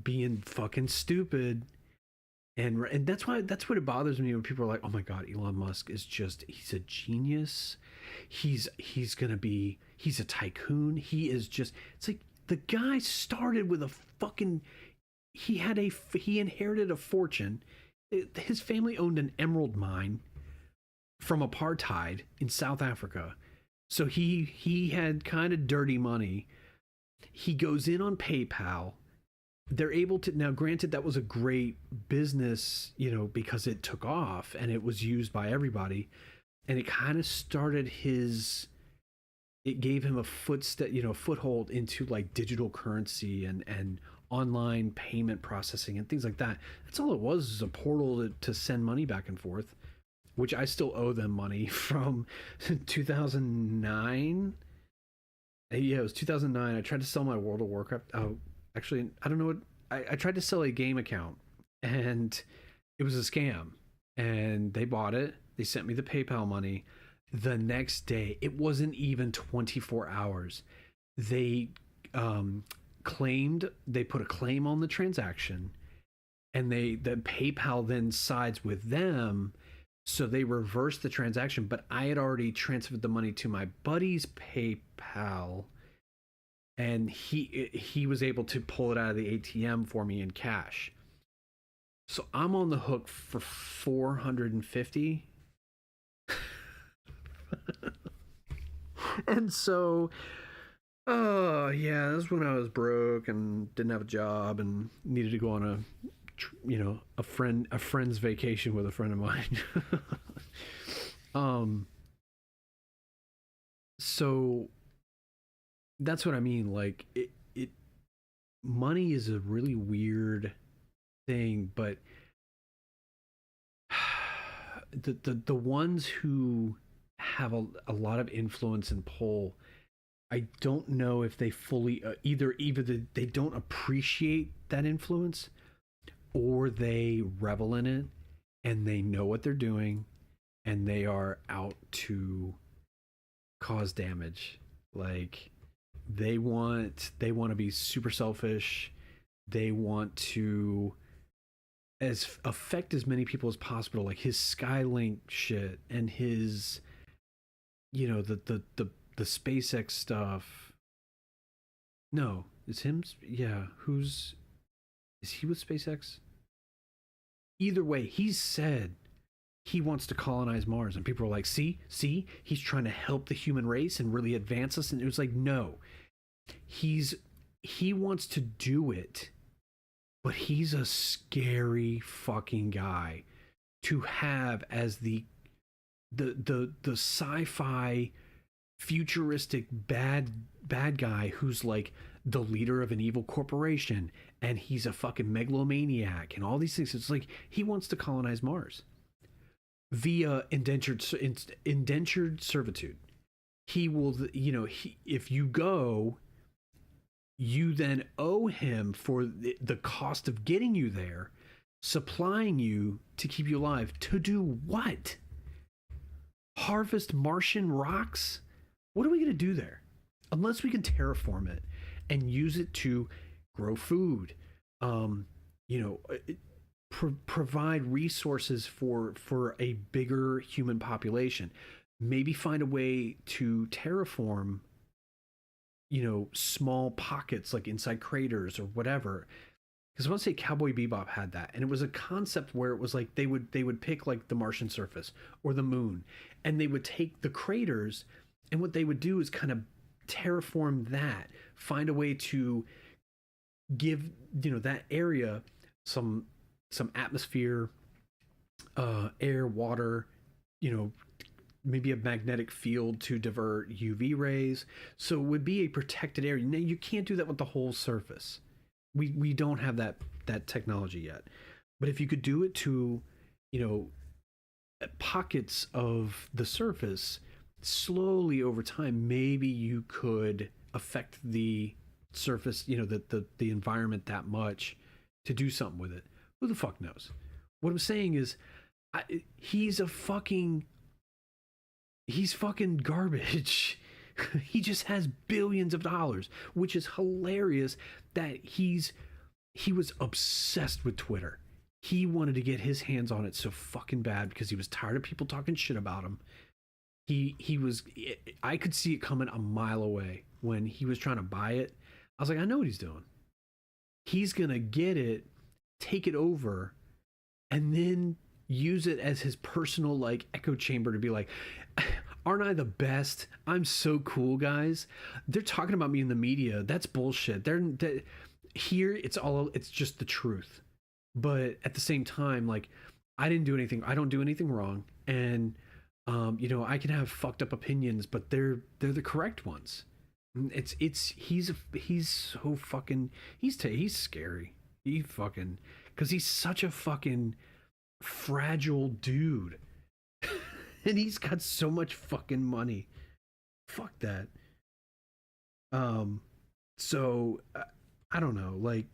being fucking stupid. And that's what it bothers me when people are like, oh my God, Elon Musk is he's a genius. He's a tycoon. He is just, it's like, the guy started with he inherited a fortune. His family owned an emerald mine from apartheid in South Africa. So he had kind of dirty money. He goes in on PayPal. They're able to, now granted, that was a great business, because it took off and it was used by everybody. And it kind of started it gave him a foothold into like digital currency and online payment processing and things like that. That's all it was, is a portal to send money back and forth, which I still owe them money from 2009. Yeah, it was 2009. I tried to sell my World of Warcraft. Oh, actually, I don't know what, I tried to sell a game account, and it was a scam, and they bought it, They sent me the PayPal money. The next day, it wasn't even 24 hours. They they put a claim on the transaction, and the PayPal then sides with them, so they reversed the transaction. But I had already transferred the money to my buddy's PayPal, and he was able to pull it out of the ATM for me in cash. So I'm on the hook for $450. And so, oh yeah, that's when I was broke and didn't have a job and needed to go on a friend's vacation with a friend of mine. So that's what I mean. Like it money is a really weird thing, but the ones who have a lot of influence and pull, I don't know if they fully either they don't appreciate that influence, or they revel in it and they know what they're doing and they are out to cause damage. Like they want to be super selfish. They want to affect as many people as possible, like his Skylink shit and his, the SpaceX stuff. No, it's him. Yeah, is he with SpaceX? Either way, he said he wants to colonize Mars, and people are like, see, he's trying to help the human race and really advance us. And it was like, no, he wants to do it, but he's a scary fucking guy to have as the sci-fi futuristic bad guy who's like the leader of an evil corporation, and he's a fucking megalomaniac and all these things. It's like he wants to colonize Mars via indentured servitude. He will, if you go, you then owe him for the cost of getting you there, supplying you to keep you alive. To do what? Harvest Martian rocks? What are we going to do there? Unless we can terraform it and use it to grow food, provide resources for a bigger human population. Maybe find a way to terraform, small pockets like inside craters or whatever. Because I want to say Cowboy Bebop had that, and it was a concept where it was like they would pick like the Martian surface or the moon, and they would take the craters, and what they would do is kind of terraform that, find a way to give that area some atmosphere, air, water, maybe a magnetic field to divert UV rays. So it would be a protected area. Now you can't do that with the whole surface. We don't have that technology yet. But if you could do it to, pockets of the surface, slowly over time, maybe you could affect the surface, the environment that much to do something with it. Who the fuck knows? What I'm saying is, he's fucking garbage. He just has billions of dollars, which is hilarious that he was obsessed with Twitter. He wanted to get his hands on it so fucking bad because he was tired of people talking shit about him. I could see it coming a mile away when he was trying to buy it. I was like, I know what he's doing. He's going to get it, take it over, and then use it as his personal like echo chamber to be like, aren't I the best? I'm so cool, guys. They're talking about me in the media. That's bullshit. Here it's just the truth. But at the same time, like, I didn't do anything. I don't do anything wrong. And I can have fucked up opinions, but they're the correct ones. He's so fucking he's scary. Because he's such a fucking fragile dude. And he's got so much fucking money. Fuck that. So I don't know, like,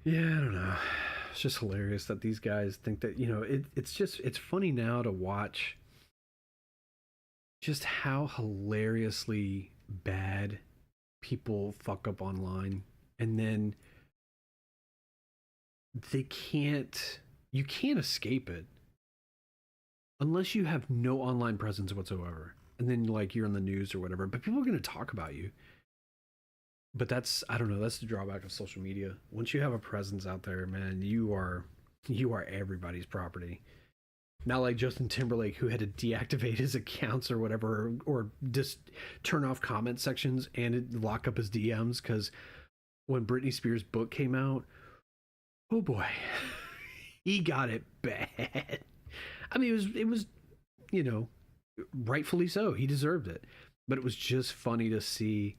Yeah, I don't know. It's just hilarious that these guys think that, it's funny now to watch just how hilariously bad people fuck up online, and then you can't escape it unless you have no online presence whatsoever. And then like you're in the news or whatever, but people are going to talk about you. But I don't know, that's the drawback of social media. Once you have a presence out there, man, you are everybody's property. Not like Justin Timberlake, who had to deactivate his accounts or whatever, or just turn off comment sections and lock up his DMs, because when Britney Spears' book came out, oh boy, he got it bad. I mean, it was, rightfully so. He deserved it. But it was just funny to see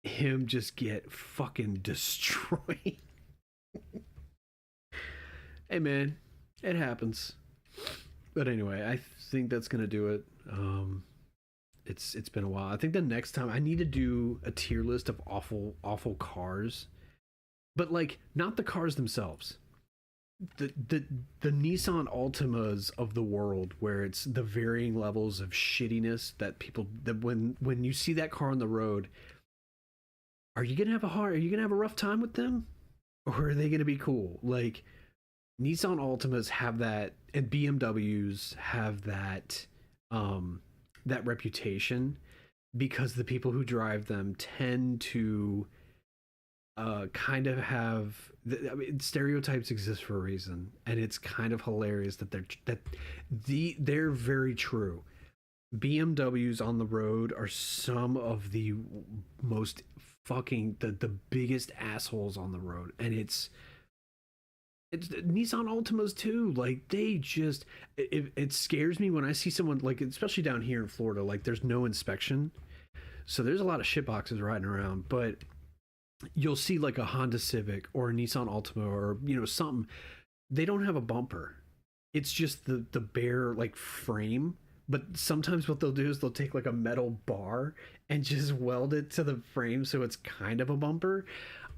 him just get fucking destroyed. Hey man, it happens. But anyway, I think that's gonna do it. It's been a while. I think the next time I need to do a tier list of awful cars, but like not the cars themselves. The Nissan Altimas of the world, where it's the varying levels of shittiness that when you see that car on the road, are you gonna have a rough time with them, or are they gonna be cool? Like Nissan Altimas have that, and BMWs have that that reputation, because the people who drive them tend to kind of have stereotypes exist for a reason, and it's kind of hilarious that they're very true. BMWs on the road are some of the most fucking the biggest assholes on the road, and it's Nissan Altimas too. Like they just it scares me when I see someone, like especially down here in Florida, like there's no inspection, so there's a lot of shit boxes riding around, but you'll see like a Honda Civic or a Nissan Altima or something, they don't have a bumper. It's just the bare like frame. But sometimes what they'll do is they'll take like a metal bar and just weld it to the frame so it's kind of a bumper.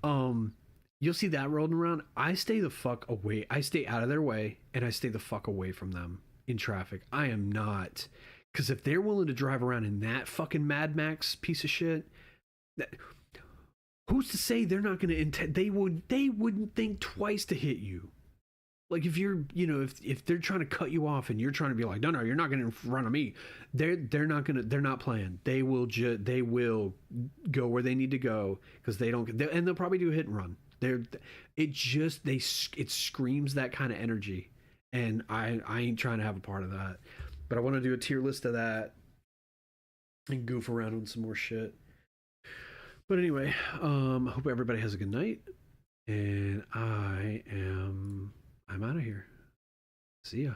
You'll see that rolling around. I stay the fuck away. I stay out of their way, and I stay the fuck away from them in traffic. I am not, because if they're willing to drive around in that fucking Mad Max piece of shit, who's to say they're not going to they wouldn't think twice to hit you. Like if you're, if they're trying to cut you off and you're trying to be like, no, you're not going to in front of me. They're not playing. They will go where they need to go, because and they'll probably do a hit and run. It screams that kind of energy, and I ain't trying to have a part of that. But I want to do a tier list of that and goof around on some more shit. But anyway, hope everybody has a good night, and I'm out of here. See ya.